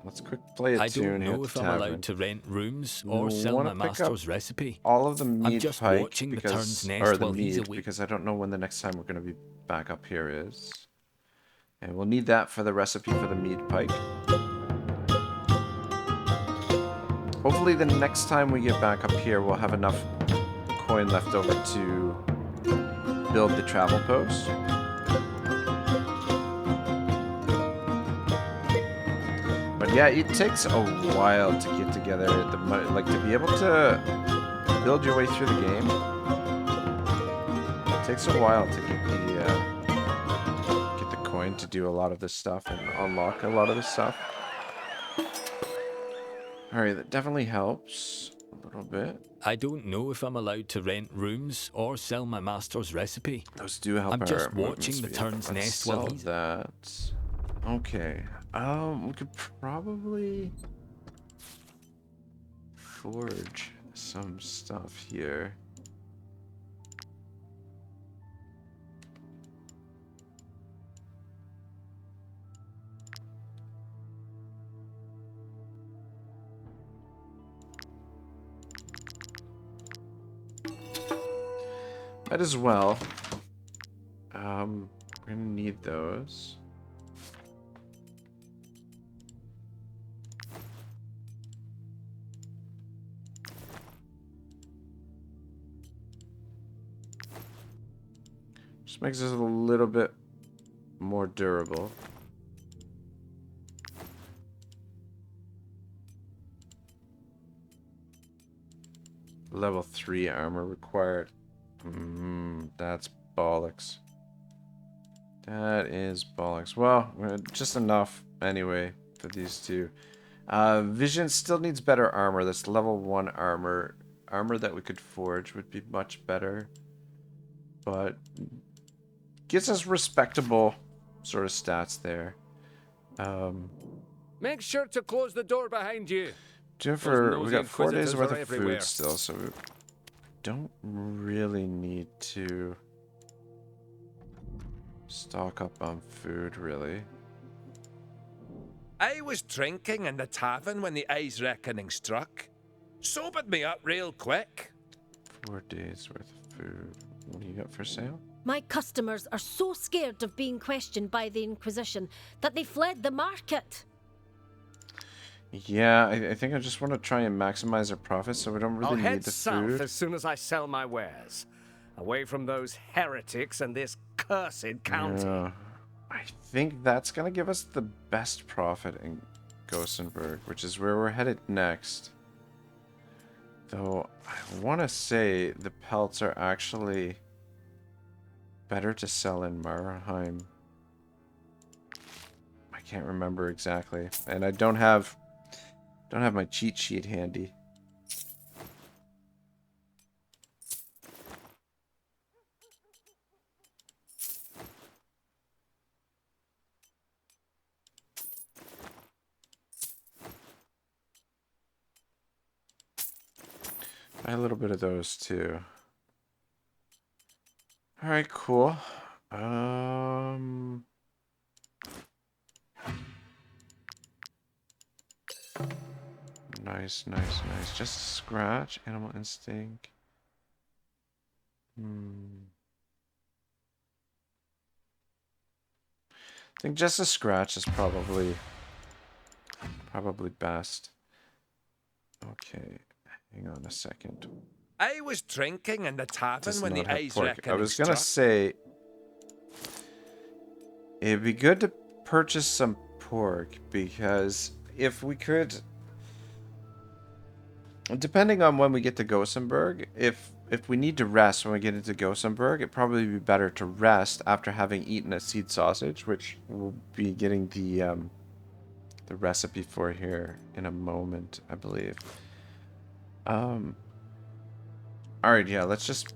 Let's quick play a I tune don't here know at if the I'm tavern. allowed to rent rooms We or sell wanna my pick up master's recipe. all of the mead I'm just pike watching the because, turn's or nest the while he's mead away. because I don't know when the next time we're going to be back up here is. And we'll need that for the recipe for the mead pike. Hopefully the next time we get back up here we'll have enough coin left over to build the travel post. But yeah, it takes a while to get together the money, like to be able to build your way through the game. It takes a while to get the coin to do a lot of this stuff and unlock a lot of this stuff. All right, that definitely helps a little bit. I don't know if I'm allowed to rent rooms or sell my master's recipe. Those do help. I'm our just movement watching the speed. turn's Let's nest while sell he's... that. Okay. We could probably forge some stuff here. Might as well. We're gonna need those. Just makes us a little bit more durable. Level 3 armor required. That's bollocks. That is bollocks. Well, just enough anyway for these two. Vision still needs better armor. That's level 1 armor. Armor that we could forge would be much better. But gives us respectable sort of stats there. Make sure to close the door behind you. Jennifer, we got 4 days Inquisitors worth are of everywhere. food still, so we don't really need to stock up on food, really. I was drinking in the tavern when the A's reckoning struck. Sobered me up real quick. 4 days worth of food. What do you got for sale? My customers are so scared of being questioned by the Inquisition that they fled the market. Yeah, I think I just want to try and maximize our profits so we don't really I'll need head the south food. as soon as I sell my wares. Away from those heretics and this cursed county. Yeah. I think that's going to give us the best profit in Gothenburg, which is where we're headed next. Though, I want to say the pelts are actually better to sell in Marheim. I can't remember exactly. And I don't have my cheat sheet handy. Buy a little bit of those too. All right, cool. Nice. Just a scratch. Animal instinct. I think just a scratch is probably best. Okay, hang on a second. I was drinking in the tavern Does when not the have A's pork. reckoning I was gonna struck. say it'd be good to purchase some pork because if we could, depending on when we get to Gothenburg, if we need to rest when we get into Gothenburg, it'd probably be better to rest after having eaten a seed sausage, which we'll be getting the recipe for here in a moment, I believe. All right, yeah, let's just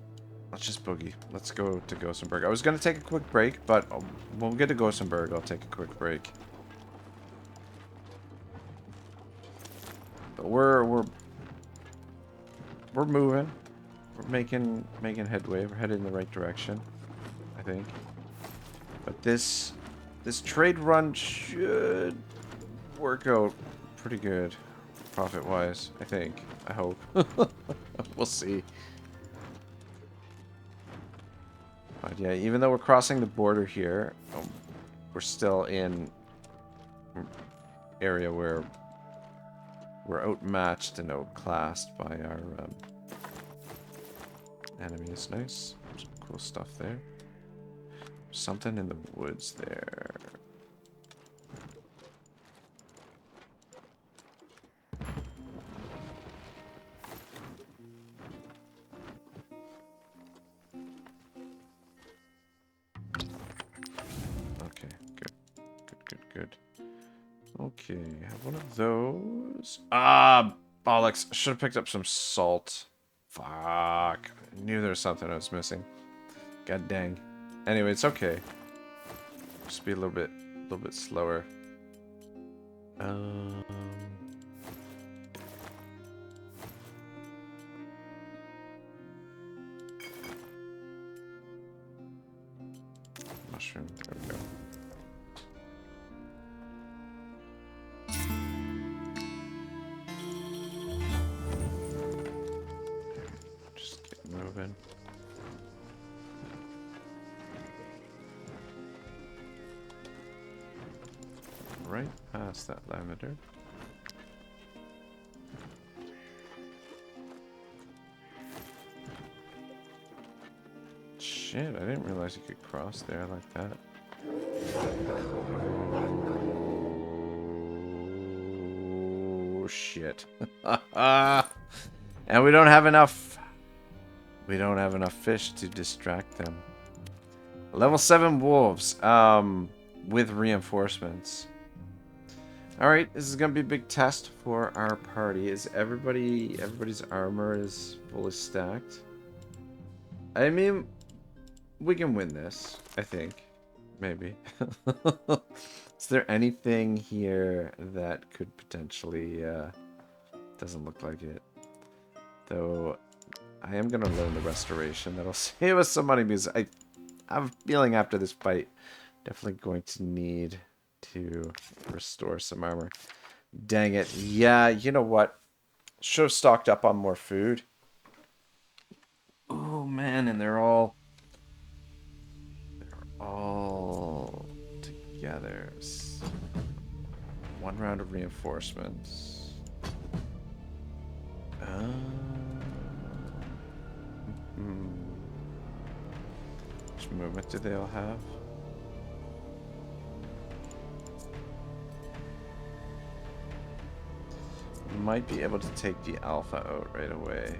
boogie. Let's go to Gothenburg. I was gonna take a quick break, but when we get to Gothenburg, I'll take a quick break. But we're moving. We're making headway. We're headed in the right direction, I think. But this trade run should work out pretty good, profit-wise. I think. I hope. We'll see. But yeah, even though we're crossing the border here, we're still in an area where we're outmatched and outclassed by our enemies. Nice. Some cool stuff there. Something in the woods there. Okay, good. Okay, have one of those. Ah, bollocks. I should have picked up some salt. Fuck. I knew there was something I was missing. God dang. Anyway, it's okay. Just be a little bit slower. Mushroom. There we go. Just get moving. Right past that lavender. Shit, I didn't realize you could cross there like that. Oh shit. And we don't have enough. We don't have enough fish to distract them. Level 7 wolves, with reinforcements. Alright, this is gonna be a big test for our party. Is everybody's armor is fully stacked? I mean, we can win this, I think. Maybe. Is there anything here that could potentially, doesn't look like it. Though, I am gonna learn the restoration. That'll save us some money because I have a feeling after this fight, definitely going to need to restore some armor. Dang it. Yeah, you know what? Should have stocked up on more food. Oh man, and they're all together. 1 round of reinforcements. Which movement do they all have? Might be able to take the alpha out right away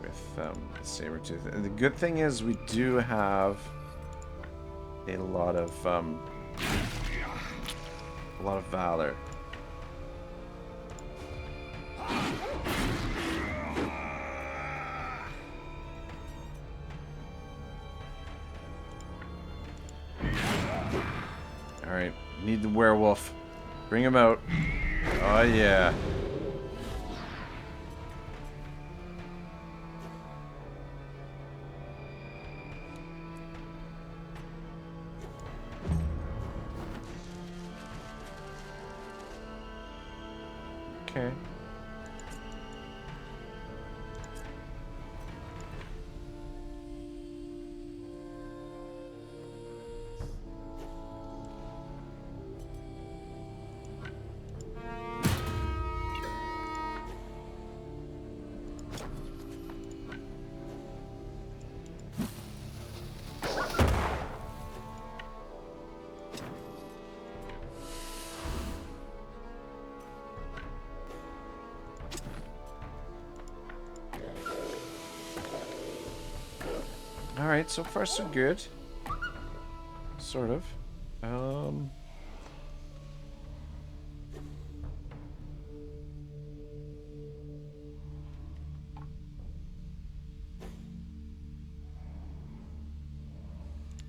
with the Sabertooth. And the good thing is we do have a lot of valor. All right, need the werewolf. Bring him out. Oh yeah. Okay. Alright, so far so good. Sort of.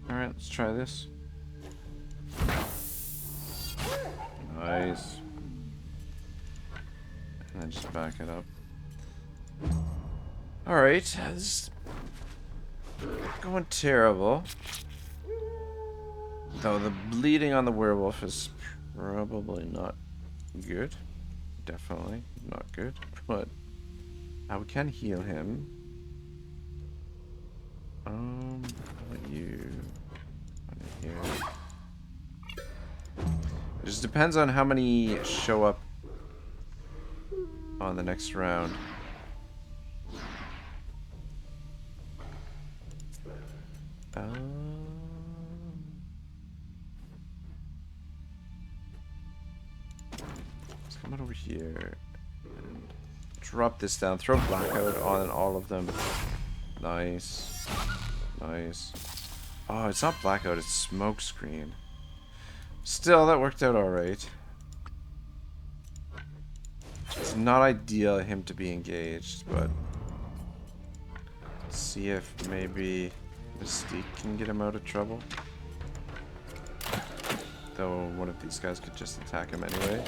Alright, let's try this. Nice. And then just back it up. Alright, this is going terrible. Though the bleeding on the werewolf is probably not good. Definitely not good. But we can heal him. How about you? Here. It just depends on how many show up on the next round. Let's come on over here and drop this down. Throw blackout on all of them. Nice. Nice. Oh, it's not blackout, it's smoke screen. Still, that worked out alright. It's not ideal him to be engaged, but let's see if maybe Mystique can get him out of trouble. Though one of these guys could just attack him anyway.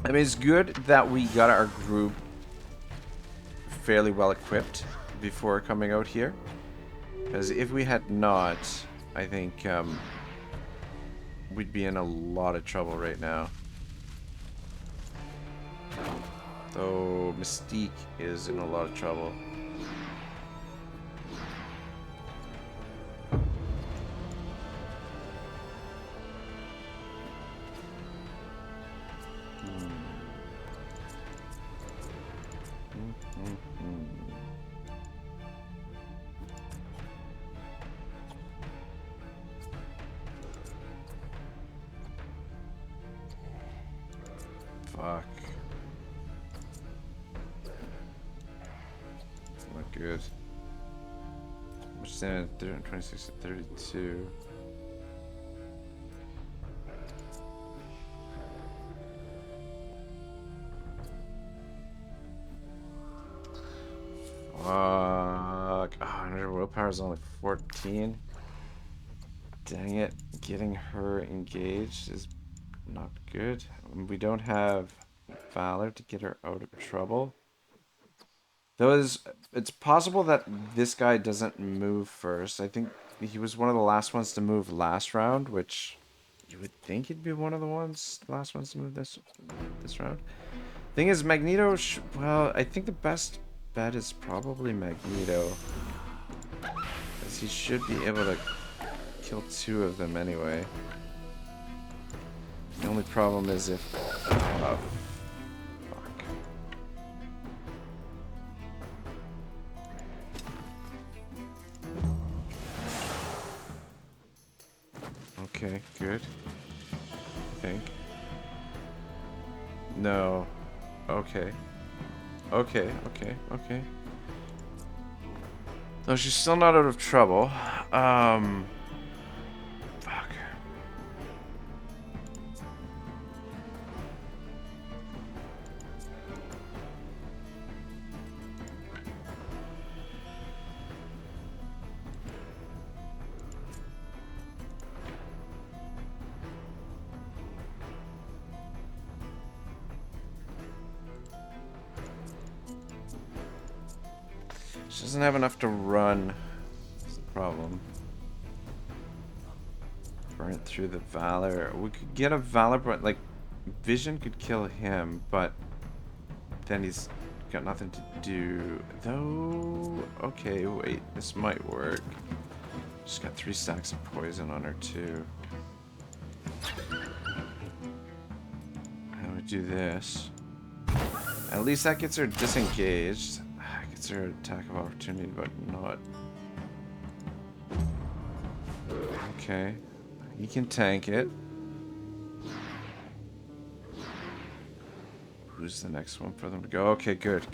I mean, it's good that we got our group fairly well equipped before coming out here. Because if we had not, I think we'd be in a lot of trouble right now. Though Mystique is in a lot of trouble. Fuck. Not good. Much standing at 326 to 32. Fuck. Oh, her willpower is only 14. Dang it. Getting her engaged is not good. We don't have Valor to get her out of trouble. It's possible that this guy doesn't move first. I think he was one of the last ones to move last round, which you would think he'd be one of the last ones to move this round. Thing is, Magneto. Well, I think the best bet is probably Magneto, as he should be able to kill 2 of them anyway. The only problem is if. Fuck. Okay, good. I think. No. Okay. Okay. No, she's still not out of trouble. Fuck. She doesn't have enough to run. That's the problem. Burn it through the Valor. We could get a Valor, but like Vision could kill him, but then he's got nothing to do. Though, okay, wait, this might work. She's got 3 stacks of poison on her too. How do we do this? At least that gets her disengaged. Gets her attack of opportunity, but not. Okay. He can tank it. Who's the next one for them to go? Okay, good.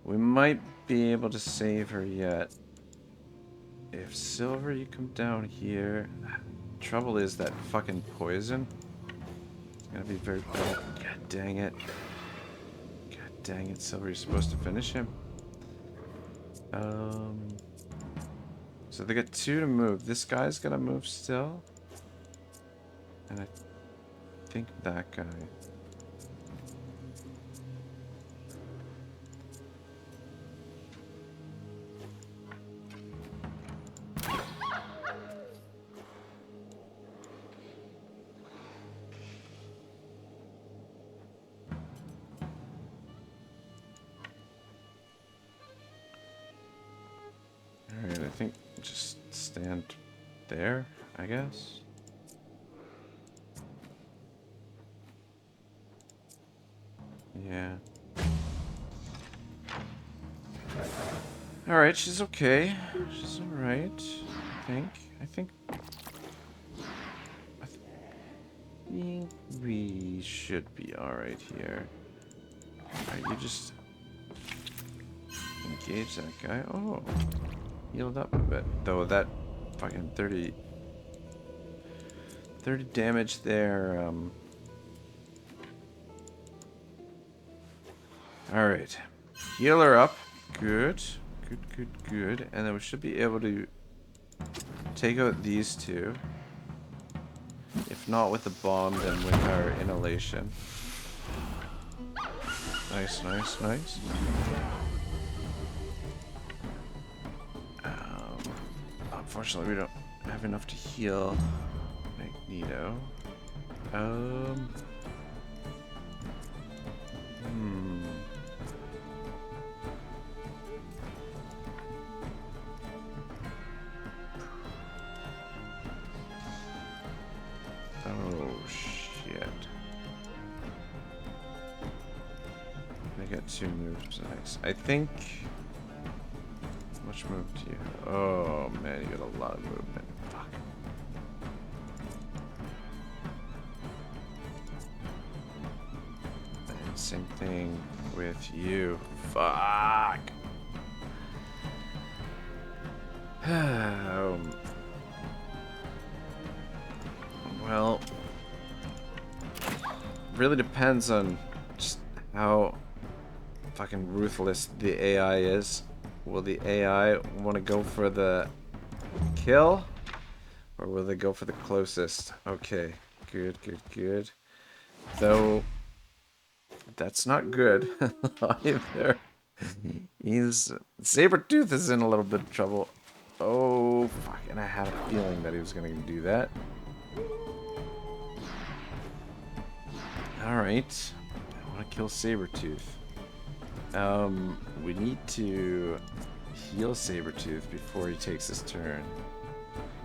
We might be able to save her yet. If Silver, you come down here. Trouble is that fucking poison. It's gonna be very bad. God dang it. Dang it, Silver, you're supposed to finish him. So they got 2 to move. This guy's gonna move still. And I think that guy. Alright, I think just stand there, I guess. Yeah. Alright, she's okay. She's alright, I think we should be alright here. Alright, you just engage that guy. Oh, healed up a bit. Though that fucking 30 damage there. Alright. Heal her up. Good. Good. And then we should be able to take out these 2. If not with the bomb, then with our inhalation. Nice. Unfortunately, we don't have enough to heal Magneto. Oh, shit. They got 2 moves. Nice. I think... How much move do you have? Oh, man, you got a lot of movement. Fuck. And same thing with you. Fuck. Well, really depends on just how fucking ruthless the AI is. Will the AI want to go for the kill, or will they go for the closest? Okay, good. Though That's not good either. Sabertooth is in a little bit of trouble. Oh, fuck. And I had a feeling that he was going to do that. Alright. I want to kill Sabertooth. We need to heal Sabertooth before he takes his turn.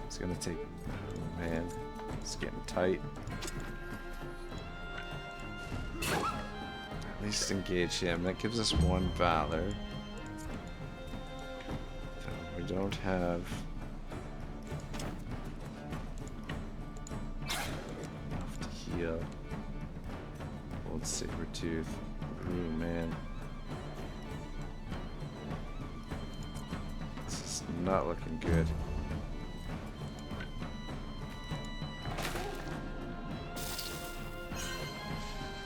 It's going to take... Oh, man. It's getting tight. At least engage him. That gives us 1 Valor. So we don't have enough to heal. Old Sabertooth. Ooh, man. This is not looking good.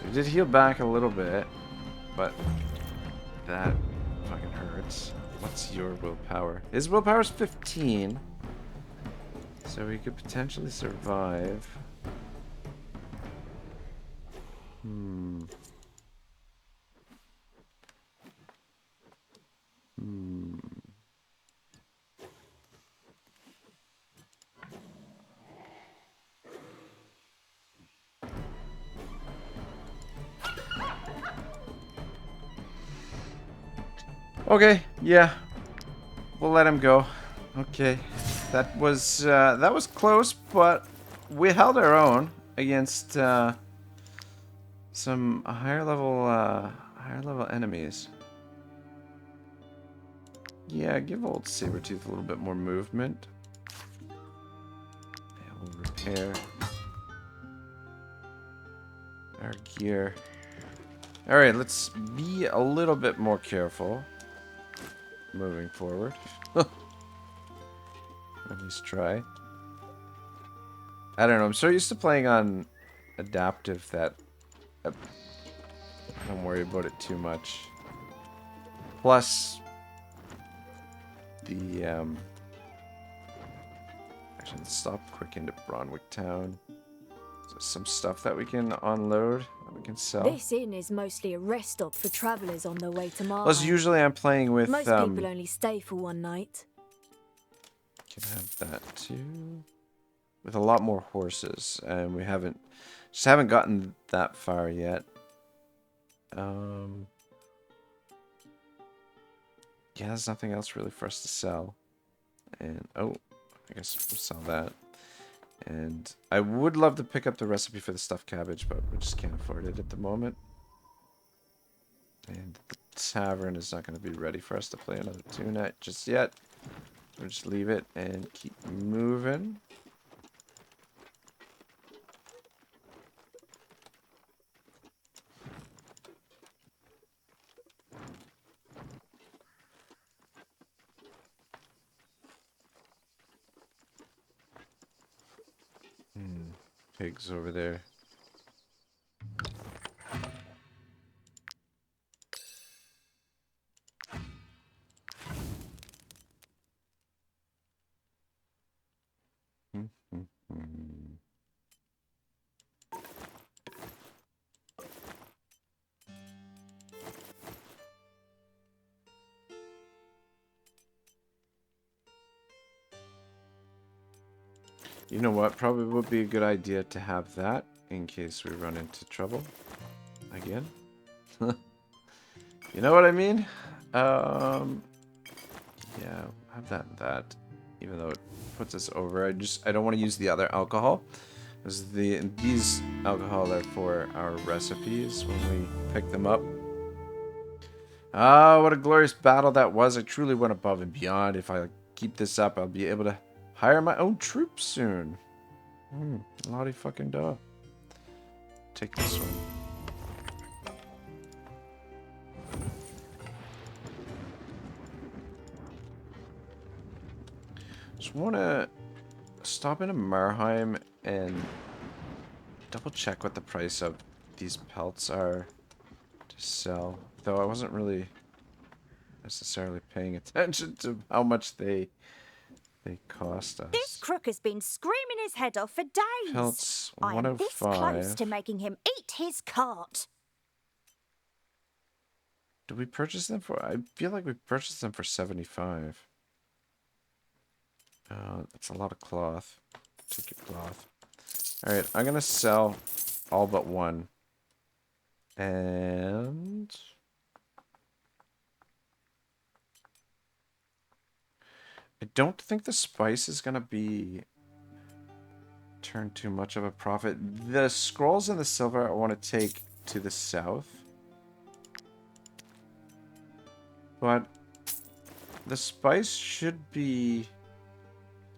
We did heal back a little bit, but that fucking hurts. What's your willpower? His willpower's 15, so he could potentially survive. Okay, yeah. We'll let him go. Okay. That was close, but we held our own against some higher level enemies. Yeah, give old Sabertooth a little bit more movement. Yeah, we'll repair our gear. Alright, let's be a little bit more careful moving forward. At least try. I don't know, I'm so used to playing on adaptive that I don't worry about it too much. Plus, the actually, let's stop quick into Bronwick Town. So some stuff that we can unload, that we can sell. This inn is mostly a rest stop for travellers on their way to Mars. Plus, usually I'm playing with. Most people only stay for one night. Can have that too. With a lot more horses, and we just haven't gotten that far yet. Yeah, there's nothing else really for us to sell. And, oh, I guess we'll sell that. And I would love to pick up the recipe for the stuffed cabbage, but we just can't afford it at the moment. And the tavern is not going to be ready for us to play another tune at just yet. We'll just leave it and keep moving. Pigs over there. You know what? Probably would be a good idea to have that in case we run into trouble again. You know what I mean? Yeah, have that and that. Even though it puts us over, I don't want to use the other alcohol, because these alcohol are for our recipes when we pick them up. Ah, what a glorious battle that was! I truly went above and beyond. If I keep this up, I'll be able to hire my own troops soon. Lottie fucking duh. Take this one. Just want to stop into Marheim and double check what the price of these pelts are to sell. Though I wasn't really necessarily paying attention to how much they cost us. This crook has been screaming his head off for days. Pelts I am this 105. close to making him eat his cart. Did we purchase them for? I feel like we purchased them for 75. That's a lot of cloth. Take your cloth. Alright, I'm gonna sell all but one. And I don't think the spice is gonna be turn too much of a profit. The scrolls and the silver I want to take to the south. But the spice should be...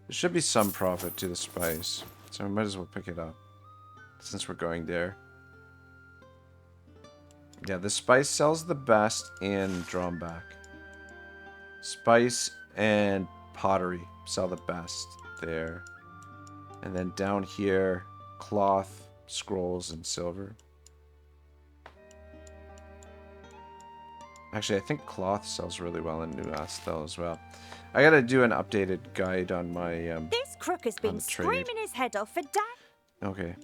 There should be some profit to the spice. So we might as well pick it up. Since we're going there. Yeah, the spice sells the best in Dromback. Spice and pottery sell the best there. And then down here, cloth, scrolls, and silver. Actually, I think cloth sells really well in New Astel as well. I gotta do an updated guide on my This crook has been screaming his head off for days. Okay.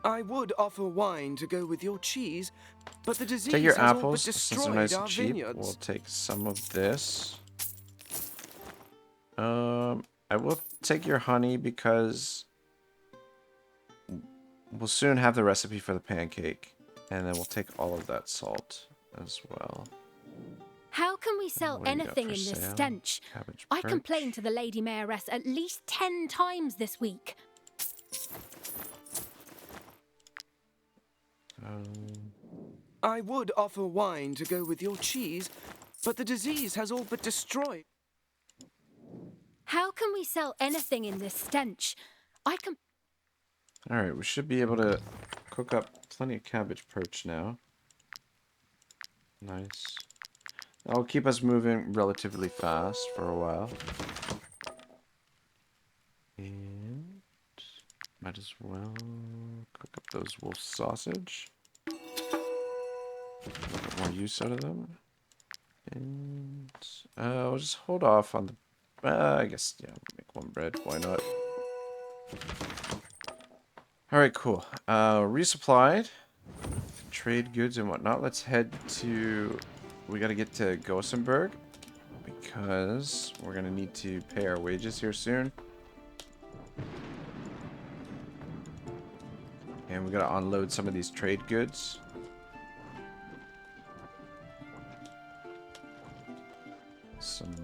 I would offer wine to go with your cheese, but the disease Take your has all but apples, since they're destroyed nice and our cheap. vineyards. We'll take some of this. I will take your honey because we'll soon have the recipe for the pancake. And then we'll take all of that salt as well. How can we sell What do you got anything for in this sale? stench? Cabbage I perch. complained to the Lady Mayoress at least 10 times this week. I would offer wine to go with your cheese, but the disease has all but destroyed. How can we sell anything in this stench? Alright, we should be able to cook up plenty of cabbage perch now. Nice. That'll keep us moving relatively fast for a while. And might as well cook up those wolf sausage. A little bit more use out of them. And I'll just hold off on the... I guess, yeah, make one bread. Why not? Alright, cool. Resupplied. Trade goods and whatnot. Let's head to... We gotta get to Gothenburg. Because we're gonna need to pay our wages here soon. And we gotta unload some of these trade goods. Some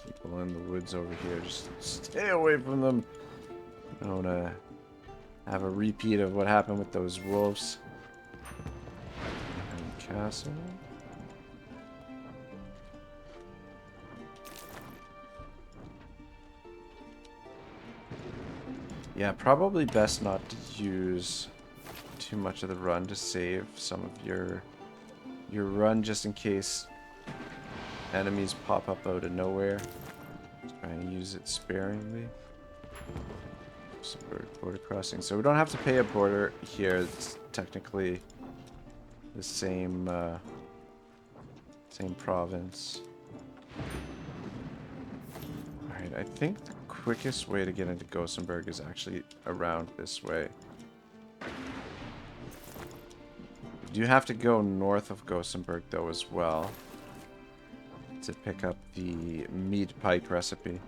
people in the woods over here. Just stay away from them. I don't wanna have a repeat of what happened with those wolves. And castle. Yeah, probably best not to use too much of the run to save some of your run just in case enemies pop up out of nowhere. Try and use it sparingly. Border crossing. So we don't have to pay a border here. It's technically the same same province. Alright, I think the quickest way to get into Gothenburg is actually around this way. You have to go north of Gothenburg though as well to pick up the meat pike recipe.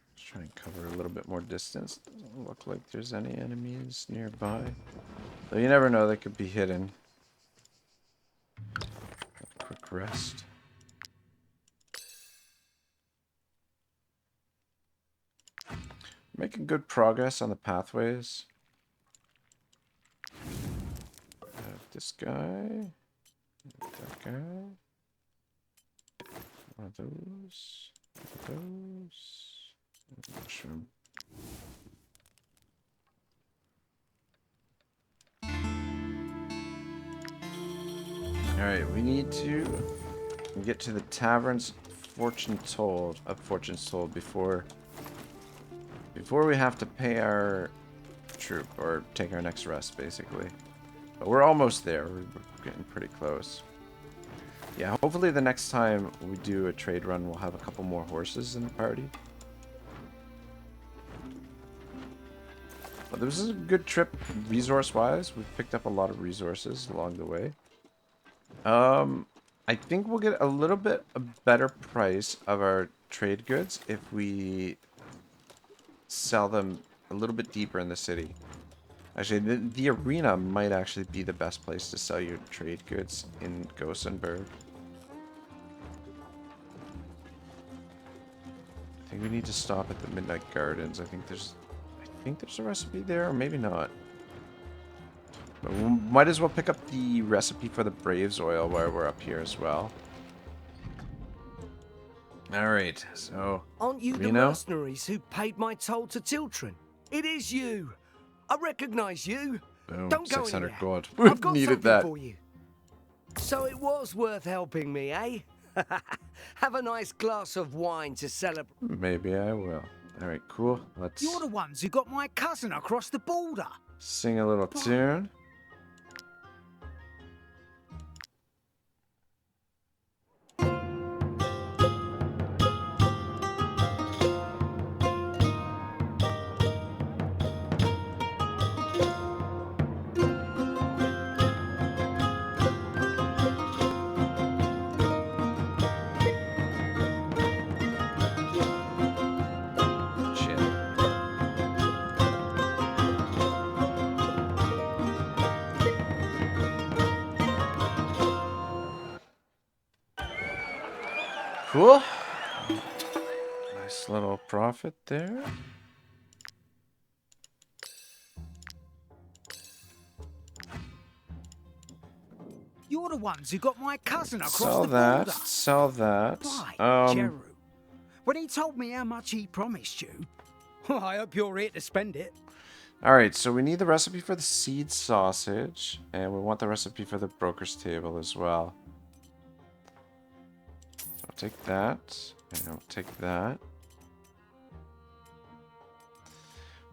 Let's try and cover a little bit more distance. Doesn't look like there's any enemies nearby. Though you never know, they could be hidden. Have a quick rest. Making good progress on the pathways. Have this guy. That guy. One of those. One of those. Mushroom. Alright, we need to get to the tavern's fortunes told before we have to pay our troop or take our next rest, basically. But we're almost there. We're getting pretty close. Yeah, hopefully the next time we do a trade run, we'll have a couple more horses in the party. But this is a good trip resource-wise. We've picked up a lot of resources along the way. I think we'll get a little bit a better price of our trade goods if we sell them a little bit deeper in the city. Actually, the arena might actually be the best place to sell your trade goods in Gothenburg. I think we need to stop at the Midnight Gardens. I think there's a recipe there, or maybe not. But we might as well pick up the recipe for the Braves oil while we're up here as well. Alright, so... Aren't you the mercenaries who paid my toll to Tiltren? It is you! I recognise you! Boom, Don't go 600 anywhere. gold. I've got Needed something that. for you. So it was worth helping me, eh? Have a nice glass of wine to celebrate. Maybe I will. Alright, cool. Let's You're the ones who got my cousin across the border. sing a little tune. Cool. Nice little profit there. You're the ones who got my cousin across Sell the that. border. Sell that. Jeru. When he told me how much he promised you, I hope you're here to spend it. Alright, so we need the recipe for the seed sausage, and we want the recipe for the broker's table as well. I'll take that, and I'll take that.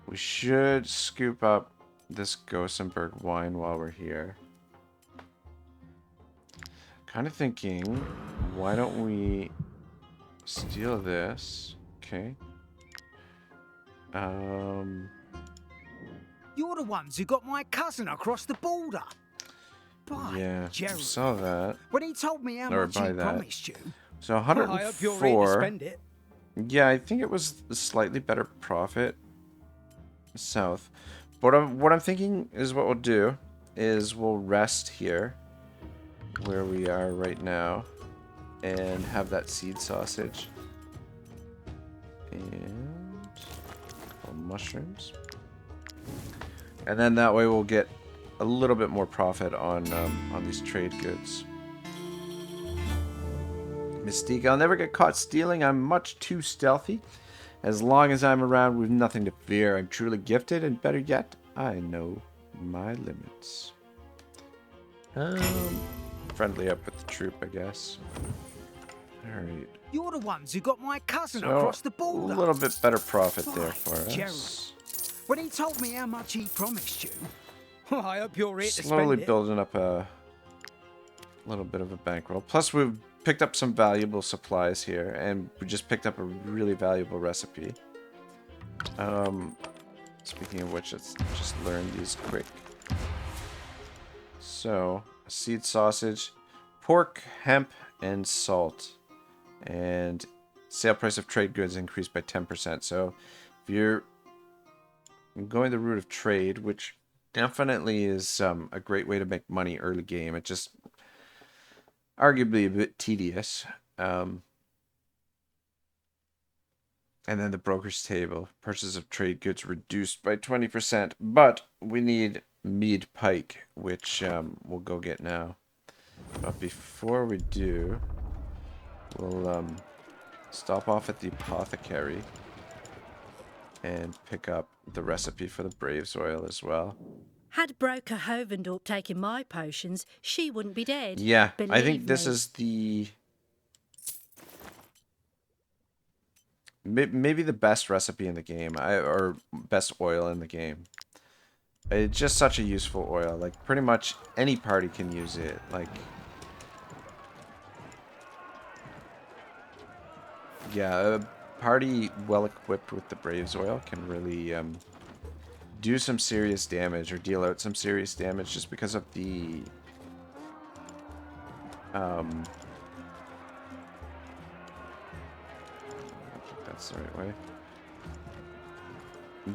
We should scoop up this Gothenburg wine while we're here. Kind of thinking, why don't we steal this? Okay. You're the ones who got my cousin across the border. Yeah, Jeru. sell that. When he told me how Or much buy he that. promised you, So I hope you're here to 104. spend it. Yeah, I think it was a slightly better profit south. But what I'm thinking is what we'll do is we'll rest here where we are right now and have that seed sausage and a couple mushrooms. And then that way we'll get a little bit more profit on these trade goods. Mystique, I'll never get caught stealing. I'm much too stealthy. As long as I'm around, we've nothing to fear. I'm truly gifted, and better yet, I know my limits. Friendly up with the troop, I guess. Alright. You're the ones who got my cousin So, across the a border. little bit better profit there for Jeru. us. When he told me how much he promised you, I hope you're here to Slowly spend it. building up a little bit of a bankroll. Plus, we've picked up some valuable supplies here, and we just picked up a really valuable recipe. Speaking of which, let's just learn these quick. So, a seed sausage, pork, hemp, and salt. And sale price of trade goods increased by 10%. So, if you're going the route of trade, which definitely is a great way to make money early game, it just arguably a bit tedious. And then the broker's table, purchase of trade goods reduced by 20%, but we need mead pike, which we'll go get now. But before we do, we'll stop off at the apothecary and pick up the recipe for the Braves oil as well. Had Broker Hovendorp taken my potions, she wouldn't be dead. Yeah, I Believe think this me. is the... maybe the best recipe in the game, or best oil in the game. It's just such a useful oil. Like, pretty much any party can use it. Like, yeah, a party well equipped with the Braves oil can really do some serious damage or deal out some serious damage just because of the I think that's the right way.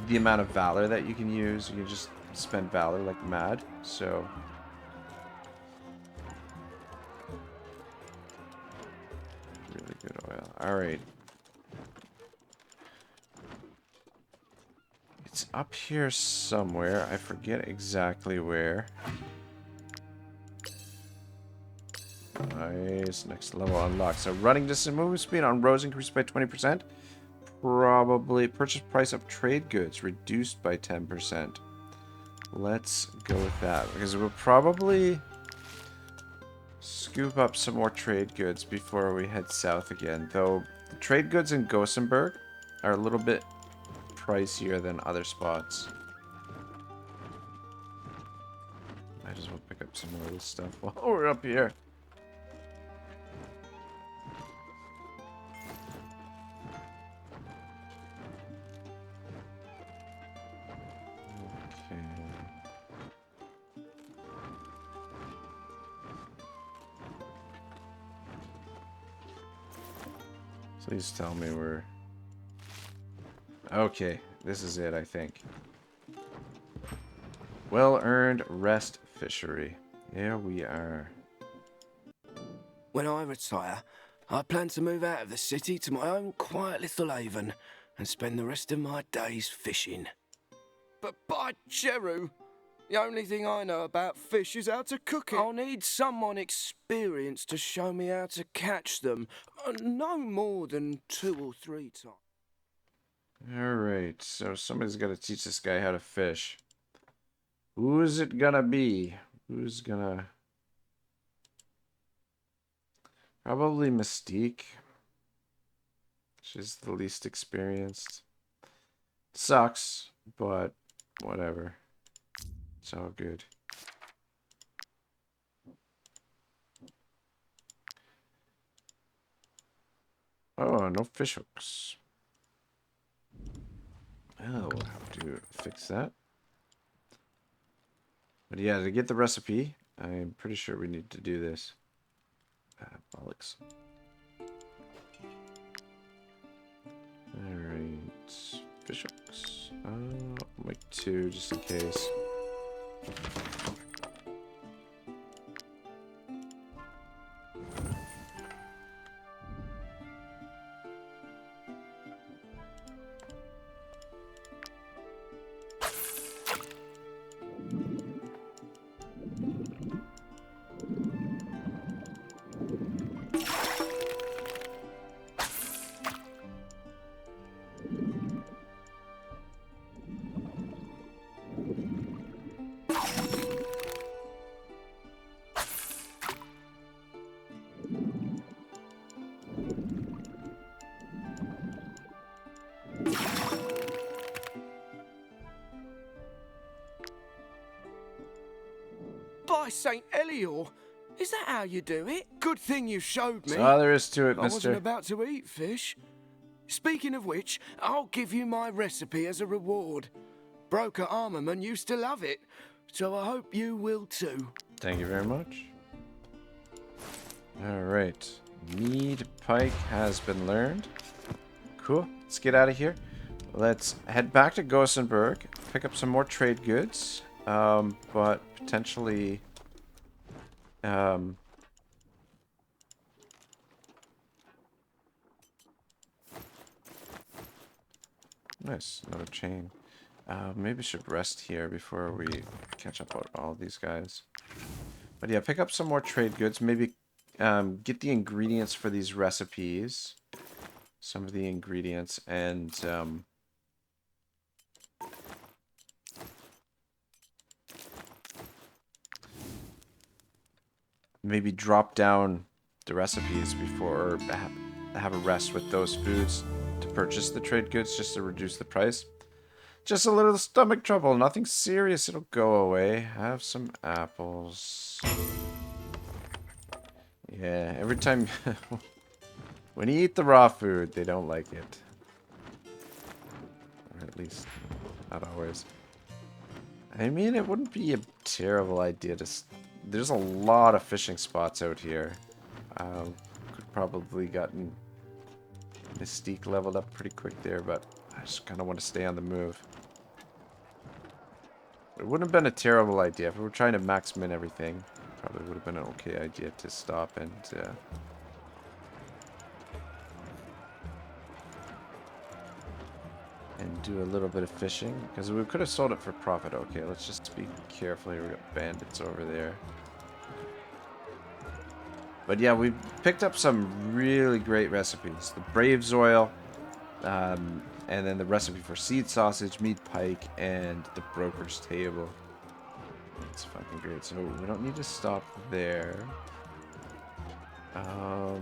The amount of valor that you can use, you can just spend valor like mad. So really good oil. All right. It's up here somewhere. I forget exactly where. Nice. Next level unlocked. So running distance, movement speed on roads increased by 20%. Probably purchase price of trade goods reduced by 10%. Let's go with that because we'll probably scoop up some more trade goods before we head south again. Though the trade goods in Gothenburg are a little bit pricier than other spots. Might as well pick up some more of this stuff while we're up here. Please tell me we're... Okay, this is it, I think. Well-earned rest fishery. Here we are. When I retire, I plan to move out of the city to my own quiet little haven and spend the rest of my days fishing. But by Jeru, the only thing I know about fish is how to cook it. I'll need someone experienced to show me how to catch them. No more than 2 or 3 times. Alright, so somebody's got to teach this guy how to fish. Who's it gonna be? Who's gonna... Probably Mystique. She's the least experienced. Sucks, but whatever. It's all good. Oh, no fish hooks. Oh, we'll have to fix that. But yeah, to get the recipe, I'm pretty sure we need to do this. Bollocks. Alright. Fish hooks. I'll make 2 just in case. By St. Elior, is that how you do it? Good thing you showed me. That's all there is to it, I wasn't mister. about to eat fish. Speaking of which, I'll give you my recipe as a reward. Broker Armorman used to love it, so I hope you will too. Thank you very much. Alright. Mead Pike has been learned. Cool. Let's get out of here. Let's head back to Gothenburg, pick up some more trade goods, but potentially... Nice, another chain. Maybe I should rest here before we catch up on all these guys. But yeah, pick up some more trade goods. Maybe get the ingredients for these recipes. Some of the ingredients and... maybe drop down the recipes before have a rest with those foods to purchase the trade goods just to reduce the price. Just a little stomach trouble, nothing serious, it'll go away. Have some apples. Yeah, every time when you eat the raw food, they don't like it. Or at least, not always. I mean, it wouldn't be a terrible idea to... There's a lot of fishing spots out here. Could probably gotten Mystique leveled up pretty quick there, but I just kind of want to stay on the move. It wouldn't have been a terrible idea. If we were trying to max min everything, probably would have been an okay idea to stop and... and do a little bit of fishing, because we could have sold it for profit. Okay, let's just be careful here. We got bandits over there. But yeah, we picked up some really great recipes. The Braves oil, and then the recipe for seed sausage, meat pike, and the broker's table. It's fucking great. So we don't need to stop there. I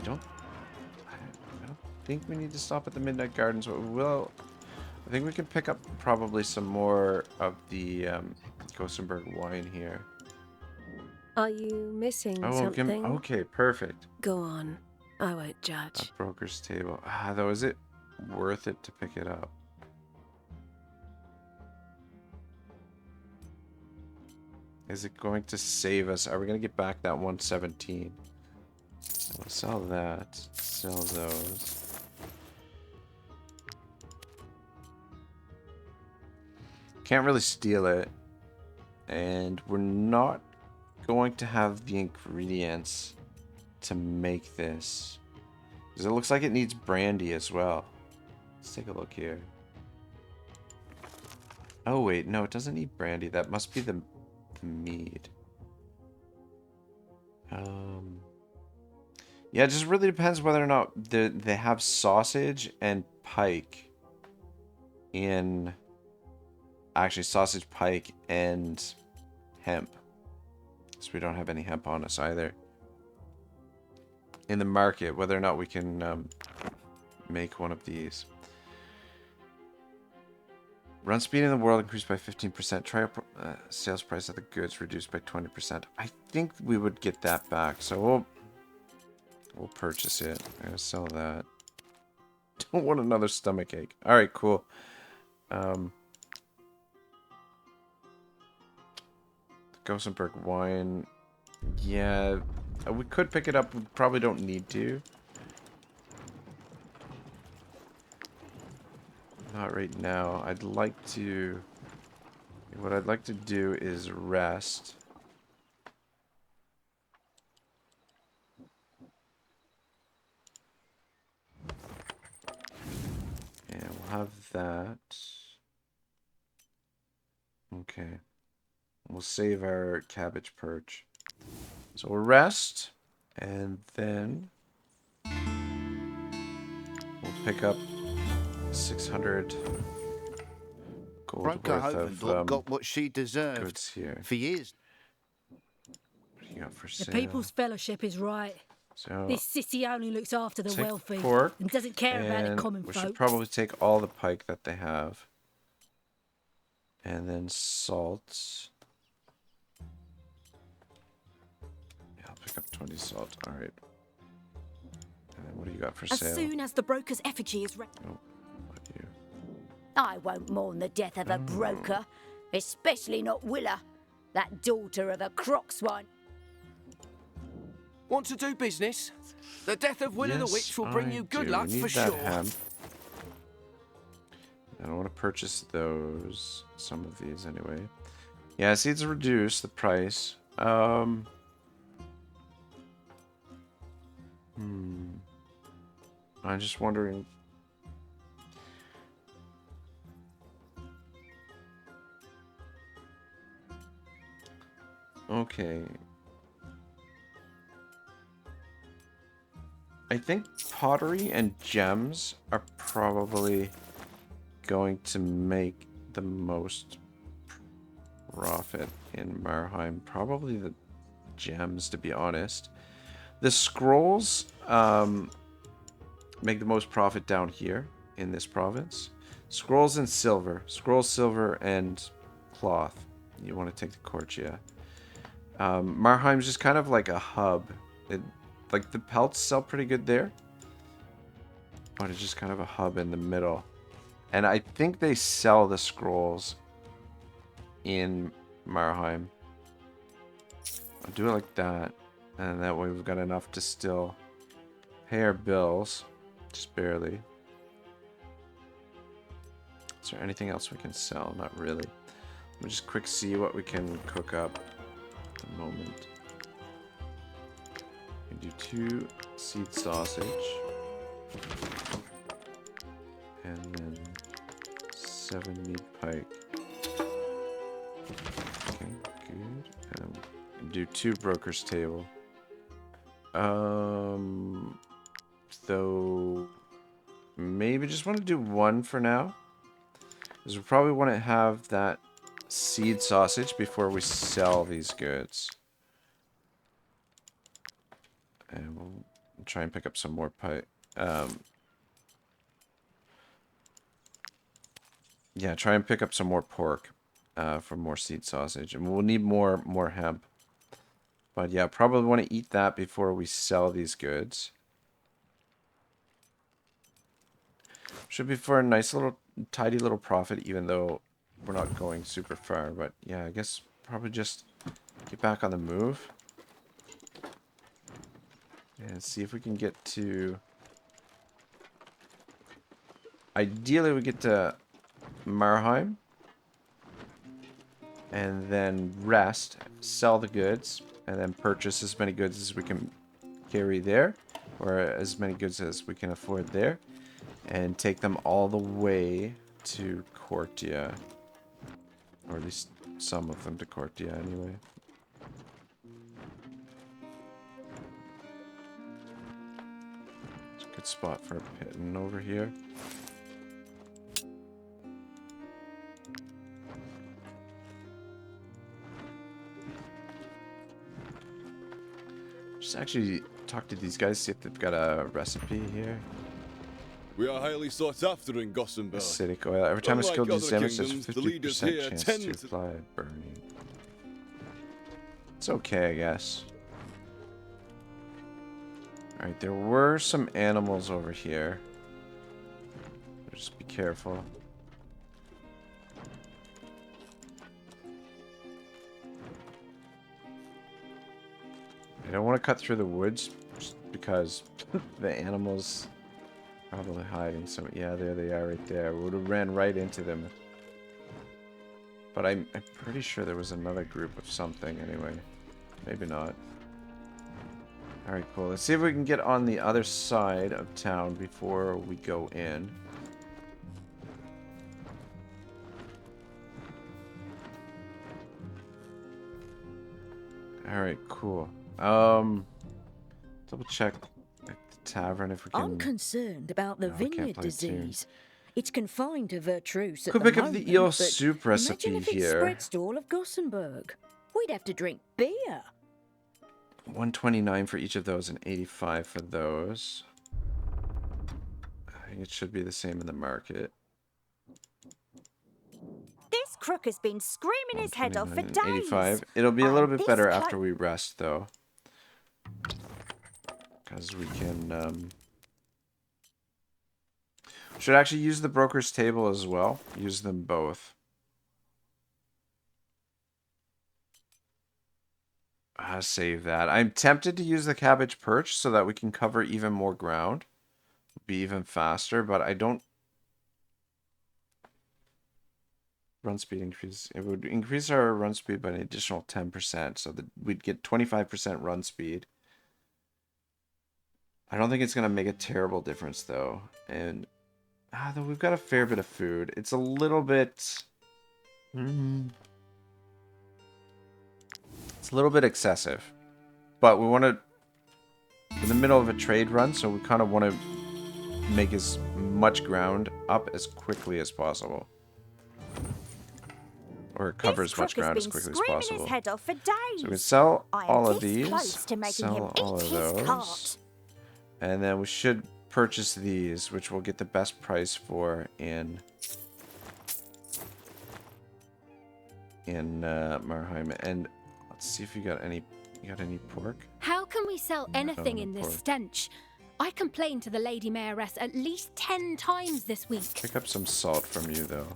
don't think we need to stop at the Midnight Gardens, but we will. I think we can pick up probably some more of the Gothenburg wine here. Are you missing something? Okay, perfect. Go on. I won't judge. A broker's table. Though, is it worth it to pick it up? Is it going to save us? Are we going to get back that 117? We'll sell that. Sell those. Can't really steal it. And we're not going to have the ingredients to make this. Because it looks like it needs brandy as well. Let's take a look here. Oh wait, no, it doesn't need brandy. That must be the mead. Yeah, it just really depends whether or not they have sausage and pike in... Actually, sausage, pike, and hemp. So we don't have any hemp on us either. In the market, whether or not we can make one of these. Run speed in the world increased by 15%. Trial sales price of the goods reduced by 20%. I think we would get that back, so we'll purchase it. I'm gonna sell that. Don't want another stomach ache. All right, cool. Gothenburg wine. Yeah, we could pick it up. We probably don't need to. Not right now. I'd like to... What I'd like to do is rest. And we'll have that. Okay. We'll save our cabbage perch. So we'll rest, and then we'll pick up 600 gold Broker worth Hovendorp of got what she deserved goods here. for years. What do you got for The sale? People's Fellowship is right. So This city only looks after the take wealthy pork, and doesn't care about the and common we folk. should probably take all the pike that they have. And then salt. Yeah, I'll pick up 20 salt. All right. And then what do you got for As sale? soon as the broker's effigy is ready. Oh, not you. I won't mourn the death of a broker, especially not Willa, that daughter of a croc swine. Want to do business? The death of Willa the Witch will bring you good luck We need for that sure. hemp. I don't want to purchase those. Some of these anyway. Yeah, seeds reduce the price. I'm just wondering. Okay. I think pottery and gems are probably going to make the most profit in Marheim. Probably the gems, to be honest. The scrolls make the most profit down here in this province. Scrolls and silver. Scrolls, silver, and cloth. You want to take the quartz, yeah. Marheim's just kind of like a hub. Like the pelts sell pretty good there. But it's just kind of a hub in the middle. And I think they sell the scrolls in Marheim. I'll do it like that, and that way we've got enough to still pay our bills, just barely. Is there anything else we can sell? Not really. We'll just quick see what we can cook up at the moment. We can do 2 seed sausage. And then 7 meat pike. Okay, good. And do 2 broker's table. So maybe just want to do 1 for now. Because we probably want to have that seed sausage before we sell these goods. And we'll try and pick up some more pike. Yeah, try and pick up some more pork for more seed sausage. And we'll need more hemp. But yeah, probably want to eat that before we sell these goods. Should be for a nice little, tidy little profit, even though we're not going super far. But yeah, I guess probably just get back on the move. And see if we can get to... Ideally, we get to Marheim. And then rest, sell the goods, and then purchase as many goods as we can carry there. Or as many goods as we can afford there. And take them all the way to Cortia. Or at least some of them to Cortia anyway. It's a good spot for a pitten over here. Just actually talk to these guys, see if they've got a recipe here. We are highly sought after in Gossenburg. Acidic oil. Every time a skill deals damage, there's kingdoms, the leaders 50% here chance tend to to- apply burning. It's okay, I guess. Alright, there were some animals over here. Just be careful. I don't want to cut through the woods just because the animals are probably hiding. So yeah, there they are right there. We would have ran right into them. But I'm pretty sure there was another group of something anyway. Maybe not. Alright, cool. Let's see if we can get on the other side of town before we go in. Alright, cool. Double check at the tavern if we can... I'm concerned about the No, we can't vineyard play tune. disease. It's confined to Vertruce at Could the pick up moment, the eel but soup recipe imagine if it here. spreads to all of Gossenburg. We'd have to drink beer. 129 for each of those and 85 for those. I think it should be the same in the market. This crook has been screaming his head off for 129 and days. 85. It'll be a little bit this better clo- after we rest, though. Because we can... Should actually use the broker's table as well. Use them both. Save that. I'm tempted to use the cabbage perch so that we can cover even more ground. Be even faster, but I don't... Run speed increase. It would increase our run speed by an additional 10%, so that we'd get 25% run speed. I don't think it's going to make a terrible difference, though. And... though we've got a fair bit of food. It's a little bit... It's a little bit excessive. But we want to... We're in the middle of a trade run, so we kind of want to make as much ground up as quickly as possible. Or cover as much ground as quickly as possible. His head off for days. So we can sell I am all of this these. close to making Sell him all eat of his those. cart. And then we should purchase these, which we'll get the best price for in Marheim. And let's see if you got any pork. How can we sell anything no in this pork. stench? I complained to the Lady Mayoress at least 10 times this week. Pick up some salt from you, though.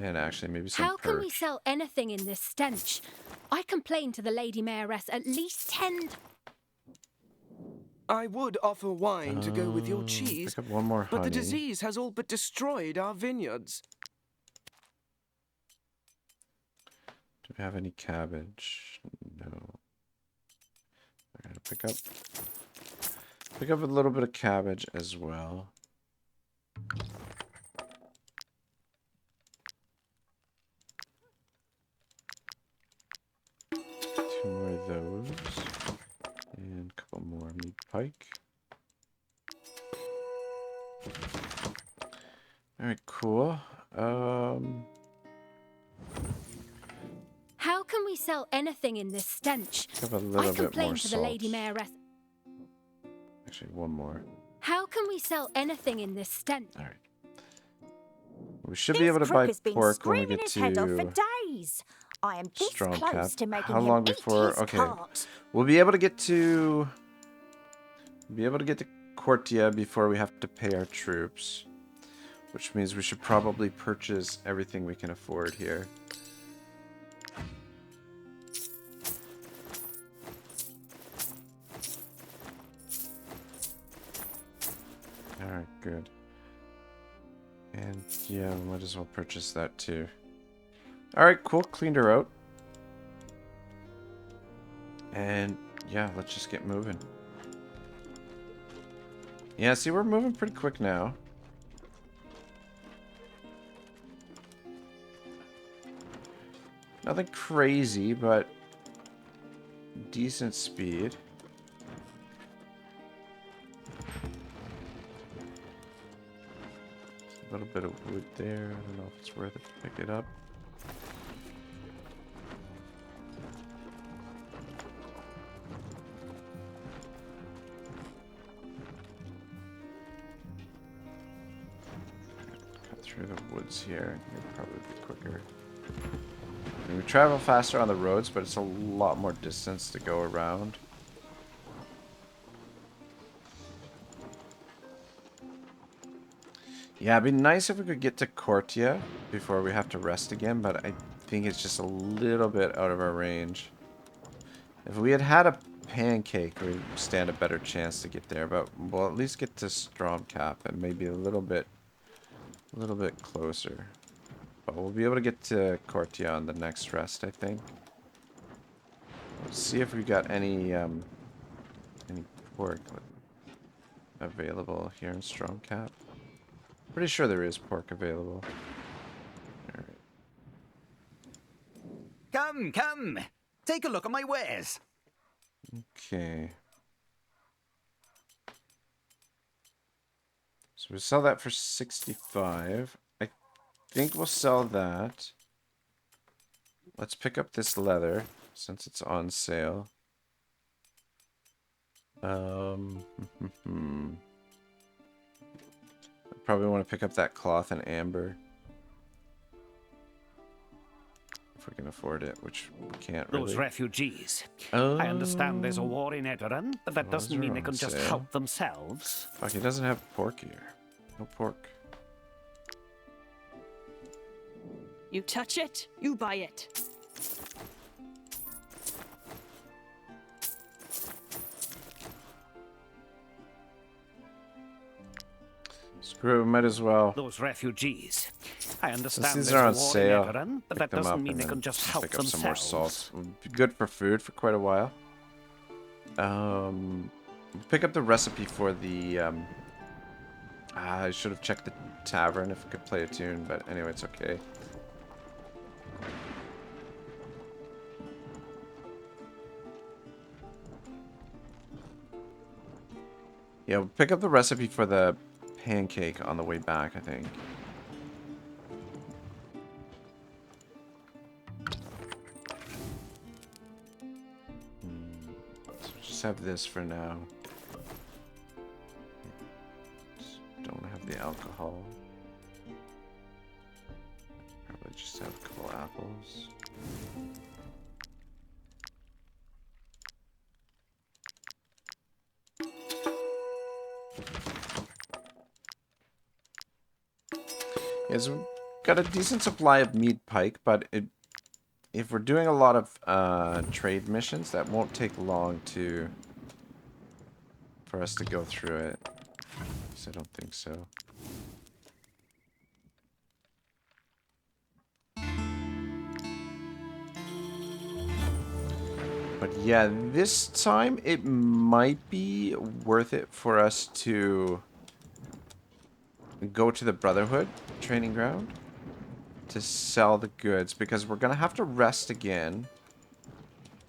And actually, maybe some How can we perch. sell anything in this stench? I complained to the Lady Mayoress at least 10. I would offer wine to go with your cheese, Pick up one more but honey. the disease has all but destroyed our vineyards. Do we have any cabbage? No. We're gonna pick up a little bit of cabbage as well. Two more of those. And a couple more meat pike. Alright, cool. How can we sell anything in this stench? Have a little I bit more complained to the salt. Lady Mayoress. Actually, one more. How can we sell anything in this stench? Alright. We should be able to buy pork when we get his head off for to days. I am this strong close cap. to making How him long eat before? his Okay, cart. we'll be able to get to Cortia before we have to pay our troops, which means we should probably purchase everything we can afford here. Alright, good. And yeah, we might as well purchase that too. Alright, cool. Cleaned her out. And yeah, let's just get moving. Yeah, see, we're moving pretty quick now. Nothing crazy, but decent speed. A little bit of wood there. I don't know if it's worth it to pick it up. Cut through the woods here. It'll probably be quicker. I mean, we travel faster on the roads, but it's a lot more distance to go around. Yeah, it'd be nice if we could get to Cortia before we have to rest again, but I think it's just a little bit out of our range. If we had had a pancake, we'd stand a better chance to get there, but we'll at least get to Stromcap and maybe a little bit closer. But we'll be able to get to Cortia on the next rest, I think. Let's see if we got any pork available here in Stromcap. Pretty sure there is pork available. Alright. Come, come! Take a look at my wares! Okay. So we sell that for 65. I think we'll sell that. Let's pick up this leather since it's on sale. Probably want to pick up that cloth and amber. If we can afford it, which we can't really. Those refugees. I understand there's a war in Edoran, but that doesn't mean they can just help themselves. Fuck, he doesn't have pork here. No pork. You touch it, you buy it. Screw it, might as well. Those refugees. I understand Since these there's are a on war sale, in Edoran, but pick that them up doesn't mean and they then can just help pick up some more themselves. salt. Would be good for food for quite a while. Pick up the recipe for the I should have checked the tavern if we could play a tune, but anyway, it's okay. Yeah, we'll pick up the recipe for the pancake on the way back, I think. So just have this for now. Don't have the alcohol. Probably just have a couple apples. Yes, got a decent supply of meat pike, but if we're doing a lot of trade missions, that won't take long for us to go through it. So I don't think so. But yeah, this time it might be worth it for us to go to the Brotherhood training ground to sell the goods, because we're going to have to rest again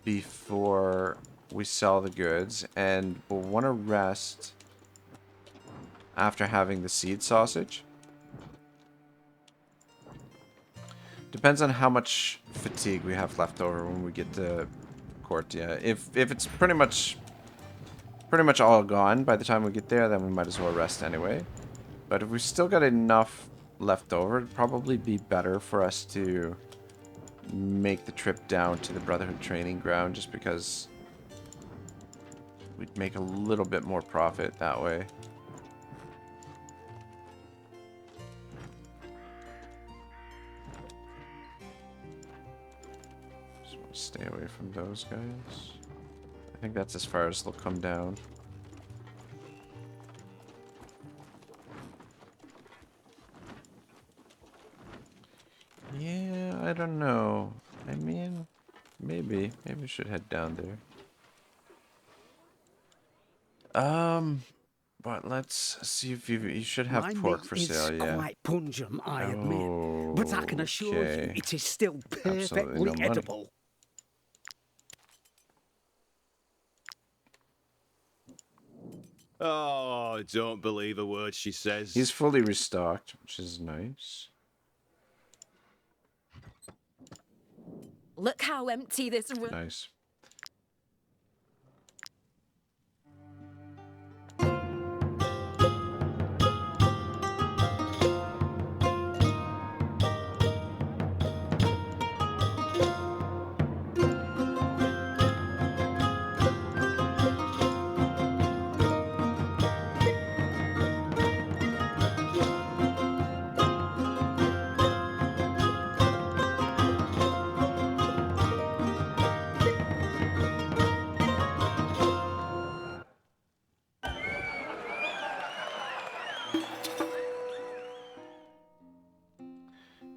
before we sell the goods, and we'll want to rest after having the seed sausage. Depends on how much fatigue we have left over when we get to court. Yeah, if it's pretty much all gone by the time we get there, then we might as well rest anyway. But if we've still got enough left over, it'd probably be better for us to make the trip down to the Brotherhood training ground, just because we'd make a little bit more profit that way. Stay away from those guys. I think that's as far as they'll come down. Yeah, I don't know. I mean, maybe we should head down there. But let's see if you should have pork for sale. Yeah. Quite pungent, I admit, but I can assure you it is still perfectly edible. Oh, don't believe a word she says. He's fully restocked, which is nice. Look how empty this room. Nice.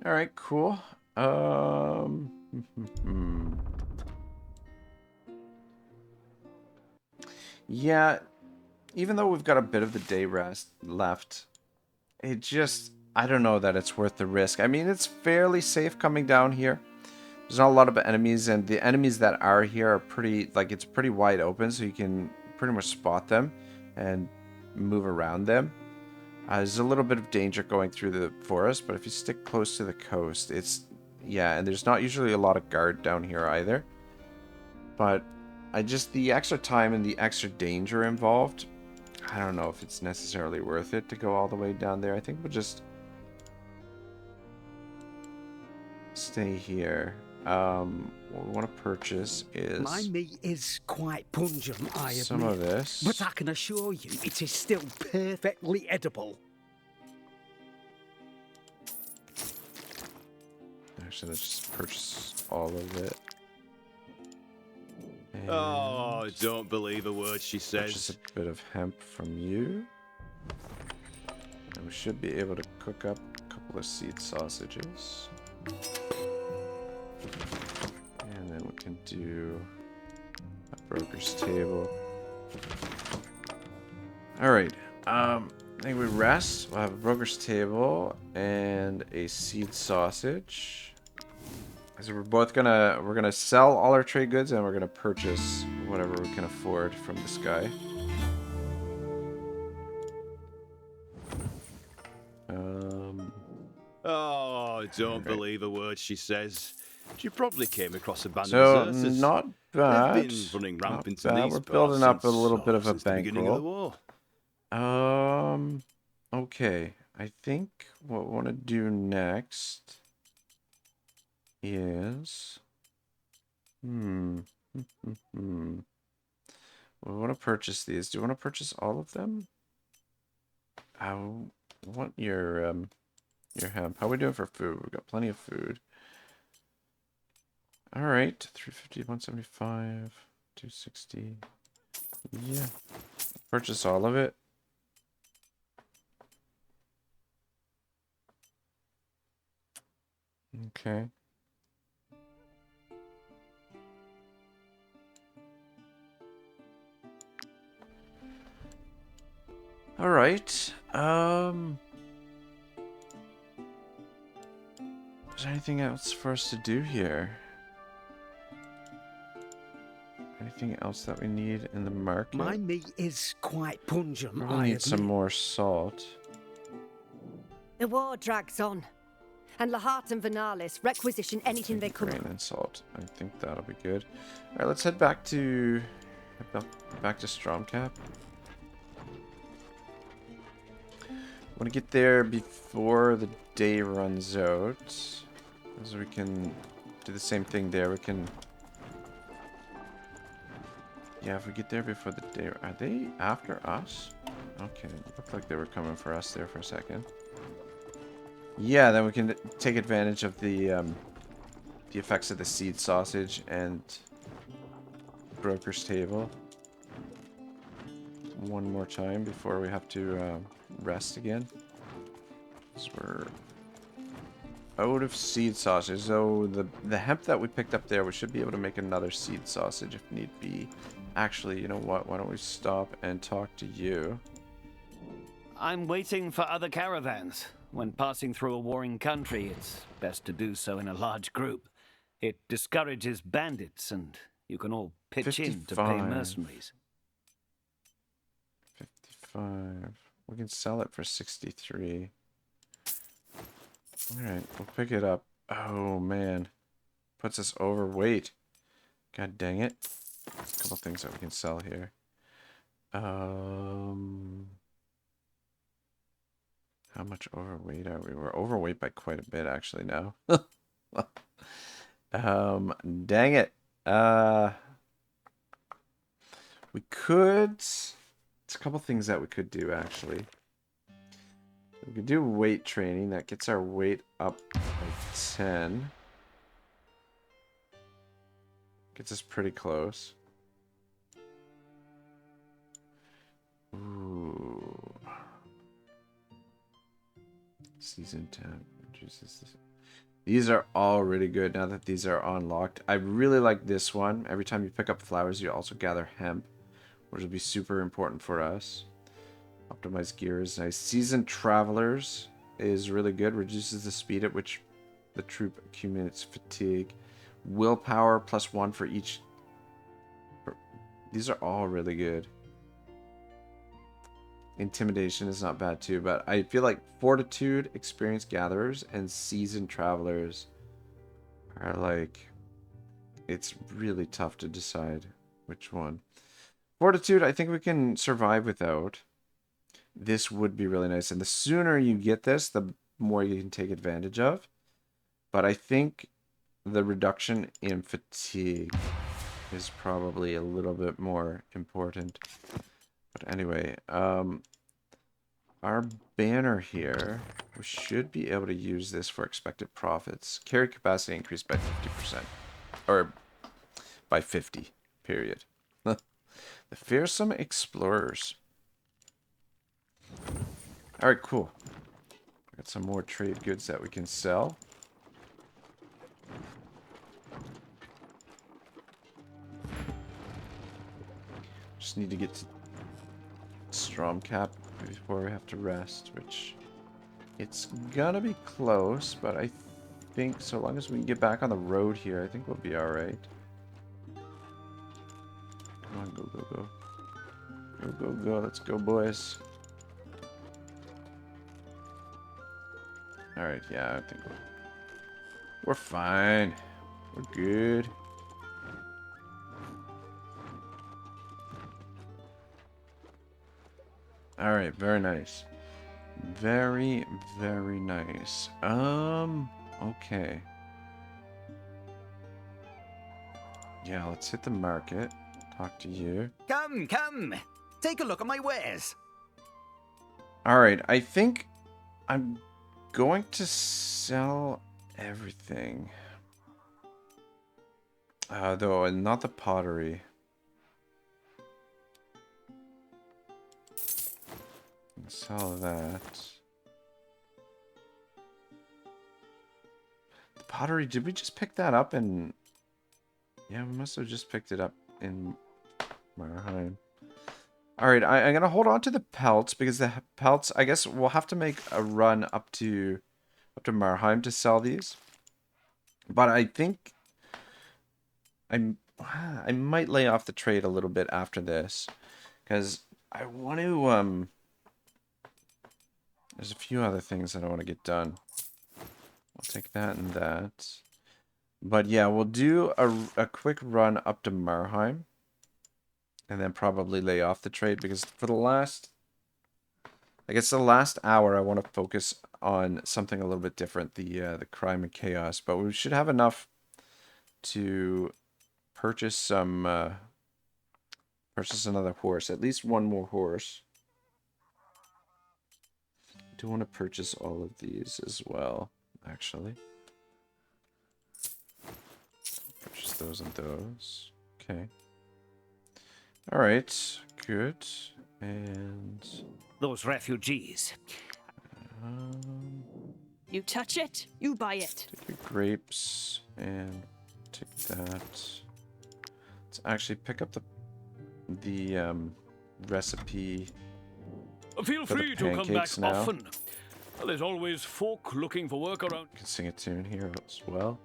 All right, cool. Yeah, even though we've got a bit of the day rest left, it just, I don't know that it's worth the risk. I mean, it's fairly safe coming down here. There's not a lot of enemies, and the enemies that are here are pretty, like, it's pretty wide open, so you can pretty much spot them and move around them. There's a little bit of danger going through the forest, but if you stick close to the coast, it's, yeah, and there's not usually a lot of guard down here either. But the extra time and the extra danger involved, I don't know if it's necessarily worth it to go all the way down there. I think we'll just stay here. What we want to purchase is... My meat is quite pungent, I admit. Some of this. But I can assure you it is still perfectly edible. Actually, let's just purchase all of it. And oh, don't believe a word she says. Purchase a bit of hemp from you. And we should be able to cook up a couple of seed sausages. And then we can do a broker's table. Alright, I think we rest. We'll have a broker's table and a seed sausage. So we're gonna sell all our trade goods, and we're gonna purchase whatever we can afford from this guy. Oh, don't believe a word she says. She probably came across a band So, of deserters. not bad. They've been running rampant in Not bad. these We're building up a little bit of a since the beginning of the bankroll. war. Okay. I think what we want to do next is... We want to purchase these. Do you want to purchase all of them? I want your your hemp. How are we doing for food? We've got plenty of food. All right, 350, 175, 260. Yeah, purchase all of it. Okay. All right. Is there anything else for us to do here? Anything else that we need in the market? My meat is quite pungent, Probably I need some admit. more salt. The war drags on, and Lahat and Vernalis requisition anything they could. Grain and salt. I think that'll be good. All right, let's head back to Stromcap. Want to get there before the day runs out, so we can do the same thing there. We can. Yeah, if we get there before the day... Are they after us? Okay, it looked like they were coming for us there for a second. Yeah, then we can take advantage of the effects of the seed sausage and broker's table one more time before we have to rest again. So we're out of seed sausage. So the hemp that we picked up there, we should be able to make another seed sausage if need be. Actually, you know what? Why don't we stop and talk to you? I'm waiting for other caravans. When passing through a warring country, it's best to do so in a large group. It discourages bandits, and you can all pitch in to pay 55. mercenaries. 55. We can sell it for 63. Alright, we'll pick it up. Oh, man. Puts us overweight. God dang it. There's a couple things that we can sell here. How much overweight are we? We're overweight by quite a bit, actually, now. Dang it. We could... It's a couple things that we could do, actually. We could do weight training. That gets our weight up by 10. Gets us pretty close. Ooh. Season 10 reduces this. These are all really good now that these are unlocked. I really like this one. Every time you pick up flowers, you also gather hemp, which will be super important for us. Optimized gear is nice. Seasoned Travelers is really good. Reduces the speed at which the troop accumulates fatigue. Willpower +1 for each. These are all really good. Intimidation is not bad too, but I feel like Fortitude, Experienced Gatherers, and Seasoned Travelers are like... It's really tough to decide which one. Fortitude, I think we can survive without. This would be really nice. And the sooner you get this, the more you can take advantage of. But I think the reduction in fatigue is probably a little bit more important. But anyway, our banner here, we should be able to use this for expected profits. Carry capacity increased by 50%. Or by 50, period. The Fearsome Explorers. Alright, cool. Got some more trade goods that we can sell. Just need to get to Stromcap before we have to rest, which it's gonna be close, but I think so long as we can get back on the road here, I think we'll be alright. Come on, go, go, go. Go, go, go. Let's go, boys. Alright, yeah, I think we're fine. We're good. Alright, very nice. Very, very nice. Okay. Yeah, let's hit the market. Talk to you. Come, come. Take a look at my wares. Alright, I think I'm going to sell everything. Though, and not the pottery. Sell that. The pottery, did we just pick that up in... Yeah, we must have just picked it up in Marheim. Alright, I'm going to hold on to the pelts, because the pelts, I guess we'll have to make a run up to Marheim to sell these. But I think I might lay off the trade a little bit after this, because I want to... There's a few other things that I want to get done. I'll take that and that. But yeah, we'll do a quick run up to Marheim. And then probably lay off the trade, because for the last... I guess the last hour I want to focus on something a little bit different. The crime and chaos. But we should have enough to purchase some... purchase another horse. At least one more horse. I do want to purchase all of these as well, actually. Purchase those and those. Okay. Alright, good. And... Those refugees. You touch it, you buy it. Take your grapes and take that. Let's actually pick up the recipe. Feel free to come back now. often. There's always folk looking for work around. You can sing a tune here as well.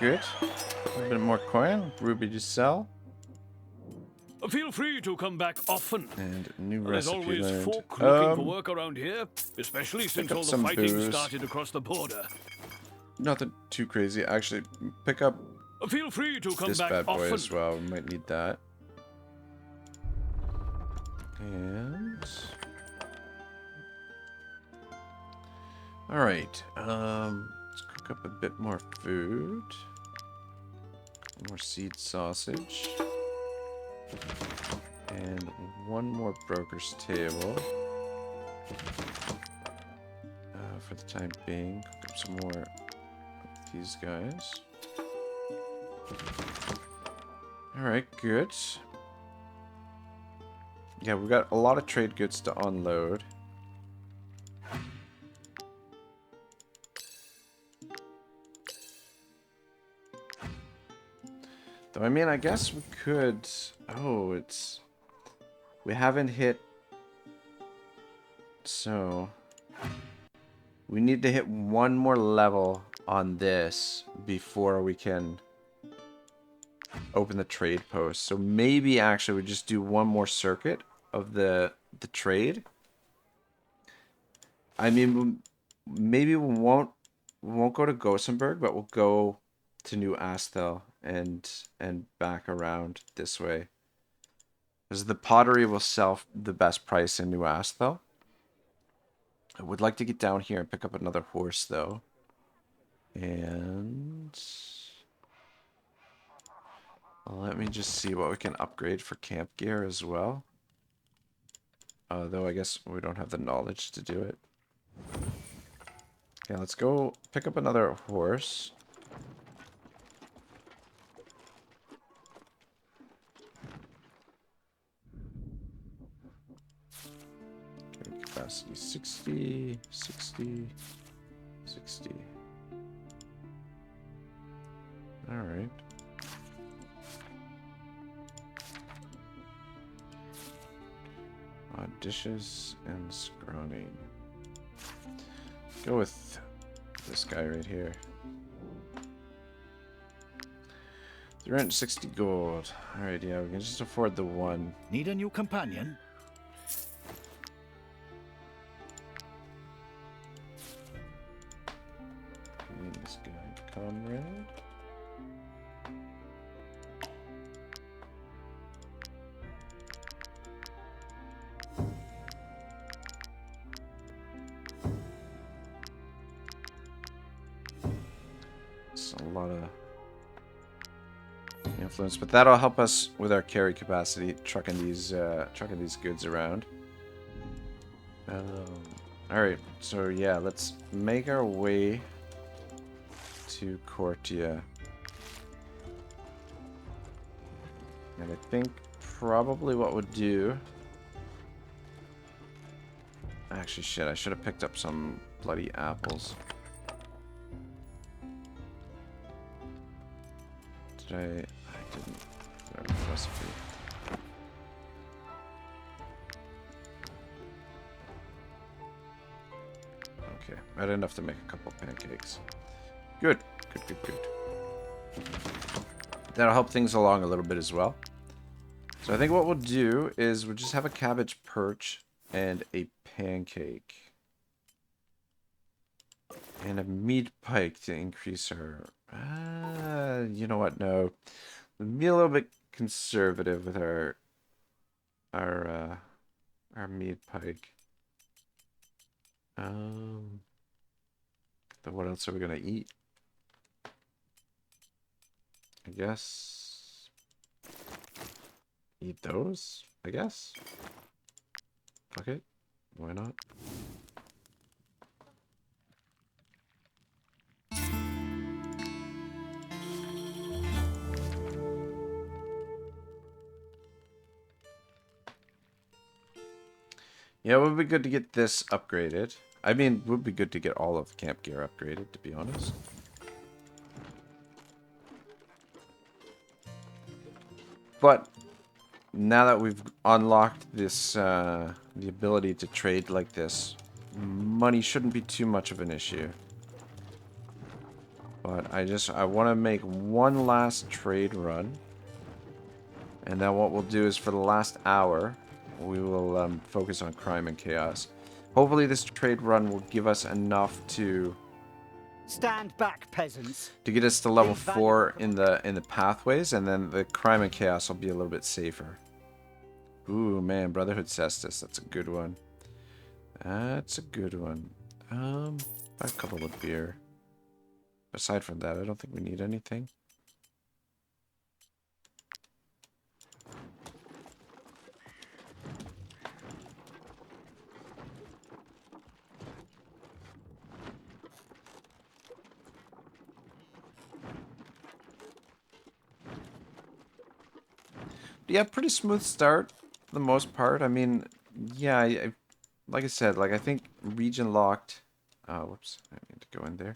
Good. A little bit more coin. Ruby to sell. Feel free to come back often. And a new There's recipe always learned. folk looking for work around here, especially since up all the some fighting booze. started across the border. Nothing too crazy. Actually, pick up Feel free to come this back bad boy often. as well. We might need that. And... Alright. Let's cook up a bit more food. More seed sausage. And one more broker's table. For the time being. Cook up some more of these guys. Alright, good. Yeah, we've got a lot of trade goods to unload. Though, I mean, I guess we could... Oh, it's... We haven't hit... So... We need to hit one more level on this before we can open the trade post. So maybe, actually, we just do one more circuit of the trade. I mean, maybe we won't go to Gothenburg, but we'll go to New Astel and back around this way, because the pottery will sell the best price in New Astel. I would like to get down here and pick up another horse though, and let me just see what we can upgrade for camp gear as well. Though I guess we don't have the knowledge to do it. Okay, let's go pick up another horse. Capacity 60, 60, 60. Alright. Dishes and scrawny. Go with this guy right here. 360 gold. Alright, yeah, we can just afford the one. Need a new companion? comrade. It's a lot of influence, but that'll help us with our carry capacity, trucking these goods around. All right, so yeah, let's make our way to Cortia, and I think probably what we'll do. Actually, shit, I should have picked up some bloody apples. Did I didn't. Grab the recipe. Okay, I had enough to make a couple pancakes. Good, good, good, good. That'll help things along a little bit as well. So I think what we'll do is we'll just have a cabbage perch and a pancake. And a meat pike to increase our... you know what? No. We'll be a little bit conservative with our meat pike. Then what else are we gonna eat? I guess... Eat those? I guess? Fuck it. Why not? Yeah, it would be good to get this upgraded. I mean, it would be good to get all of camp gear upgraded, to be honest. But now that we've unlocked this, the ability to trade like this, money shouldn't be too much of an issue. But I want to make one last trade run. And then what we'll do is for the last hour, we will focus on crime and chaos. Hopefully this trade run will give us enough to... Stand back, peasants. To get us to level 4 in the pathways, and then the crime and chaos will be a little bit safer. Ooh, man, Brotherhood Cestus, that's a good one. That's a good one. A couple of beer. Aside from that, I don't think we need anything. Yeah, pretty smooth start for the most part. I mean, yeah, like I said, like I think region locked. Whoops, I need to go in there.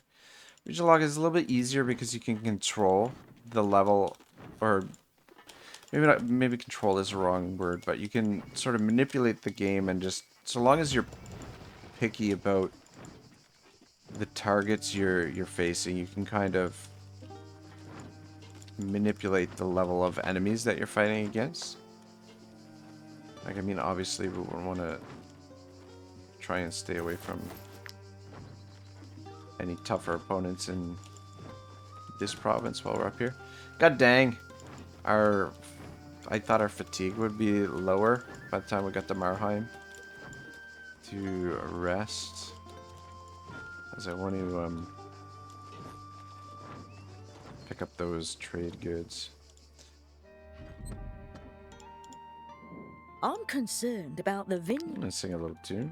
Region lock is a little bit easier because you can control the level, or maybe not. Maybe control is the wrong word, but you can sort of manipulate the game, and just so long as you're picky about the targets you're facing, you can kind of manipulate the level of enemies that you're fighting against. Like, I mean, obviously we want to try and stay away from any tougher opponents in this province while we're up here. God dang, I thought our fatigue would be lower by the time we got to Marheim to rest, as I want to pick up those trade goods. I'm concerned about the vineyard. Let's sing a little tune.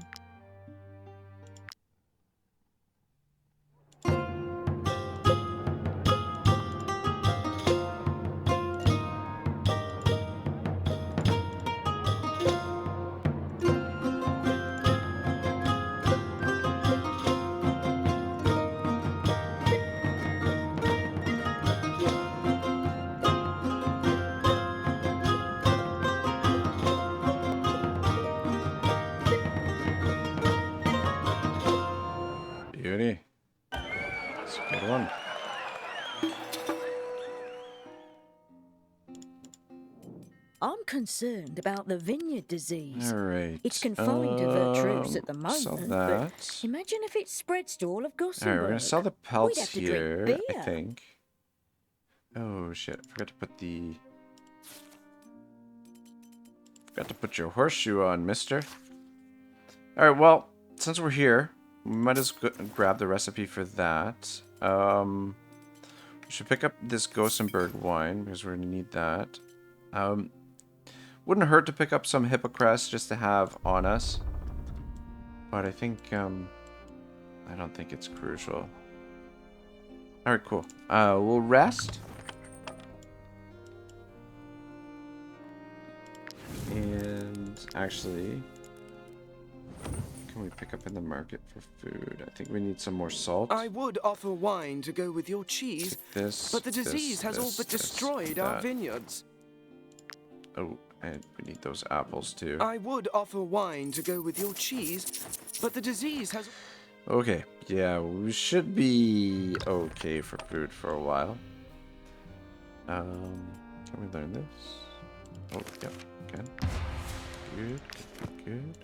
Beauty. That's a good one. I'm concerned about the vineyard disease. All right. It's confined to Wartales at the sell moment, that. but imagine if it spreads to all of Gossamer. All right, we're gonna sell the We'd pelts have to here, drink I beer. think. Oh shit! Forgot to put your horseshoe on, mister. All right. Well, since we're here, we might as well grab the recipe for that. We should pick up this Gossenberg wine because we're gonna need that. Wouldn't hurt to pick up some Hippocrest just to have on us, but I think I don't think it's crucial. All right, cool. We'll rest, and actually, can we pick up in the market for food? I think we need some more salt. I would offer wine to go with your cheese, but the disease has all but destroyed our vineyards. Oh, and we need those apples too. I would offer wine to go with your cheese, but the disease has... Okay, yeah, we should be okay for food for a while. Can we learn this? Oh, yep, okay. Good, good, good.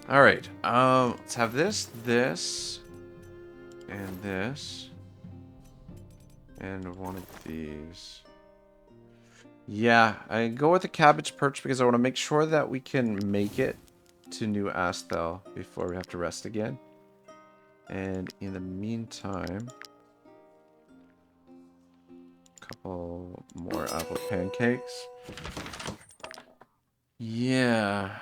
Alright, let's have this, and this. And one of these. Yeah, I go with the cabbage perch because I want to make sure that we can make it to New Astel before we have to rest again. And in the meantime, a couple more apple pancakes. Yeah.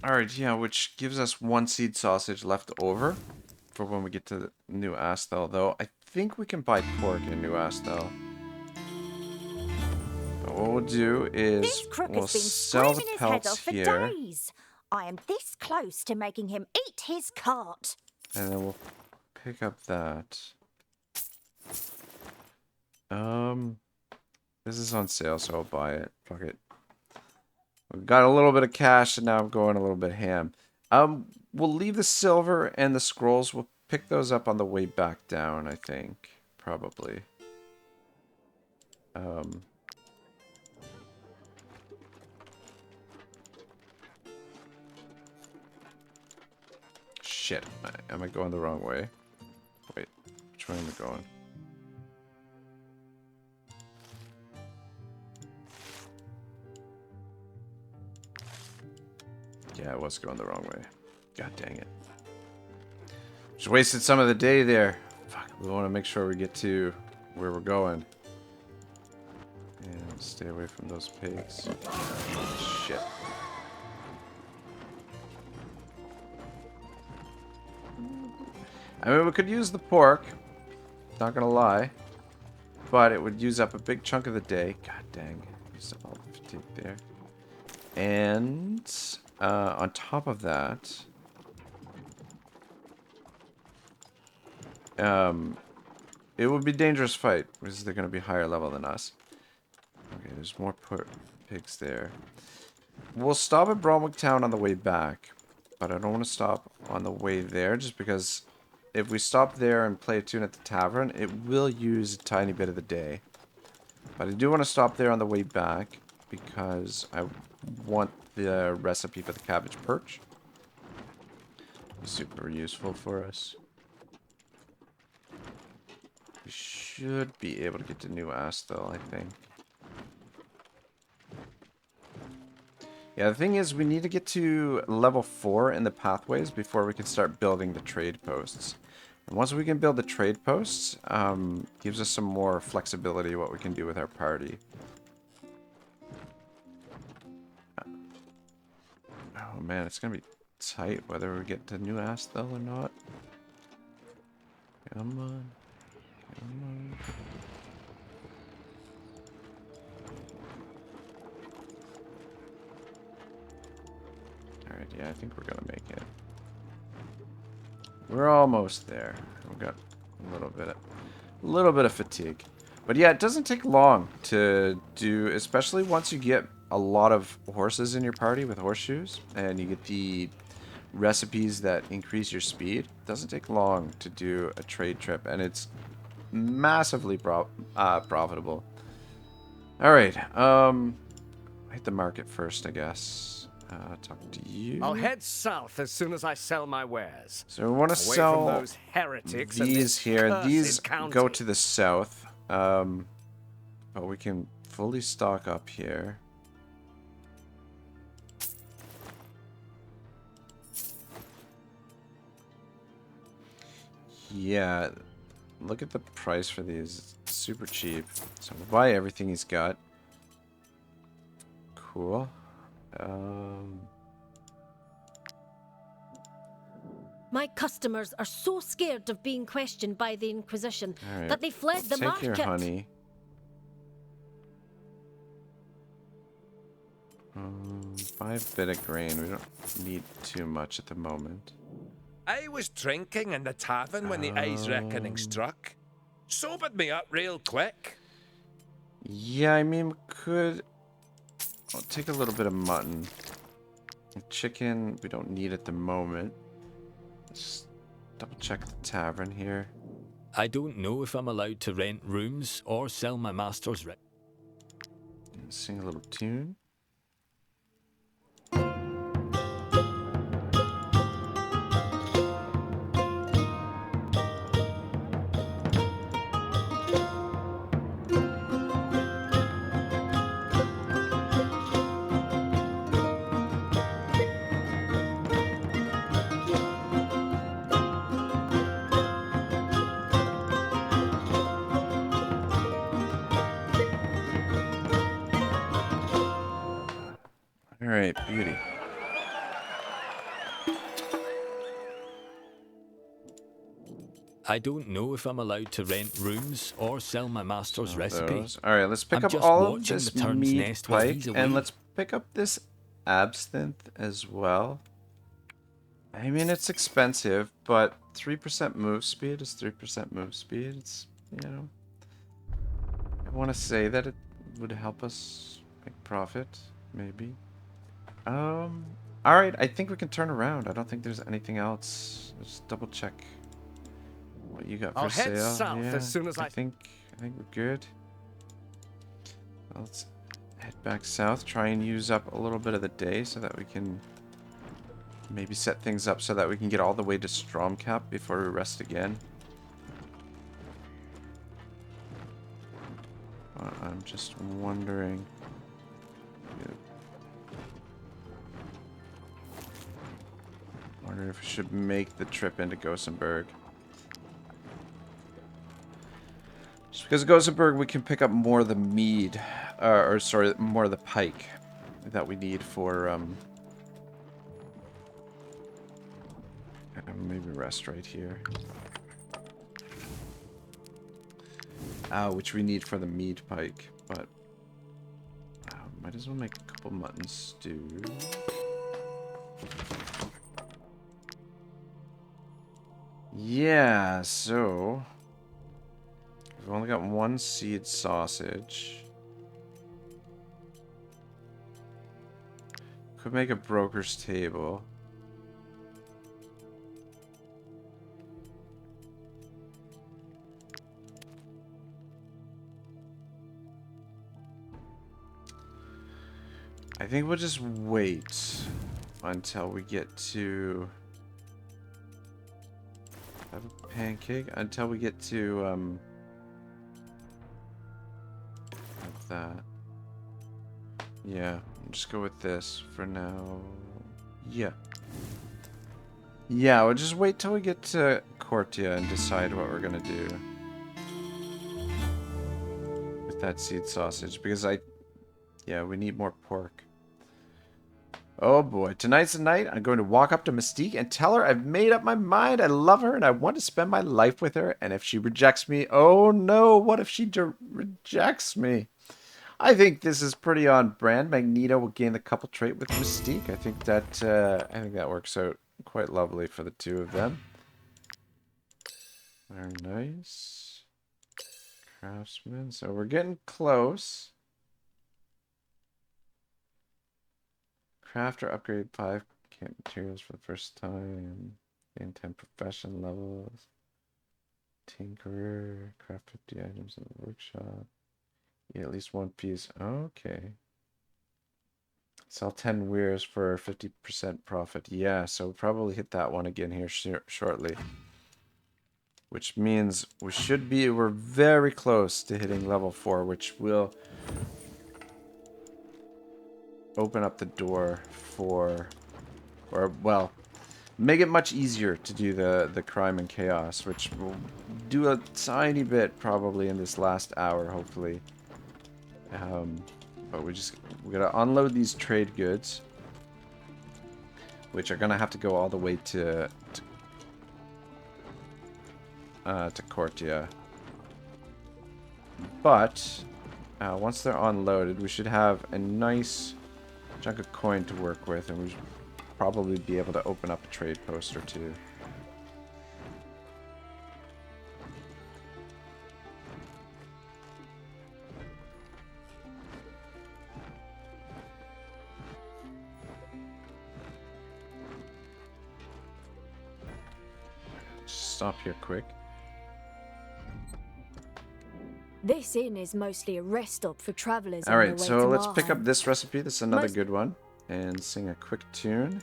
Alright, yeah, which gives us one seed sausage left over for when we get to New Astel, though. I think we can buy pork in New Astel. But what we'll do is we'll sell the pelts here. I am this close to making him eat his cart. And then we'll pick up that. This is on sale, so I'll buy it. Fuck it. We've got a little bit of cash, and now I'm going a little bit ham. We'll leave the silver and the scrolls. We'll pick those up on the way back down, I think. Probably. Shit. Am I going the wrong way? Wait. Which way am I going? Yeah, I was going the wrong way. God dang it. Just wasted some of the day there. Fuck, we want to make sure we get to where we're going. And stay away from those pigs. Shit. I mean, we could use the pork. Not gonna lie. But it would use up a big chunk of the day. God dang. Used up all the fatigue there. And... on top of that, it would be a dangerous fight because they're going to be higher level than us. Okay, there's more pigs there. We'll stop at Bromwick Town on the way back, but I don't want to stop on the way there just because if we stop there and play a tune at the tavern, it will use a tiny bit of the day. But I do want to stop there on the way back because I want the recipe for the cabbage perch. Super useful for us. We should be able to get to New Astel, I think. Yeah, the thing is, we need to get to level 4 in the pathways before we can start building the trade posts. And once we can build the trade posts, gives us some more flexibility what we can do with our party. Oh man, it's gonna be tight whether we get to New Astel or not. Come on. Come on. Alright, yeah, I think we're gonna make it. We're almost there. We've got a little bit of fatigue. But yeah, it doesn't take long to do, especially once you get a lot of horses in your party with horseshoes, and you get the recipes that increase your speed. It doesn't take long to do a trade trip, and it's massively profitable. All right, hit the market first, I guess. Talk to you. I'll head south as soon as I sell my wares. So we want to Away sell from those heretics and these this here. These cursed go county. to the south, but we can fully stock up here. Yeah, look at the price for these. It's super cheap. So we'll buy everything he's got. Cool. My customers are so scared of being questioned by the Inquisition All that they fled the take market. your honey. 5 bit of grain. We don't need too much at the moment. I was drinking in the tavern when the Eye's Reckoning struck. Sobered me up real quick. Yeah, I mean, we could... I'll take a little bit of mutton. Chicken, we don't need at the moment. Let's double check the tavern here. I don't know if I'm allowed to rent rooms or sell my master's rent. Sing a little tune. Alright, beauty. I don't know if I'm allowed to rent rooms or sell my master's recipe. Alright, let's pick I'm up just all of watching this the turn's mead nest while pike, he's away. and let's pick up this absinthe as well. I mean, it's expensive, but 3% move speed is 3% move speed. It's, you know, I want to say that it would help us make profit, maybe. Alright, I think we can turn around. I don't think there's anything else. Let's double check what you got for I'll sale. head south Yeah, as soon as I think we're good. Well, let's head back south, try and use up a little bit of the day so that we can maybe set things up so that we can get all the way to Stromcap before we rest again. I'm just wondering. Wonder if we should make the trip into Gothenburg. Just because of Gothenburg, we can pick up more of the mead, or sorry, more of the pike that we need for maybe rest right here. Which we need for the mead pike, but might as well make a couple mutton stew. Yeah, so we've only got one seed sausage. Could make a broker's table. I think we'll just wait until we get to have a pancake, until we get to have that. Yeah, I'll just go with this for now. Yeah. Yeah, we'll just wait till we get to Cortia and decide what we're gonna do with that seed sausage, because yeah, we need more pork. Oh boy, tonight's the night. I'm going to walk up to Mystique and tell her I've made up my mind. I love her and I want to spend my life with her. And if she rejects me, oh no, what if she rejects me? I think this is pretty on brand. Magneto will gain the couple trait with Mystique. I think that works out quite lovely for the two of them. Very nice. Craftsman. So we're getting close. Craft or upgrade 5 Camp materials for the first time. Gain 10 profession levels. Tinkerer. Craft 50 items in the workshop. Yeah, at least one piece. Okay. Sell 10 wares for 50% profit. Yeah, so we'll probably hit that one again here shortly. Which means we're very close to hitting level 4, which will open up the door for, or well, make it much easier to do the crime and chaos, which will do a tiny bit probably in this last hour, hopefully. But we gotta unload these trade goods, which are gonna have to go all the way to Cortia. But once they're unloaded, we should have a nice chunk of coin to work with, and we should probably be able to open up a trade post or two. Stop here quick. This inn is mostly a rest stop for travelers. Alright, so let's pick up this recipe. This is another good one. And sing a quick tune.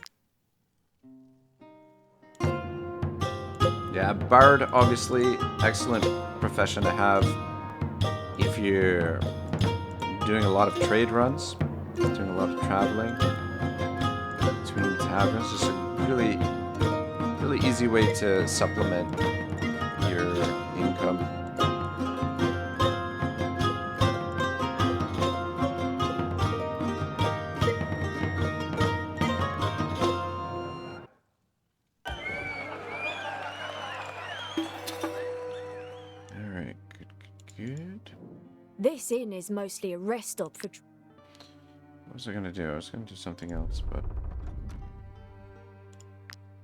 Yeah, Bard, obviously, excellent profession to have if you're doing a lot of trade runs, doing a lot of traveling between taverns. Just a really easy way to supplement your income. Alright, good. This inn is mostly a rest stop for. What was I gonna do? I was gonna do something else, but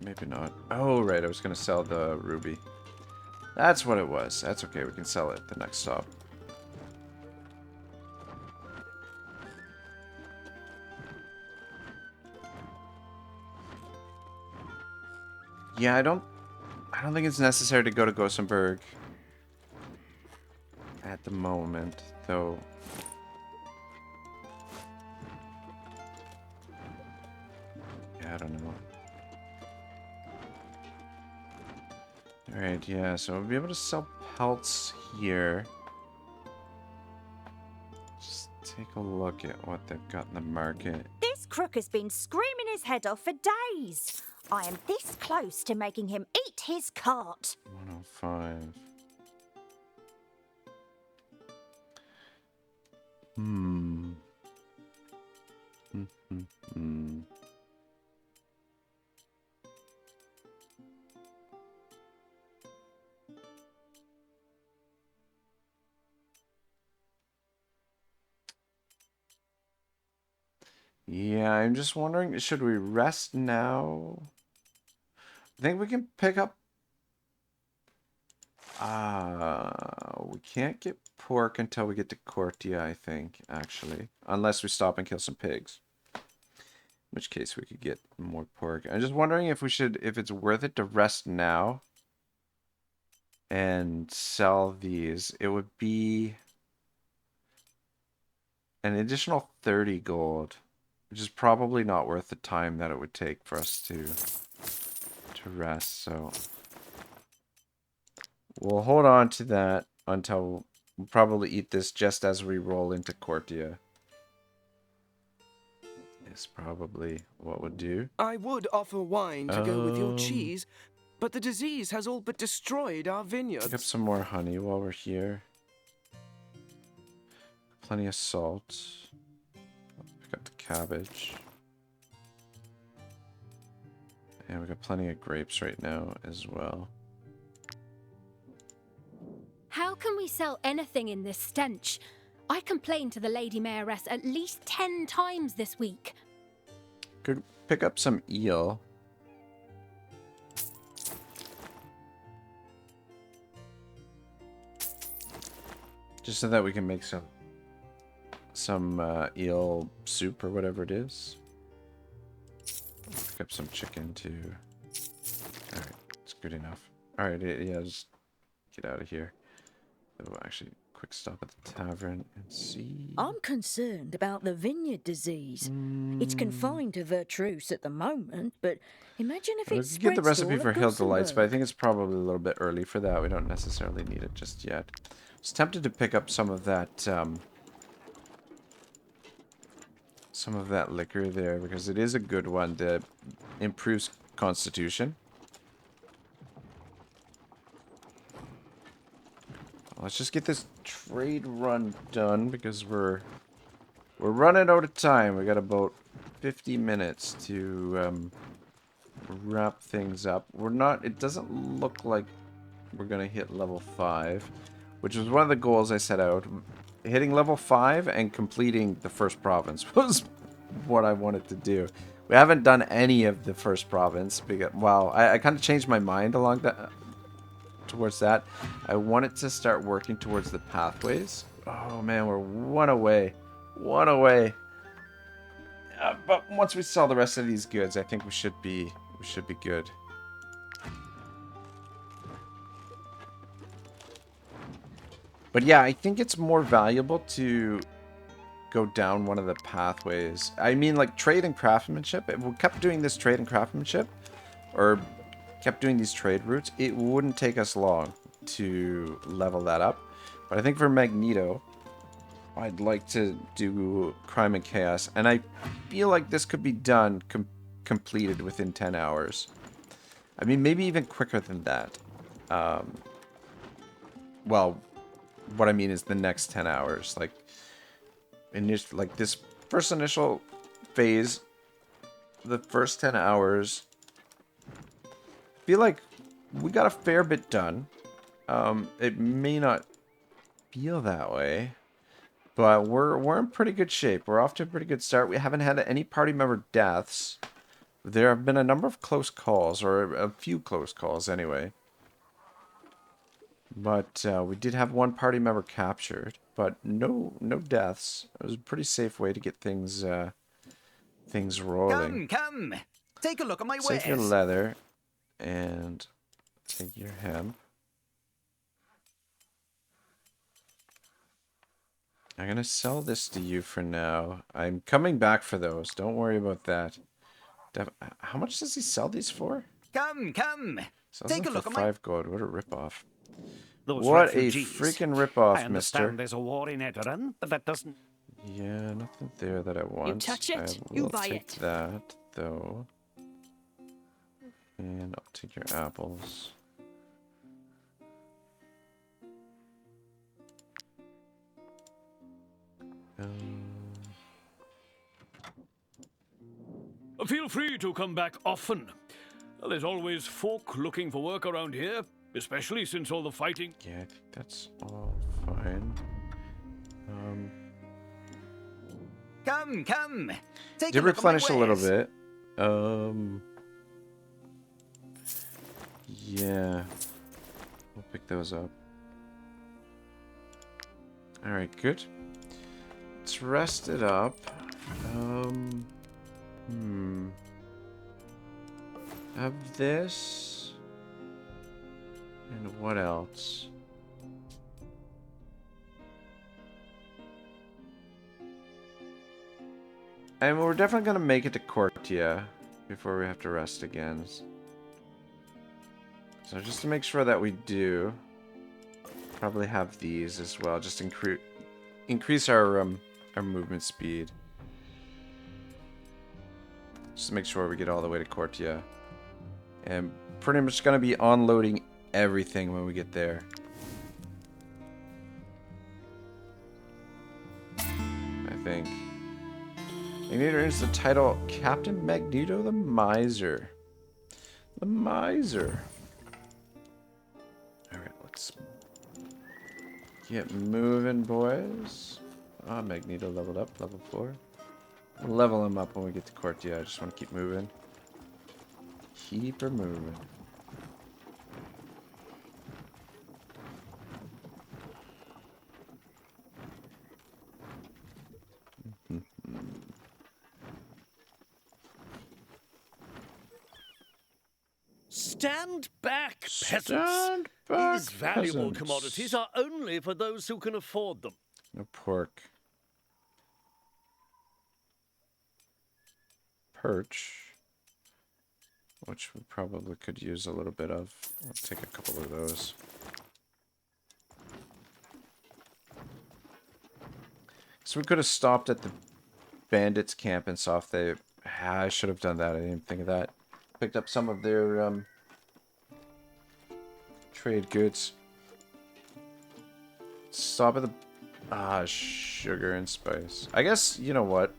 maybe not. Oh, right, I was gonna sell the ruby. That's what it was. That's okay, we can sell it at the next stop. Yeah, I don't think it's necessary to go to Gothenburg at the moment, though. Yeah, I don't know. Alright, yeah, so we'll be able to sell pelts here. Just take a look at what they've got in the market. This crook has been screaming his head off for days. I am this close to making him eat his cart. 105. Yeah, I'm just wondering, should we rest now? I think we can pick up... we can't get pork until we get to Cortia, I think, actually. Unless we stop and kill some pigs. In which case we could get more pork. I'm just wondering if it's worth it to rest now and sell these. It would be an additional 30 gold. Which is probably not worth the time that it would take for us to rest, so we'll hold on to that until we'll probably eat this just as we roll into Cortia. Is probably what we'll do. I would offer wine to go with your cheese, but the disease has all but destroyed our vineyards. Pick up some more honey while we're here. Plenty of salt. Got the cabbage. And we got plenty of grapes right now as well. How can we sell anything in this stench? I complained to the Lady Mayoress at least 10 times this week. Could pick up some eel. Just so that we can make some eel soup or whatever it is. pick up some chicken too. Alright, it's good enough. Alright, yeah, just get out of here. Oh, actually, quick stop at the tavern and see. I'm concerned about the vineyard disease. It's confined to Vertruce at the moment, but imagine if We it could spreads get the recipe to for all of Hill Delights, but I Gossamer. think it's probably a little bit early for that. We don't necessarily need it just yet. I was tempted to pick up some of that liquor there because it is a good one that improves constitution. Let's just get this trade run done because we're running out of time. We got about 50 minutes to wrap things up. It doesn't look like we're gonna hit level 5, which was one of the goals I set out. Hitting level 5 and completing the first province was what I wanted to do. We haven't done any of the first province because, well, I kind of changed my mind along that towards that. I wanted to start working towards the pathways. Oh man, we're one away. But once we sell the rest of these goods, I think we should be good. But yeah, I think it's more valuable to go down one of the pathways. I mean, like trade and craftsmanship. If we kept doing this trade and craftsmanship, or kept doing these trade routes, it wouldn't take us long to level that up. But I think for Magneto, I'd like to do crime and chaos, and I feel like this could be done completed within 10 hours. I mean, maybe even quicker than that. Well, what I mean is the next 10 hours. Like this first initial phase, the first 10 hours, I feel like we got a fair bit done. It may not feel that way, but we're in pretty good shape. We're off to a pretty good start. We haven't had any party member deaths. There have been a number of close calls, or a few close calls anyway. But we did have one party member captured, but no deaths. It was a pretty safe way to get things rolling. Come! Take a look at my wares. Take your leather and take your hemp. I'm gonna sell this to you for now. I'm coming back for those. Don't worry about that. How much does he sell these for? Come! Sells Take them a look for at my... 5 gold. What a ripoff. Those What refugees. a freaking ripoff, I understand mister. there's a war in Edoran, but that doesn't... Yeah, nothing there that I want. You touch it, I you will buy take it. that, though. And I'll take your apples. Feel free to come back often. There's always folk looking for work around here, especially since all the fighting... Yeah, I think that's all fine. Come! Take Did a look at my replenish a little wares. bit. Yeah. We'll pick those up. Alright, good. Let's rest it up. Have this. And what else? And we're definitely going to make it to Cortia before we have to rest again. So just to make sure that we do, probably have these as well. Just increase our movement speed. Just to make sure we get all the way to Cortia. And pretty much going to be unloading everything when we get there. I think. Magneto earns the title Captain Magneto the Miser. The Miser. Alright, let's get moving, boys. Ah, Magneto leveled up, level 4. We'll level him up when we get to Cortia. I just want to keep moving. Keep her moving. Stand back, peasants. Stand back, These valuable peasants. commodities are only for those who can afford them. No pork. Perch. Which we probably could use a little bit of. I'll take a couple of those. So we could have stopped at the bandits camp and saw if they... I should have done that. I didn't think of that. Picked up some of their trade goods. Stop at the... sugar and spice. I guess, you know what?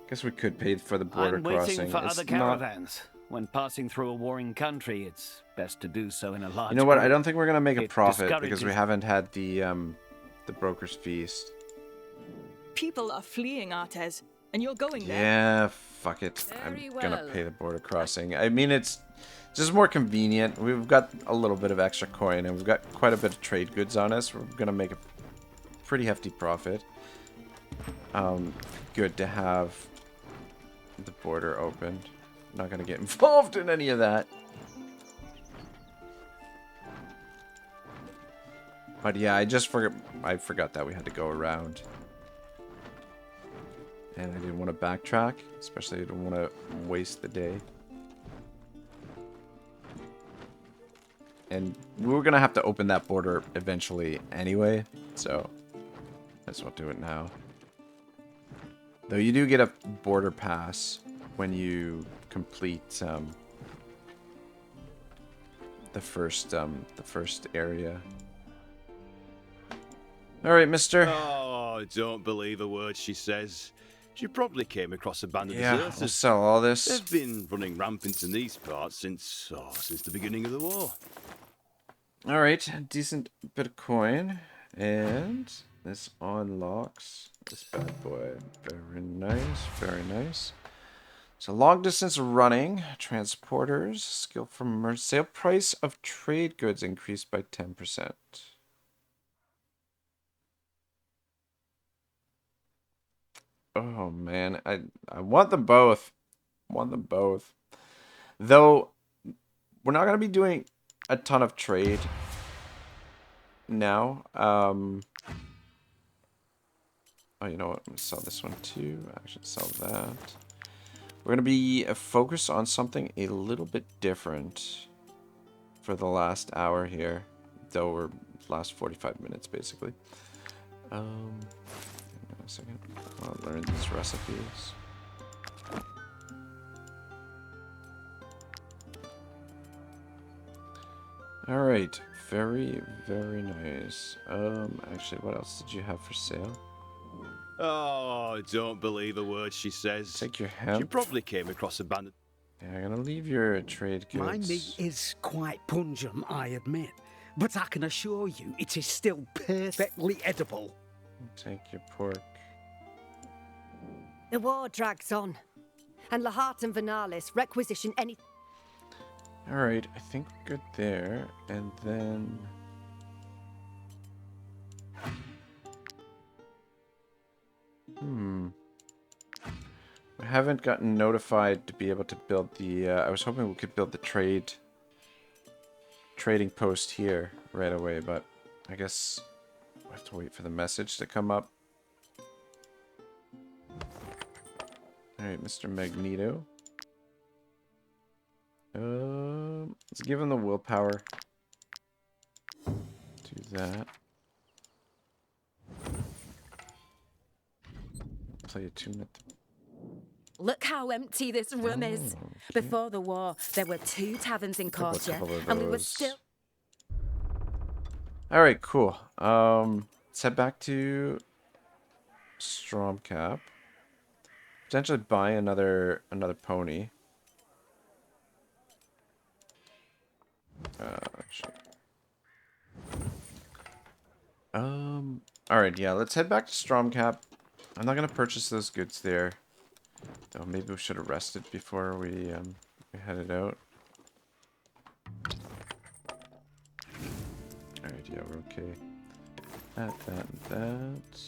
Guess we could pay for the border crossing. I'm waiting for It's other caravans. When passing through a warring country, it's best to do so in a large You know what? group. I don't think we're gonna make a It profit because we discourages- haven't had the broker's feast. People are fleeing Artes, and you're going there. Yeah, fuck it. Very I'm gonna well. pay the border crossing. I mean, it's just more convenient. We've got a little bit of extra coin, and we've got quite a bit of trade goods on us. We're gonna make a pretty hefty profit. Good to have the border opened. Not gonna get involved in any of that. But yeah, I forgot that we had to go around. And I didn't want to backtrack, especially I didn't want to waste the day. And we were gonna have to open that border eventually anyway, so let's not do it now. Though you do get a border pass when you complete the first area. All right, mister. Oh, don't believe a word she says. She probably came across a band of Yeah, deserters. we'll sell all this. They've been running rampant in these parts since the beginning of the war. All right, decent bit of coin, and this unlocks this bad boy. Very nice, very nice. So long distance running, transporters, skill from sale price of trade goods increased by 10%. Oh man, I want them both. Want them both. Though we're not gonna be doing a ton of trade now. Oh, you know what? I'm gonna sell this one too. I should sell that. We're gonna be focused on something a little bit different for the last hour here, though we're last 45 minutes basically. Hang on a second. I'll learn these recipes. All right, very, very nice. Actually, what else did you have for sale? Oh, don't believe a word she says. Take your hemp. She probably came across a band of... Yeah, I'm gonna leave your trade goods. My meat is quite pungent, I admit, but I can assure you it is still perfectly edible. Take your pork. The war drags on, and Lahart and Vernalis requisition any... Alright, I think we're good there. And then... I haven't gotten notified to be able to build the... I was hoping we could build the trading post here right away, but I guess I have to wait for the message to come up. Alright, Mr. Magneto. Let's give him the willpower. Do that. Play a tune at the... Look how empty this room is. Before the war, there were 2 taverns in Corsia, and we were still... Alright, cool. Let's head back to Stromcap. Potentially buy another pony. Alright, yeah, let's head back to Stromcap. I'm not gonna purchase those goods there. Though maybe we should have rested before we headed out. Alright, yeah, we're okay. That, and that.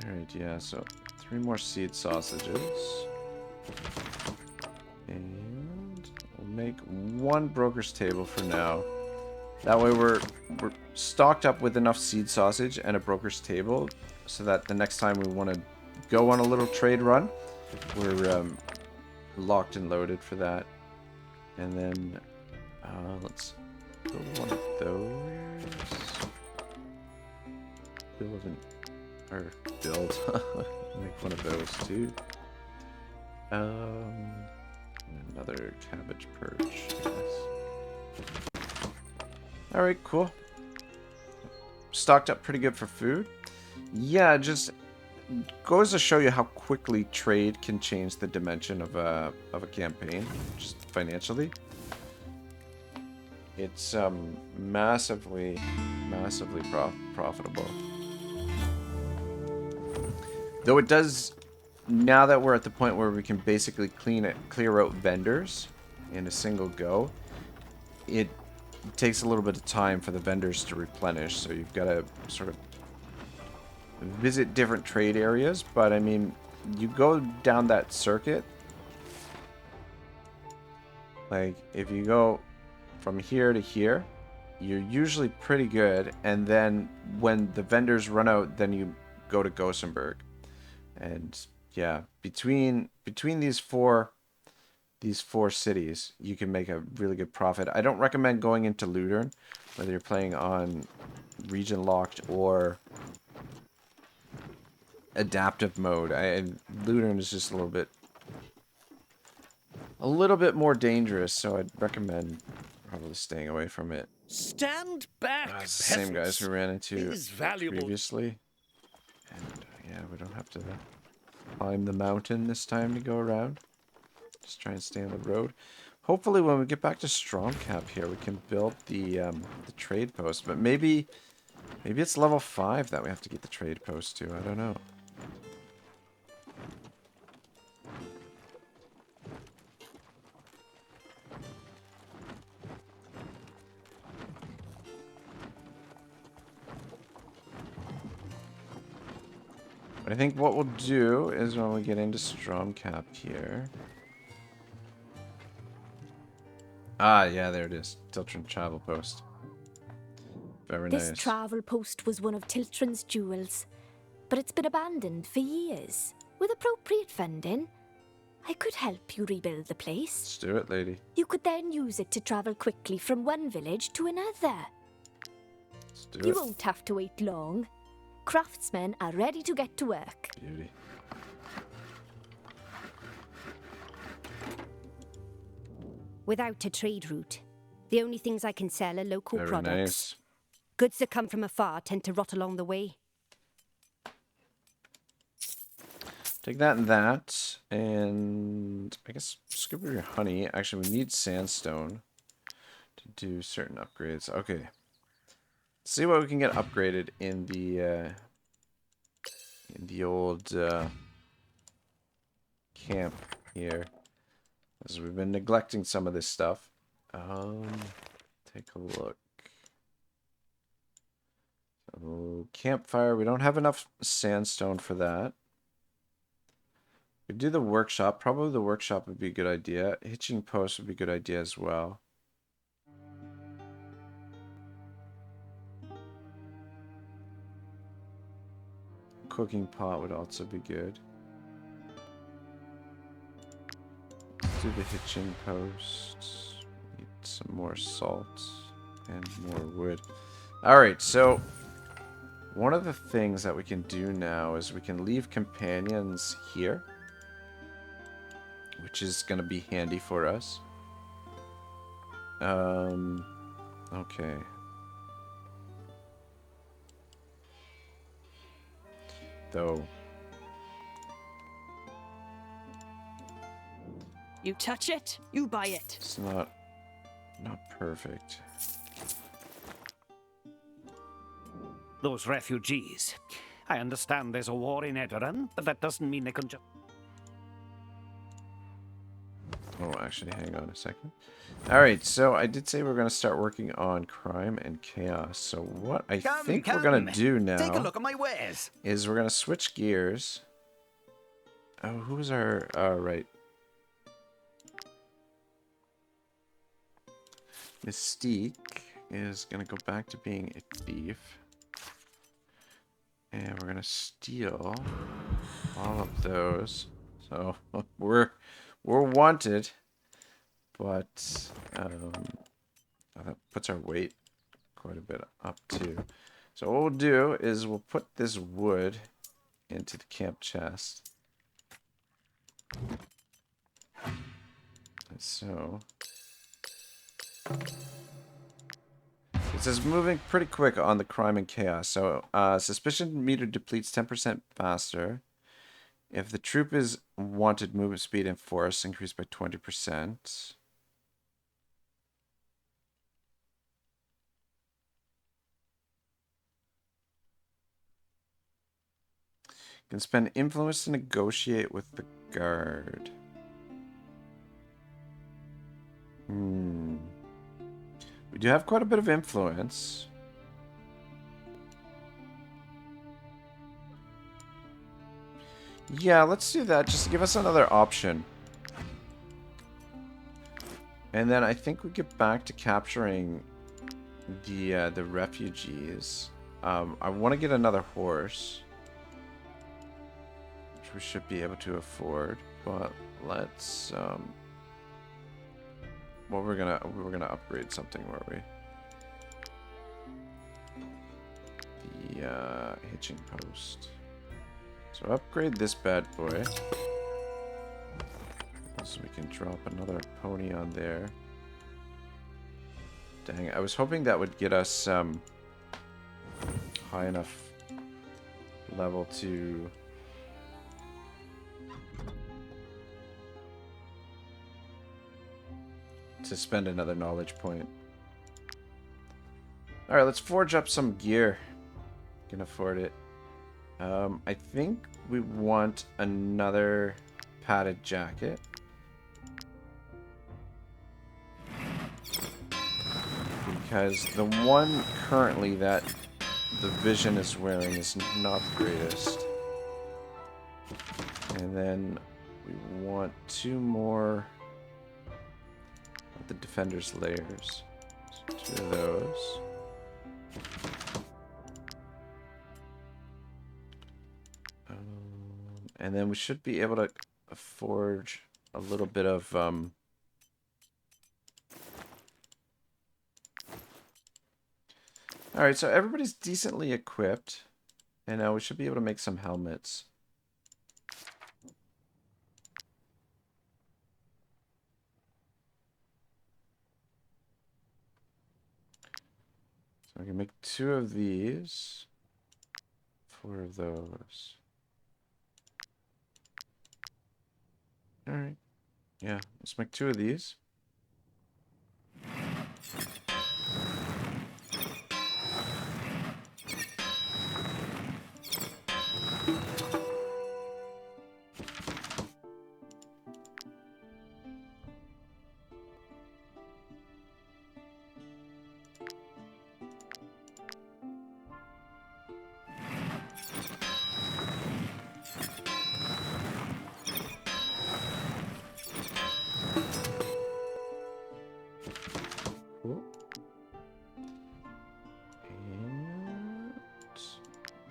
Alright, yeah, so 3 more seed sausages. And we'll make 1 broker's table for now. That way we're stocked up with enough seed sausage and a broker's table so that the next time we want to go on a little trade run, we're locked and loaded for that. And then let's build one of those. Build. Make one of those too. Another cabbage perch, I guess. Alright, cool. Stocked up pretty good for food. Yeah, just goes to show you how quickly trade can change the dimension of a campaign, just financially. It's massively profitable. Though it does, now that we're at the point where we can basically clear out vendors in a single go, it takes a little bit of time for the vendors to replenish, so you've got to sort of visit different trade areas. But I mean, you go down that circuit, like if you go from here to here, you're usually pretty good, and then when the vendors run out, then you go to Gothenburg. And yeah, between these four cities, you can make a really good profit. I don't recommend going into Tiltren, whether you're playing on region locked or adaptive mode. Tiltren is just a little bit more dangerous, so I'd recommend probably staying away from it. Stand back, Same guys we ran into These valuable previously. And yeah, we don't have to climb the mountain this time to go around. Just try and stay on the road. Hopefully when we get back to Stromcap here, we can build the trade post. But maybe it's level 5 that we have to get the trade post to. I don't know. But I think what we'll do is when we get into Stromcap here. Ah, yeah, there it is. Tiltren travel post. Very nice. This travel post was one of Tiltren's jewels, but it's been abandoned for years. With appropriate funding, I could help you rebuild the place. Let's do it, lady. You could then use it to travel quickly from one village to another. Let's do it. You won't have to wait long. Craftsmen are ready to get to work. Beauty. Without a trade route, the only things I can sell are local Very products. nice. Goods that come from afar tend to rot along the way. Take that and that, and I guess skip over your honey. Actually, we need sandstone to do certain upgrades. Okay. See what we can get upgraded in the old camp here, as we've been neglecting some of this stuff. Take a look. So, campfire. We don't have enough sandstone for that. We do the workshop. Probably the workshop would be a good idea. Hitching post would be a good idea as well. Cooking pot would also be good. Let's do the hitching post. Need some more salt and more wood. Alright, so one of the things that we can do now is we can leave companions here, which is going to be handy for us. Okay. Though. You touch it, you buy it. It's not perfect. Those refugees. I understand there's a war in Edoran, but that doesn't mean they can just... Oh, actually, hang on a second. Alright, so I did say we're going to start working on crime and chaos. So what I think we're going to do now... Take a look at my wares. ...is we're going to switch gears. Oh, who's our... right. Mystique is going to go back to being a thief. And we're going to steal all of those. So we're wanted, but that puts our weight quite a bit up too. So what we'll do is we'll put this wood into the camp chest. So it says moving pretty quick on the crime and chaos. So suspicion meter depletes 10% faster. If the troop is wanted, movement speed and force increased by 20%. Can spend influence to negotiate with the guard. We do have quite a bit of influence. Yeah, let's do that. Just give us another option. And then I think we get back to capturing the refugees. I want to get another horse, which we should be able to afford. But let's well, we're gonna upgrade something, weren't we? The hitching post. So upgrade this bad boy. So we can drop another pony on there. Dang, I was hoping that would get us high enough level to spend another knowledge point. Alright, let's forge up some gear. Can afford it. I think we want another padded jacket. Because the one currently that the Vision is wearing is not the greatest. And then we want 2 more of the Defender's layers. So 2 of those. And then we should be able to forge a little bit of Alright, so everybody's decently equipped. And now we should be able to make some helmets. So I can make 2 of these. 4 of those. Alright. Yeah, let's make 2 of these.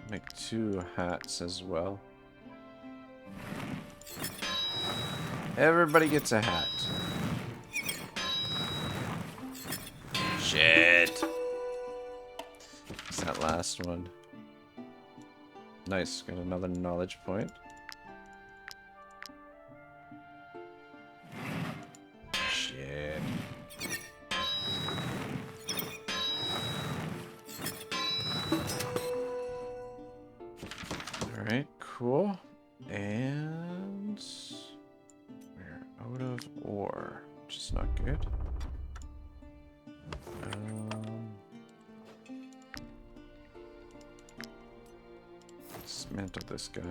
Make 2 hats as well. Everybody gets a hat. Shit. It's that last one. Nice, got another knowledge point. Shit. Alright, cool. And we're out of ore, which is not good. Dismantle this guy.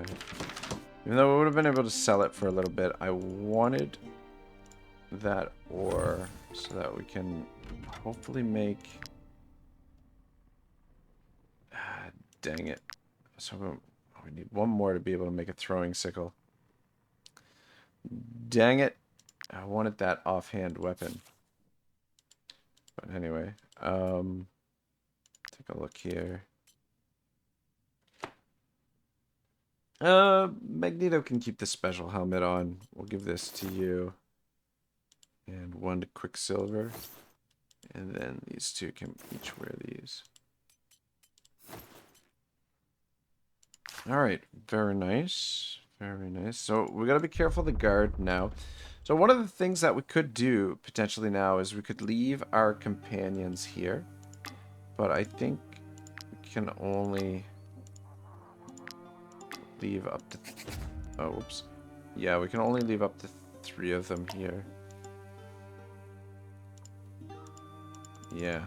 Even though we would have been able to sell it for a little bit, I wanted that ore so that we can hopefully make... dang it. So we need one more to be able to make a throwing sickle. Dang it. I wanted that offhand weapon. But anyway, take a look here. Magneto can keep the special helmet on. We'll give this to you. And one to Quicksilver. And then these two can each wear these. Alright, very nice. Very nice. So we gotta be careful of the guard now. So one of the things that we could do potentially now is we could leave our companions here. But I think we can only leave up to... oh, whoops. Yeah, we can only leave up to 3 of them here. Yeah.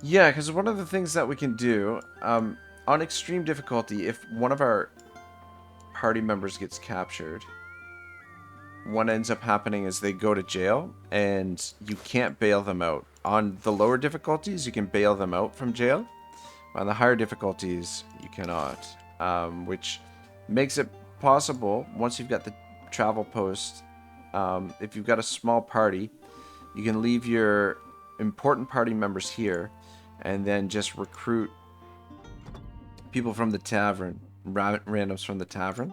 Yeah, because one of the things that we can do, on extreme difficulty, if one of our party members gets captured, what ends up happening is they go to jail, and you can't bail them out. On the lower difficulties, you can bail them out from jail. On the higher difficulties, you cannot. Which makes it possible, once you've got the travel post, if you've got a small party, you can leave your important party members here, and then just recruit people from the tavern, randoms from the tavern,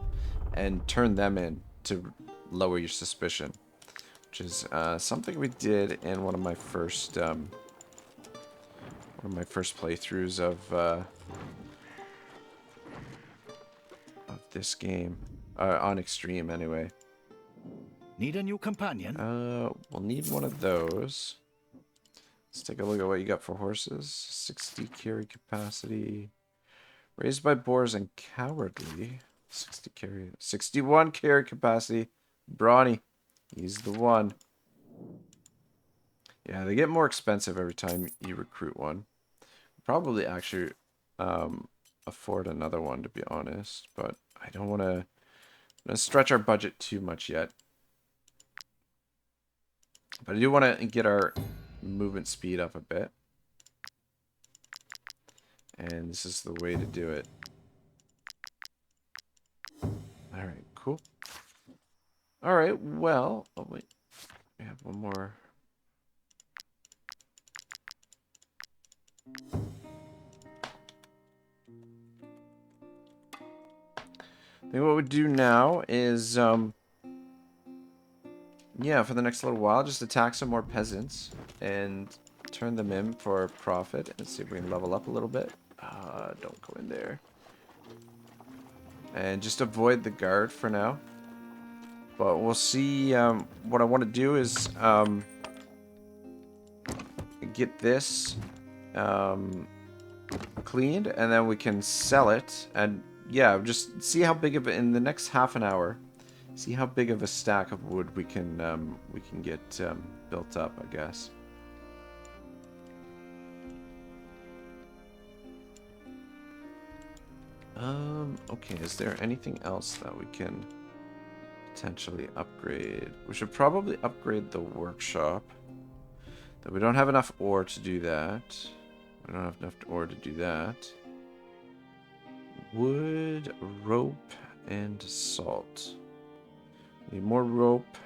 and turn them in to lower your suspicion. Which is something we did in one of my first playthroughs of this game, on extreme anyway. Need a new companion? We'll need one of those. Let's take a look at what you got for horses. 60 carry capacity. Raised by boars and cowardly. 60 carry. 61 carry capacity. Brawny. He's the one. Yeah, they get more expensive every time you recruit one. Probably actually afford another one, to be honest. But I don't want to stretch our budget too much yet. But I do want to get our movement speed up a bit. And this is the way to do it. Alright, cool. Alright, well... oh, wait. We have one more. I think what we do now is... yeah, for the next little while, just attack some more peasants and turn them in for profit and see if we can level up a little bit. Don't go in there. And just avoid the guard for now. But we'll see. What I want to do is get this cleaned, and then we can sell it. And yeah, just see how big of it in the next half an hour. See how big of a stack of wood we can get built up, I guess. Okay, is there anything else that we can potentially upgrade? We should probably upgrade the workshop. But we don't have enough ore to do that. We don't have enough ore to do that. Wood, rope, and salt. Need more rope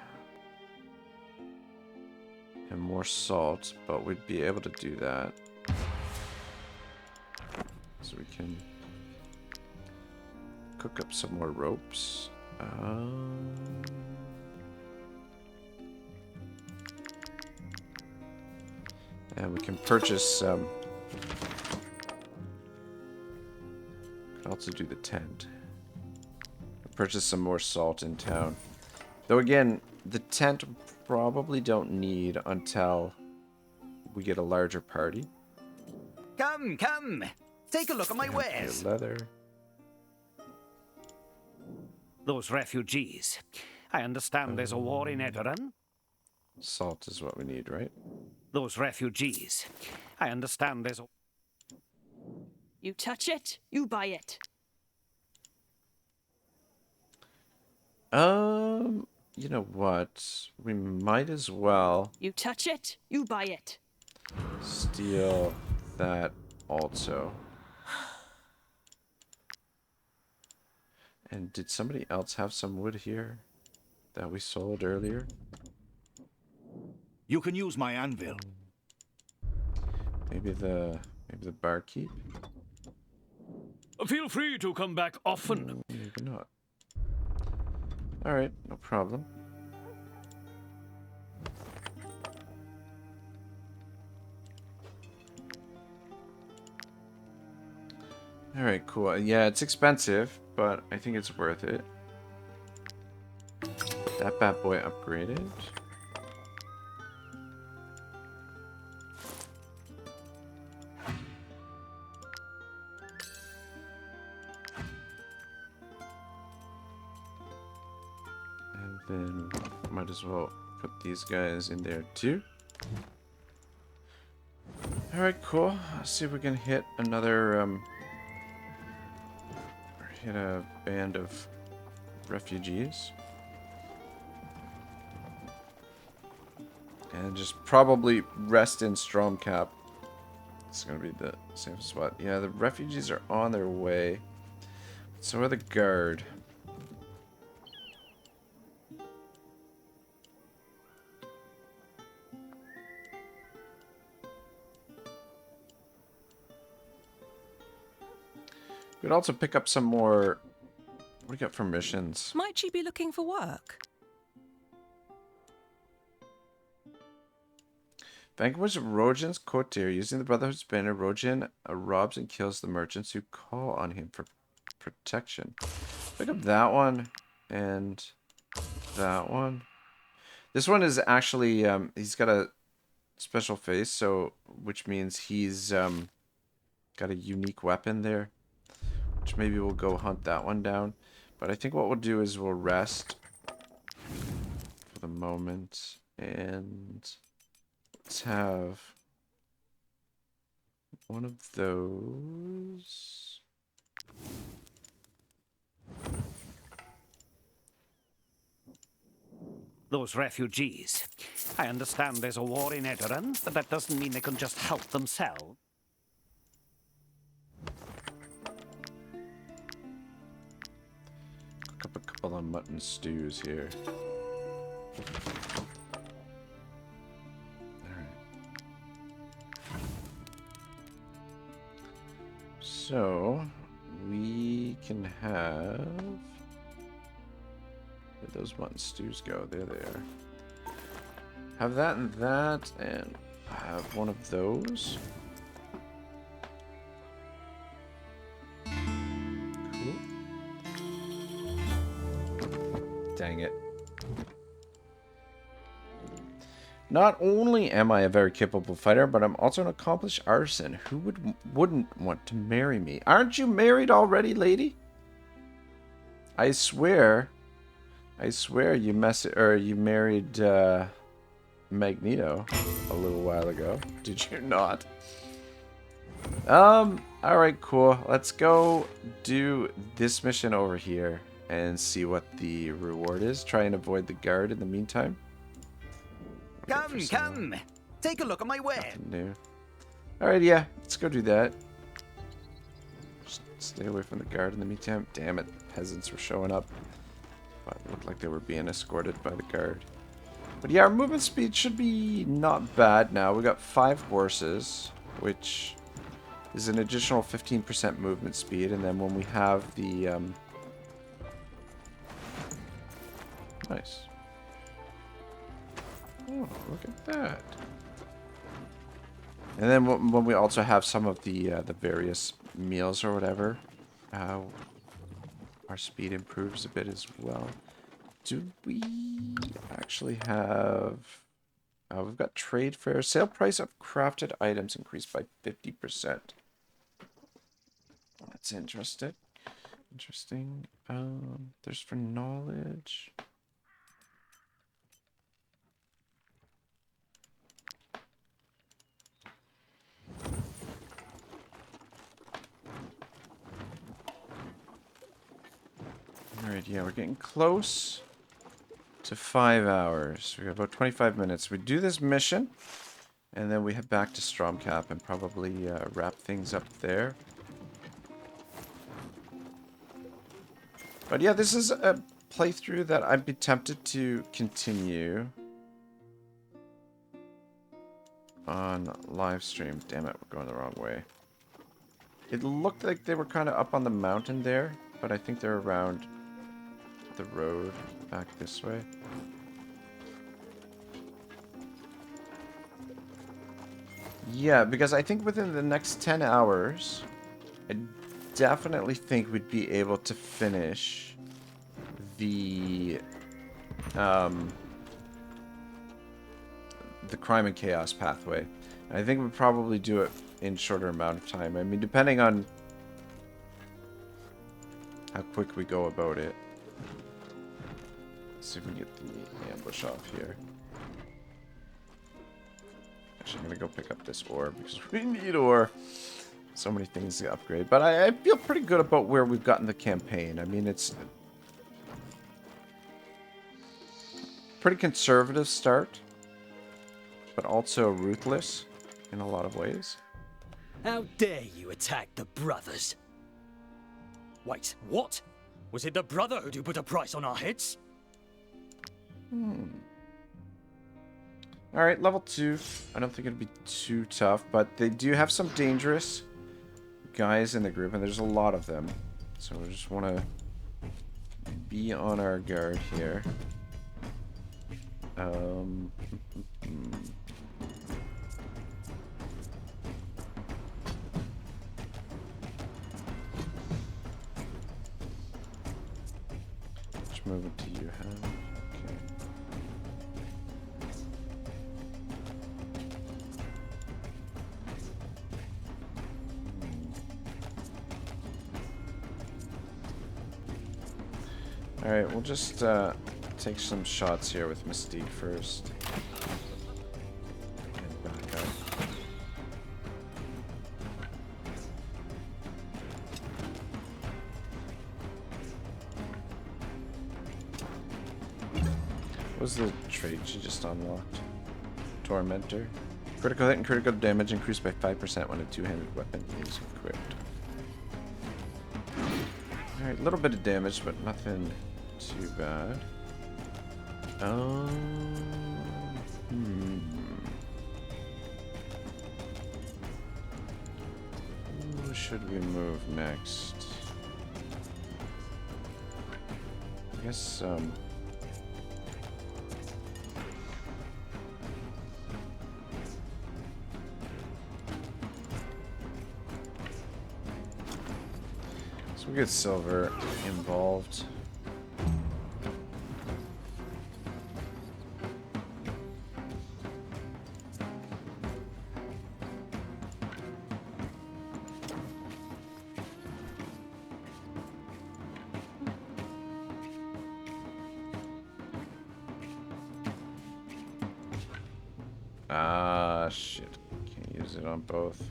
and more salt, but we'd be able to do that. So we can cook up some more ropes. And we can purchase some. Can also do the tent. Purchase some more salt in town. Though again, the tent probably don't need until we get a larger party. Come, come! Take a look at my wares. Leather. Those refugees. I understand there's a war in Edoran. Salt is what we need, right? Those refugees. I understand there's a... You touch it, you buy it. You know what? We might as well You touch it, you buy it. steal that also. And did somebody else have some wood here that we sold earlier? You can use my anvil. Maybe the barkeep? Feel free to come back often. Maybe not. Alright, no problem. Alright, cool. Yeah, it's expensive, but I think it's worth it. That bad boy upgraded. And then might as well put these guys in there too. Alright, cool. Let's see if we can hit another hit a band of refugees. And just probably rest in Stromcap. It's gonna be the same spot. Yeah, the refugees are on their way. So are the guard. We could also pick up some more. What do you got for missions? Might she be looking for work? Vanquish Rojan's courtier. Using the Brotherhood's banner, Rojan robs and kills the merchants who call on him for protection. Pick up that one and that one. This one is actually he's got a special face, so which means he's got a unique weapon there. Which maybe we'll go hunt that one down. But I think what we'll do is we'll rest for the moment. And let's have one of those. Those refugees. I understand there's a war in Edoran, but that doesn't mean they can just help themselves. Cook up a couple of mutton stews here. So, we can have... Where'd those mutton stews go? There they are. Have that and that, and have one of those. Cool. Dang it. Not only am I a very capable fighter, but I'm also an accomplished artisan. Who wouldn't want to marry me? Aren't you married already, lady? I swear you married Magneto a little while ago. Did you not? Alright, cool. Let's go do this mission over here and see what the reward is. Try and avoid the guard in the meantime. Come. Take a look at my wares. New. Alright, yeah. Let's go do that. Just stay away from the guard in the meantime. Damn it. Peasants were showing up. But it looked like they were being escorted by the guard. But yeah, our movement speed should be not bad now. We got 5 horses, which is an additional 15% movement speed. And then when we have the... Nice. Oh, look at that. And then when we also have some of the various meals or whatever, our speed improves a bit as well. Do we actually have... we've got trade fair. Sale price of crafted items increased by 50%. That's interesting. There's for knowledge. Alright, yeah, we're getting close to 5 hours. We got about 25 minutes. We do this mission, and then we head back to Stromcap and probably wrap things up there. But yeah, this is a playthrough that I'd be tempted to continue on live stream. Damn it, we're going the wrong way. It looked like they were kind of up on the mountain there, but I think they're around the road back this way. Yeah, because I think within the next 10 hours, I definitely think we'd be able to finish the Crime and Chaos pathway. And I think we'd probably do it in shorter amount of time. I mean, depending on how quick we go about it. Let's see if we can get the ambush off here. Actually, I'm going to go pick up this ore because we need ore. So many things to upgrade. But I feel pretty good about where we've gotten the campaign. I mean, it's a pretty conservative start, but also ruthless in a lot of ways. How dare you attack the brothers? Wait, what? Was it the Brotherhood who put a price on our heads? Alright, level 2. I don't think it'd be too tough, but they do have some dangerous guys in the group, and there's a lot of them. So we just want to be on our guard here. Which movement do you have? Okay. Alright, we'll just take some shots here with Mystique first. And back up. What was the trait she just unlocked? Tormentor. Critical hit and critical damage increased by 5% when a two-handed weapon is equipped. Alright, a little bit of damage, but nothing too bad. Who should we move next? I guess, So we get Silver involved. Ah, shit. Can't use it on both.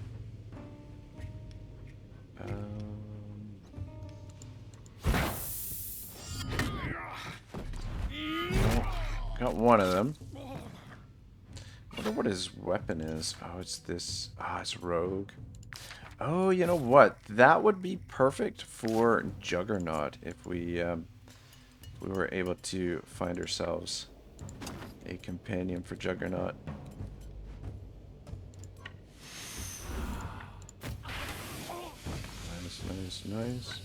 Got one of them. I wonder what his weapon is. Oh, it's this. Ah, it's Rogue. Oh, you know what? That would be perfect for Juggernaut if we were able to find ourselves a companion for Juggernaut. Nice.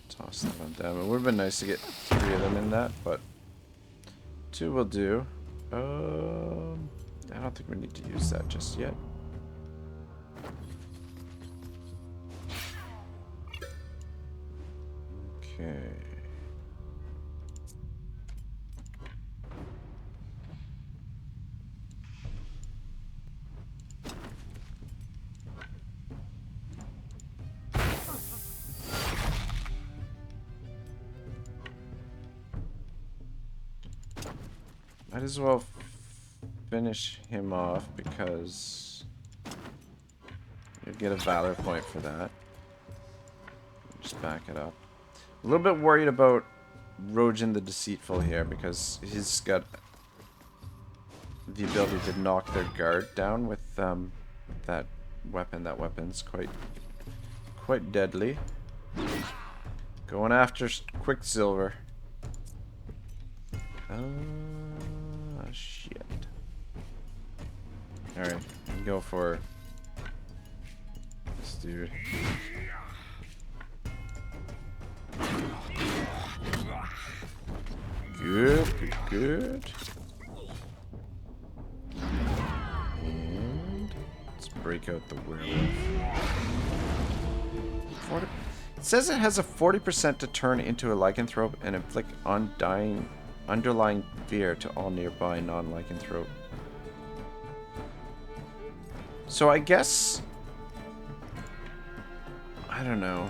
Toss that on down. It would have been nice to get 3 of them in that, but 2 will do. I don't think we need to use that just yet. Okay. Might as well finish him off because you'll get a valor point for that. Just back it up. A little bit worried about Rojan the Deceitful here because he's got the ability to knock their guard down with that weapon. That weapon's quite deadly. Going after Quicksilver. Shit. Alright, go for this dude. Good, good, good. And let's break out the werewolf. It says it has a 40% to turn into a lycanthrope and inflict underlying fear to all nearby non-lycanthrope. So I guess... I don't know.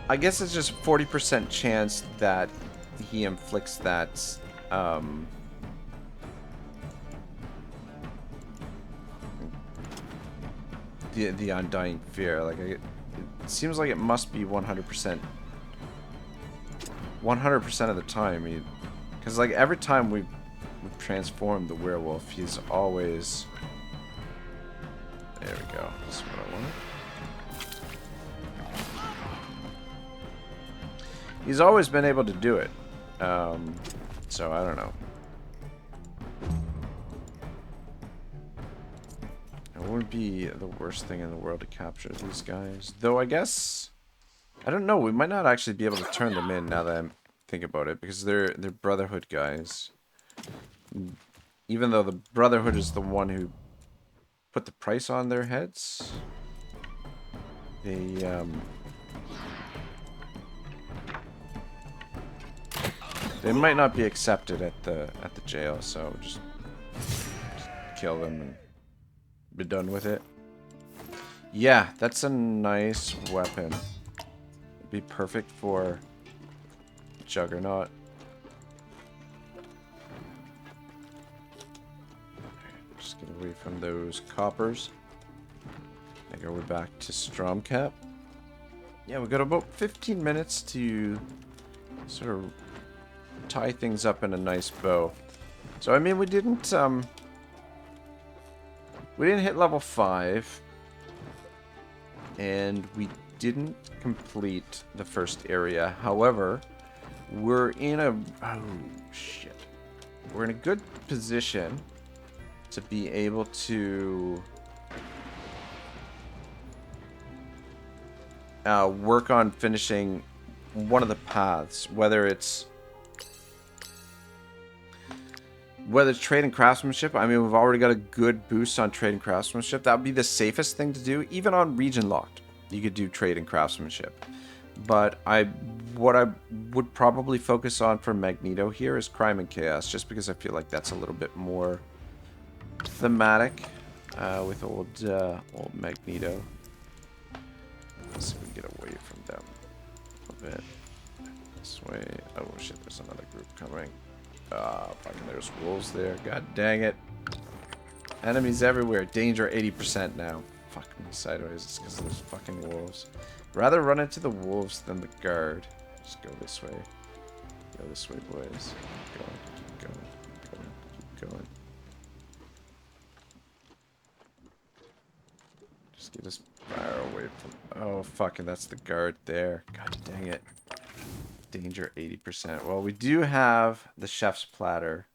I guess it's just 40% chance that he inflicts that, the undying fear. Like, it seems like it must be 100%. 100% of the time, because like every time we've transformed the werewolf, he's always... There we go. That's what I wanted. He's always been able to do it. So I don't know. It wouldn't be the worst thing in the world to capture these guys. Though I guess... I don't know, we might not actually be able to turn them in now that I think about it, because they're Brotherhood guys. Even though the Brotherhood is the one who put the price on their heads, they might not be accepted at the jail, so just kill them and be done with it. Yeah, that's a nice weapon. Be perfect for Juggernaut. Just get away from those coppers. I go back to Stromcap. Yeah, we've got about 15 minutes to sort of tie things up in a nice bow. So I mean, we didn't hit level 5, and we didn't complete the first area. However, we're in a we're in a good position to be able to work on finishing one of the paths, whether it's trade and craftsmanship. I mean, we've already got a good boost on trade and craftsmanship. That would be the safest thing to do, even on region locked. You could do trade and craftsmanship. But what I would probably focus on for Magneto here is crime and chaos, just because I feel like that's a little bit more thematic with old Magneto. Let's see if we can get away from them a bit. This way. Oh shit, there's another group coming. Fucking there's wolves there. God dang it. Enemies everywhere. Danger 80% now. Fuck me sideways. It's because of those fucking wolves. Rather run into the wolves than the guard. Just go this way. Go this way, boys. Keep going. Keep going. Keep going. Keep going. Just get as far away from... Oh, fucking that's the guard there. God dang it. Danger 80%. Well, we do have the chef's platter,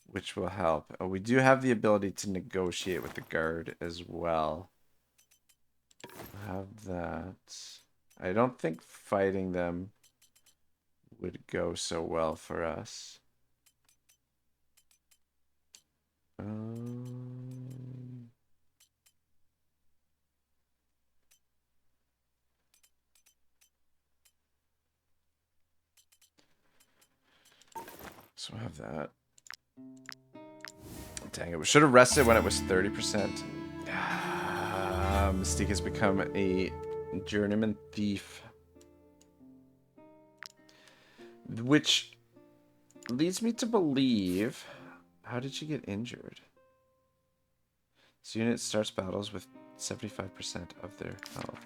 which will help. We do have the ability to negotiate with the guard as well. We'll have that. I don't think fighting them would go so well for us. So I have that. Dang it, we should have rested when it was 30%. Mystique has become a journeyman thief. Which leads me to believe... How did she get injured? This unit starts battles with 75% of their health.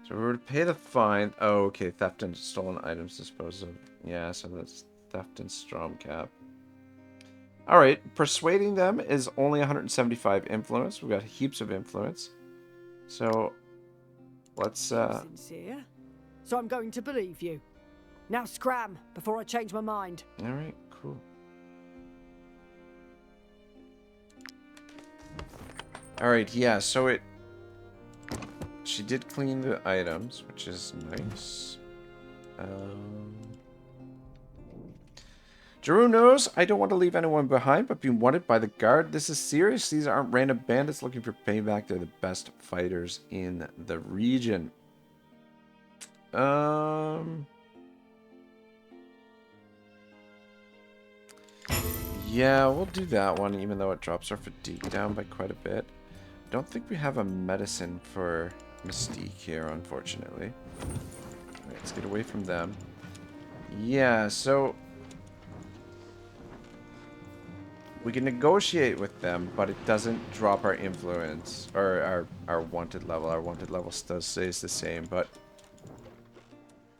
Is So we were to pay the fine. Oh, okay. Theft and stolen items disposed of. Yeah, so that's theft and Strom cap. Alright, persuading them is only 175 influence. We've got heaps of influence. So, let's, Sincere. So I'm going to believe you. Now scram, before I change my mind. Alright, cool. Alright, yeah, so it... She did clean the items, which is nice. Jeru knows I don't want to leave anyone behind, but being wanted by the guard, this is serious. These aren't random bandits looking for payback. They're the best fighters in the region. Yeah, we'll do that one, even though it drops our fatigue down by quite a bit. Don't think we have a medicine for Mystique here, unfortunately. Alright, let's get away from them. Yeah, so... we can negotiate with them, but it doesn't drop our influence, or our wanted level. Our wanted level still stays the same, but...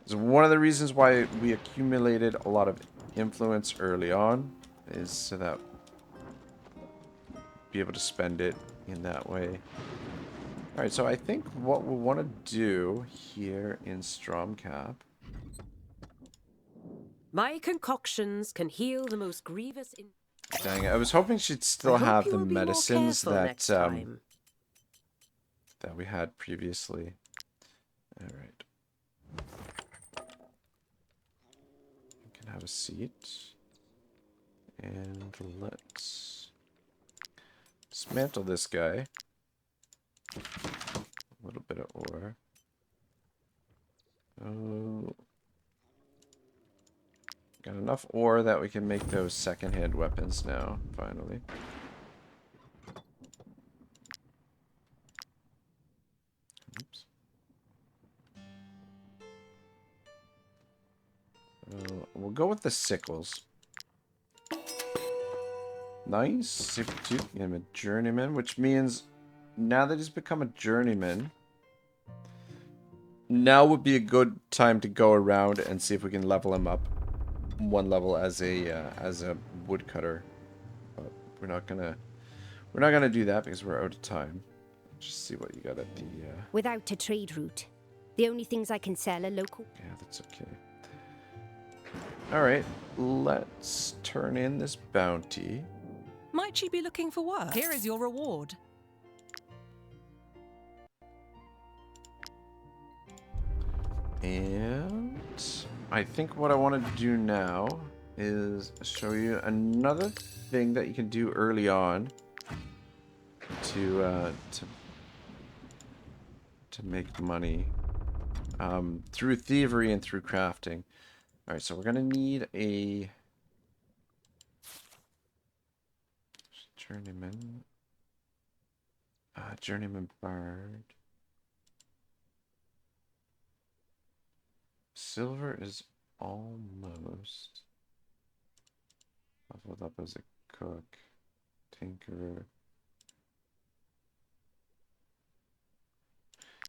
it's one of the reasons why we accumulated a lot of influence early on, is so that be able to spend it in that way. Alright, so I think what we want to do here in Stromcap... my concoctions can heal the most grievous... Dang it, I was hoping she'd still have the medicines that, that we had previously. Alright. You can have a seat. And let's dismantle this guy. A little bit of ore. Oh. Got enough ore that we can make those second-hand weapons now, finally. Oops. We'll go with the sickles. Nice. Sabertooth, I'm a journeyman, which means now that he's become a journeyman, now would be a good time to go around and see if we can level him up one level as a woodcutter. But we're not gonna do that because we're out of time. Just see what you got at the without a trade route. The only things I can sell are local. Yeah, that's okay. Alright, let's turn in this bounty. Might you be looking for work? Here is your reward. And I think what I want to do now is show you another thing that you can do early on to make money through thievery and through crafting. All right, so we're gonna need a journeyman, journeyman bard. Silver is almost leveled up as a cook. Tinkerer.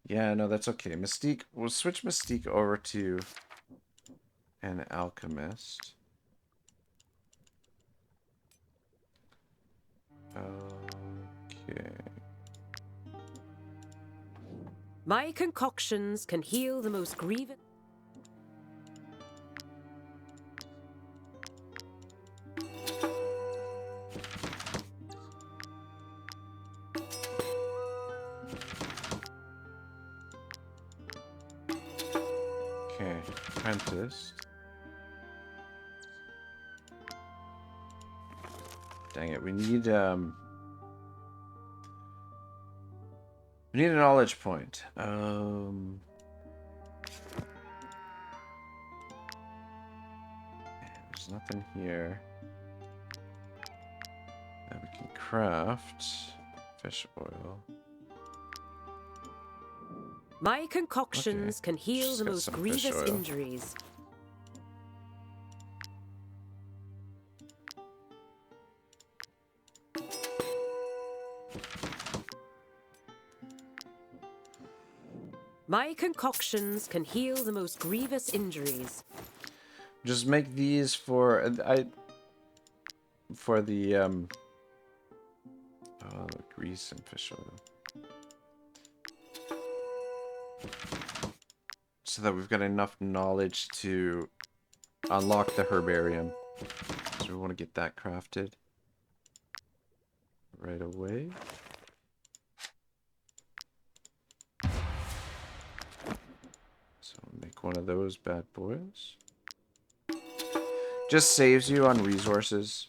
Yeah, no, that's okay. Mystique, we'll switch Mystique over to an alchemist. Okay. My concoctions can heal the most grievous... Okay, apprentice. Dang it, we need a knowledge point. There's nothing here that we can craft. Fish oil. My concoctions can heal Just the got most some fish grievous oil. injuries. My concoctions can heal the most grievous injuries. Just make these for the grease and fish oil. So that we've got enough knowledge to unlock the herbarium. So we want to get that crafted right away. So make one of those bad boys. Just saves you on resources.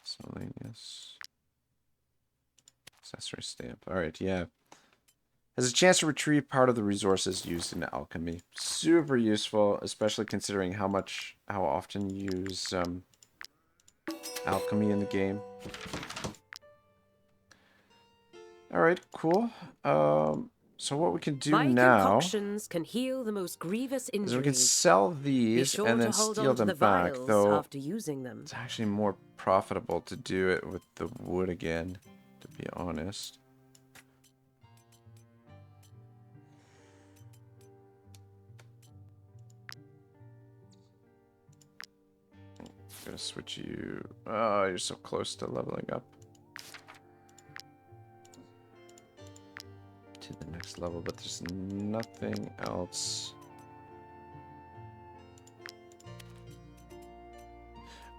Miscellaneous. Accessory stamp. Alright, yeah. Has a chance to retrieve part of the resources used in alchemy. Super useful, especially considering how often you use alchemy in the game. Alright, cool. So what we can do now concoctions can heal the most grievous injuries. is we can sell these and then steal them back, though after using them. It's actually more profitable to do it with the wood again, to be honest. I'm gonna switch you. Oh, you're so close to leveling up to the next level, but there's nothing else.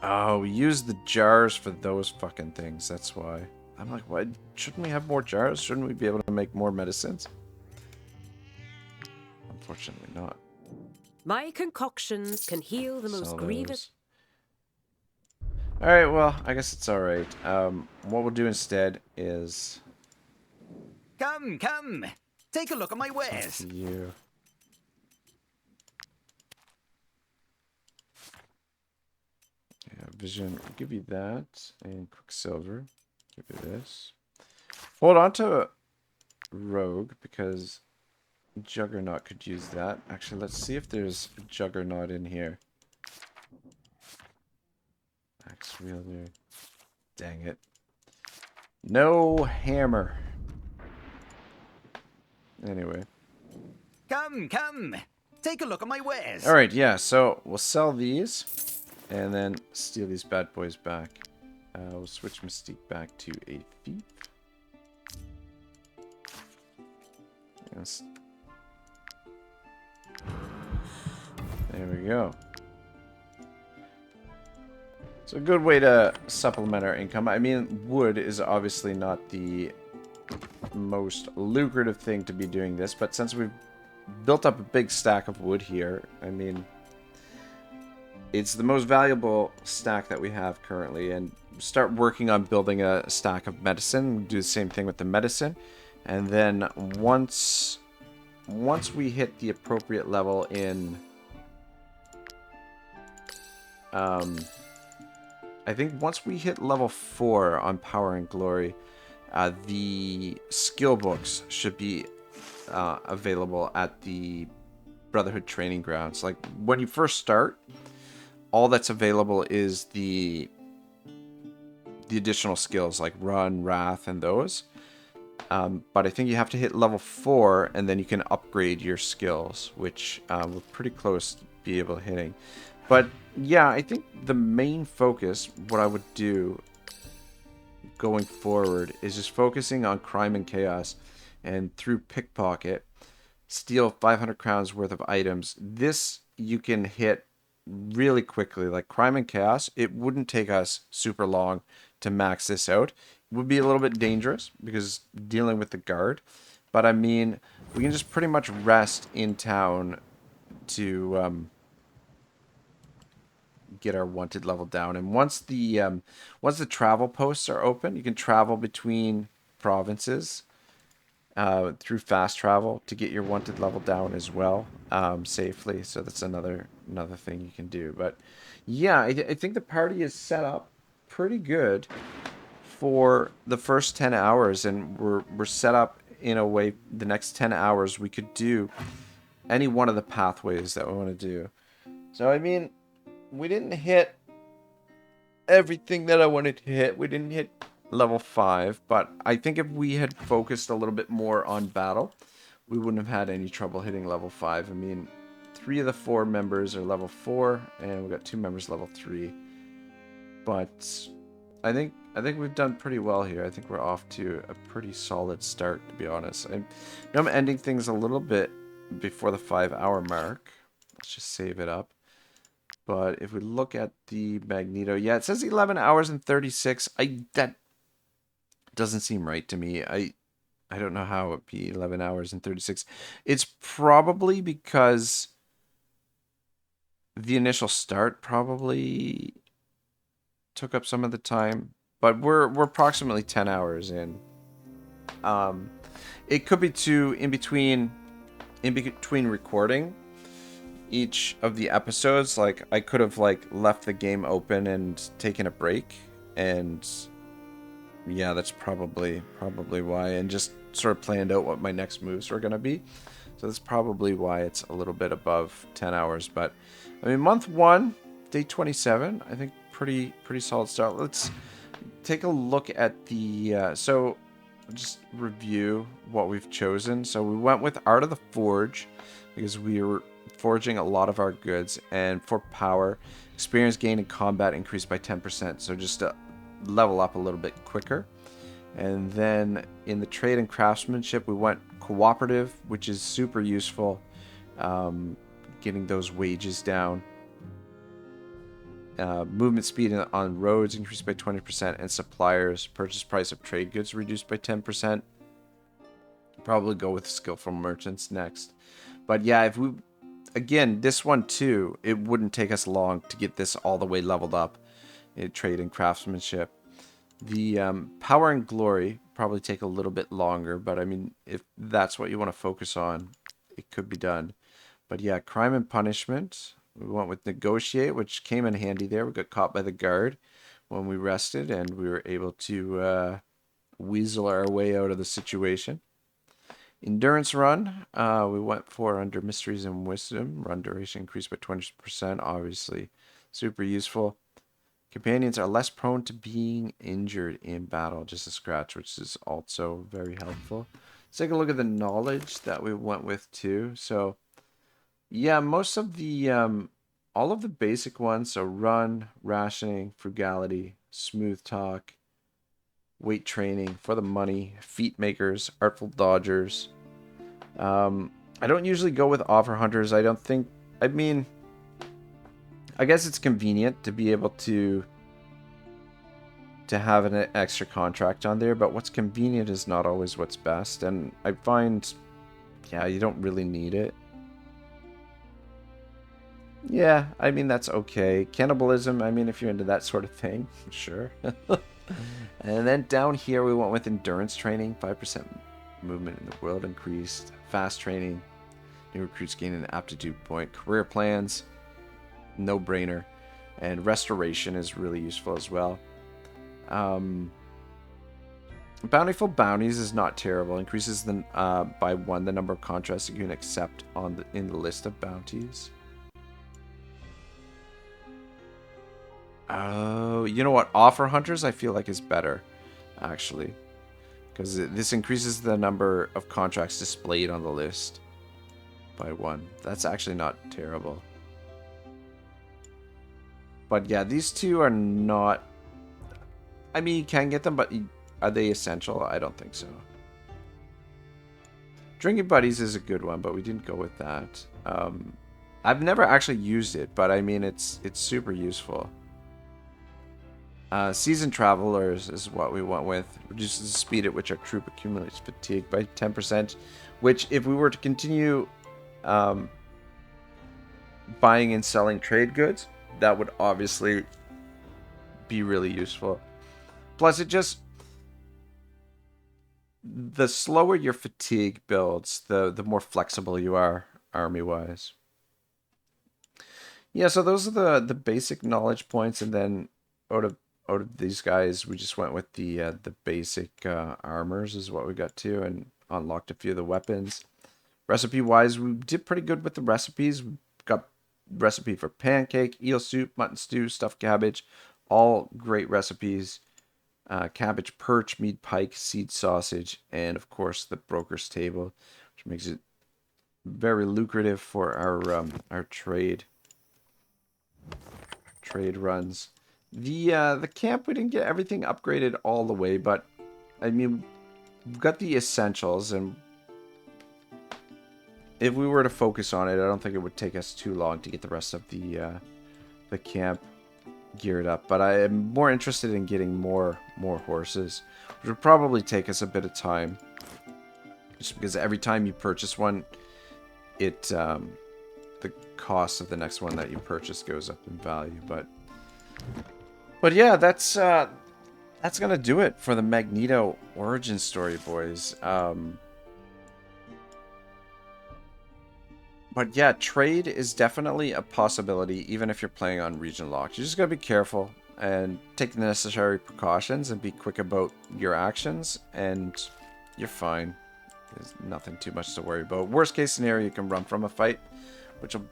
Oh, we use the jars for those fucking things. That's why. I'm like, why shouldn't we have more jars? Shouldn't we be able to make more medicines? Unfortunately not. My concoctions can heal the most grievous. Alright, well, I guess it's alright. What we'll do instead is... Come, come! Take a look at my wares! You. Yeah, vision, I'll give you that. And Quicksilver. Give you this. Hold on to Rogue, because Juggernaut could use that. Actually, let's see if there's Juggernaut in here. Axe wielder. Dang it. No hammer. Anyway. Come, come! Take a look at my wares! Alright, yeah, so we'll sell these and then steal these bad boys back. We'll switch Mystique back to a thief. Yes. There we go. It's a good way to supplement our income. I mean, wood is obviously not the most lucrative thing to be doing this, but since we've built up a big stack of wood here, I mean, it's the most valuable stack that we have currently, and start working on building a stack of medicine. Do the same thing with the medicine, and then once we hit the appropriate level in I think once we hit level 4 on Power and Glory, the skill books should be available at the Brotherhood training grounds. Like, when you first start, all that's available is the additional skills like Run, Wrath, and those. But I think you have to hit level 4, and then you can upgrade your skills, which we're pretty close to be able to hitting. But yeah, I think the main focus, what I would do going forward, is just focusing on crime and chaos, and through pickpocket, steal 500 crowns worth of items. This you can hit really quickly. Like crime and chaos, it wouldn't take us super long to max this out. It would be a little bit dangerous because dealing with the guard, but I mean, we can just pretty much rest in town to get our wanted level down. And once the travel posts are open, you can travel between provinces through fast travel to get your wanted level down as well, safely. So that's another thing you can do. But yeah, I think the party is set up pretty good for the first 10 hours, and we're set up in a way the next 10 hours we could do any one of the pathways that we want to do. So I mean, we didn't hit everything that I wanted to hit. We didn't hit level 5, but I think if we had focused a little bit more on battle, we wouldn't have had any trouble hitting level 5. I mean, 3 of the 4 members are level 4, and we've got 2 members level 3. But I think we've done pretty well here. I think we're off to a pretty solid start, to be honest. I'm ending things a little bit before the 5-hour mark. Let's just save it up. But if we look at the Magneto, yeah, it says 11 hours and 36. That doesn't seem right to me. I don't know how it'd be 11 hours and 36. It's probably because the initial start probably took up some of the time, but we're approximately 10 hours in. It could be in between recording each of the episodes. Like, I could have like left the game open and taken a break, and yeah, that's probably why, and just sort of planned out what my next moves were going to be. So that's probably why it's a little bit above 10 hours. But I mean, month 1, day 27, I think pretty solid start. Let's take a look at the so just review what we've chosen. So we went with Art of the Forge because we were forging a lot of our goods, and for power, experience gain in combat increased by 10%, so just to level up a little bit quicker. And then in the trade and craftsmanship, we went cooperative, which is super useful, getting those wages down. Movement speed on roads increased by 20%, and suppliers purchase price of trade goods reduced by 10%. Probably go with skillful merchants next. But yeah, if we, again, this one too, it wouldn't take us long to get this all the way leveled up in trade and craftsmanship. The power and glory probably take a little bit longer, but I mean, if that's what you want to focus on, it could be done. But yeah, crime and punishment, we went with negotiate, which came in handy there. We got caught by the guard when we rested, and we were able to weasel our way out of the situation. Endurance run, we went for under mysteries and wisdom. Run duration increased by 20%, obviously super useful. Companions are less prone to being injured in battle, just a scratch, which is also very helpful. Let's take a look at the knowledge that we went with too. So yeah, most of the all of the basic ones, so run, rationing, frugality, smooth talk, weight training, for the money, feat makers, artful dodgers. I don't usually go with offer hunters. I mean, I guess it's convenient to be able to have an extra contract on there, but what's convenient is not always what's best, and I find, yeah, you don't really need it. Yeah, I mean, that's okay. Cannibalism, I mean, if you're into that sort of thing, sure. And then down here we went with endurance training, 5% movement in the world increased, fast training, new recruits gain an aptitude point, career plans, no brainer, and restoration is really useful as well. Bountiful bounties is not terrible, increases by 1 the number of contracts you can accept in the list of bounties. Oh, you know what? Offer hunters I feel like is better, actually, because this increases the number of contracts displayed on the list by 1. That's actually not terrible. But yeah, these two are not, I mean, you can get them, but are they essential? I don't think so. Drinking buddies is a good one, but we didn't go with that. I've never actually used it, but I mean, it's super useful. Seasoned Travelers is what we went with. Reduces the speed at which our troop accumulates fatigue by 10%, which if we were to continue buying and selling trade goods, that would obviously be really useful. Plus, the slower your fatigue builds, the more flexible you are army-wise. Yeah, so those are the basic knowledge points, and then out of these guys, we just went with the basic armors is what we got to, and unlocked a few of the weapons. Recipe-wise, we did pretty good with the recipes. We got recipe for pancake, eel soup, mutton stew, stuffed cabbage, all great recipes. Cabbage perch, meat pike, seed sausage, and of course the broker's table, which makes it very lucrative for our trade runs. The camp, we didn't get everything upgraded all the way, but I mean, we've got the essentials, and if we were to focus on it, I don't think it would take us too long to get the rest of the camp geared up. But I am more interested in getting more horses, which would probably take us a bit of time, just because every time you purchase one, it the cost of the next one that you purchase goes up in value. But yeah, that's gonna do it for the Magneto origin story, boys. But yeah, trade is definitely a possibility, even if you're playing on region locked. You just gotta be careful and take the necessary precautions and be quick about your actions, and you're fine. There's nothing too much to worry about. Worst case scenario, you can run from a fight, which will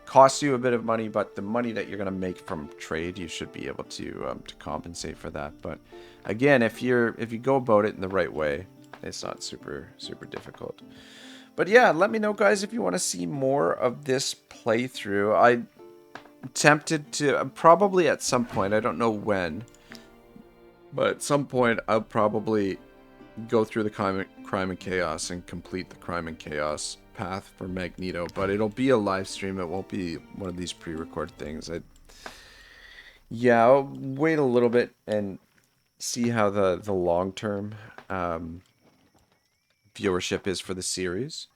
cost you a bit of money, but the money that you're gonna make from trade, you should be able to compensate for that. But again, if you go about it in the right way, it's not super difficult. But yeah, let me know, guys, if you want to see more of this playthrough. I'm tempted to, probably at some point, I don't know when, but at some point I'll probably go through the Crime and Chaos and complete the Crime and Chaos path for Magneto. But it'll be a live stream. It won't be one of these pre-recorded things. Yeah, I'll wait a little bit and see how the long-term viewership is for the series,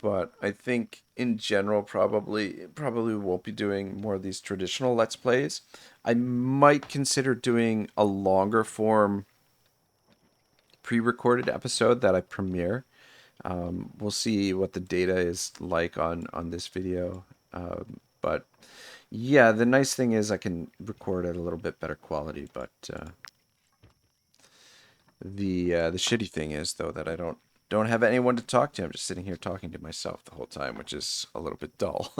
but I think in general probably won't be doing more of these traditional Let's Plays. I might consider doing a longer form pre-recorded episode that I premiere. We'll see what the data is like on this video, but yeah, the nice thing is I can record at a little bit better quality, but the shitty thing is, though, that I don't have anyone to talk to. I'm just sitting here talking to myself the whole time, which is a little bit dull.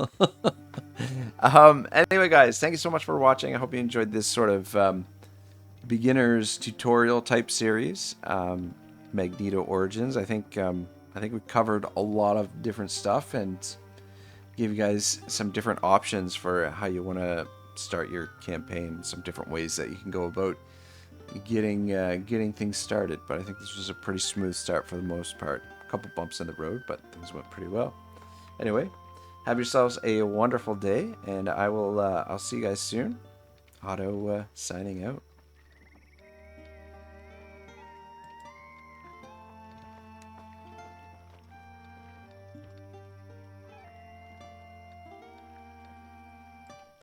Anyway, guys, thank you so much for watching. I hope you enjoyed this sort of beginner's tutorial type series, Magneto Origins. I think we covered a lot of different stuff and gave you guys some different options for how you want to start your campaign, some different ways that you can go about getting things started. But I think this was a pretty smooth start for the most part. A couple bumps in the road, but things went pretty well. Anyway, have yourselves a wonderful day, and I'll see you guys soon. Otto signing out.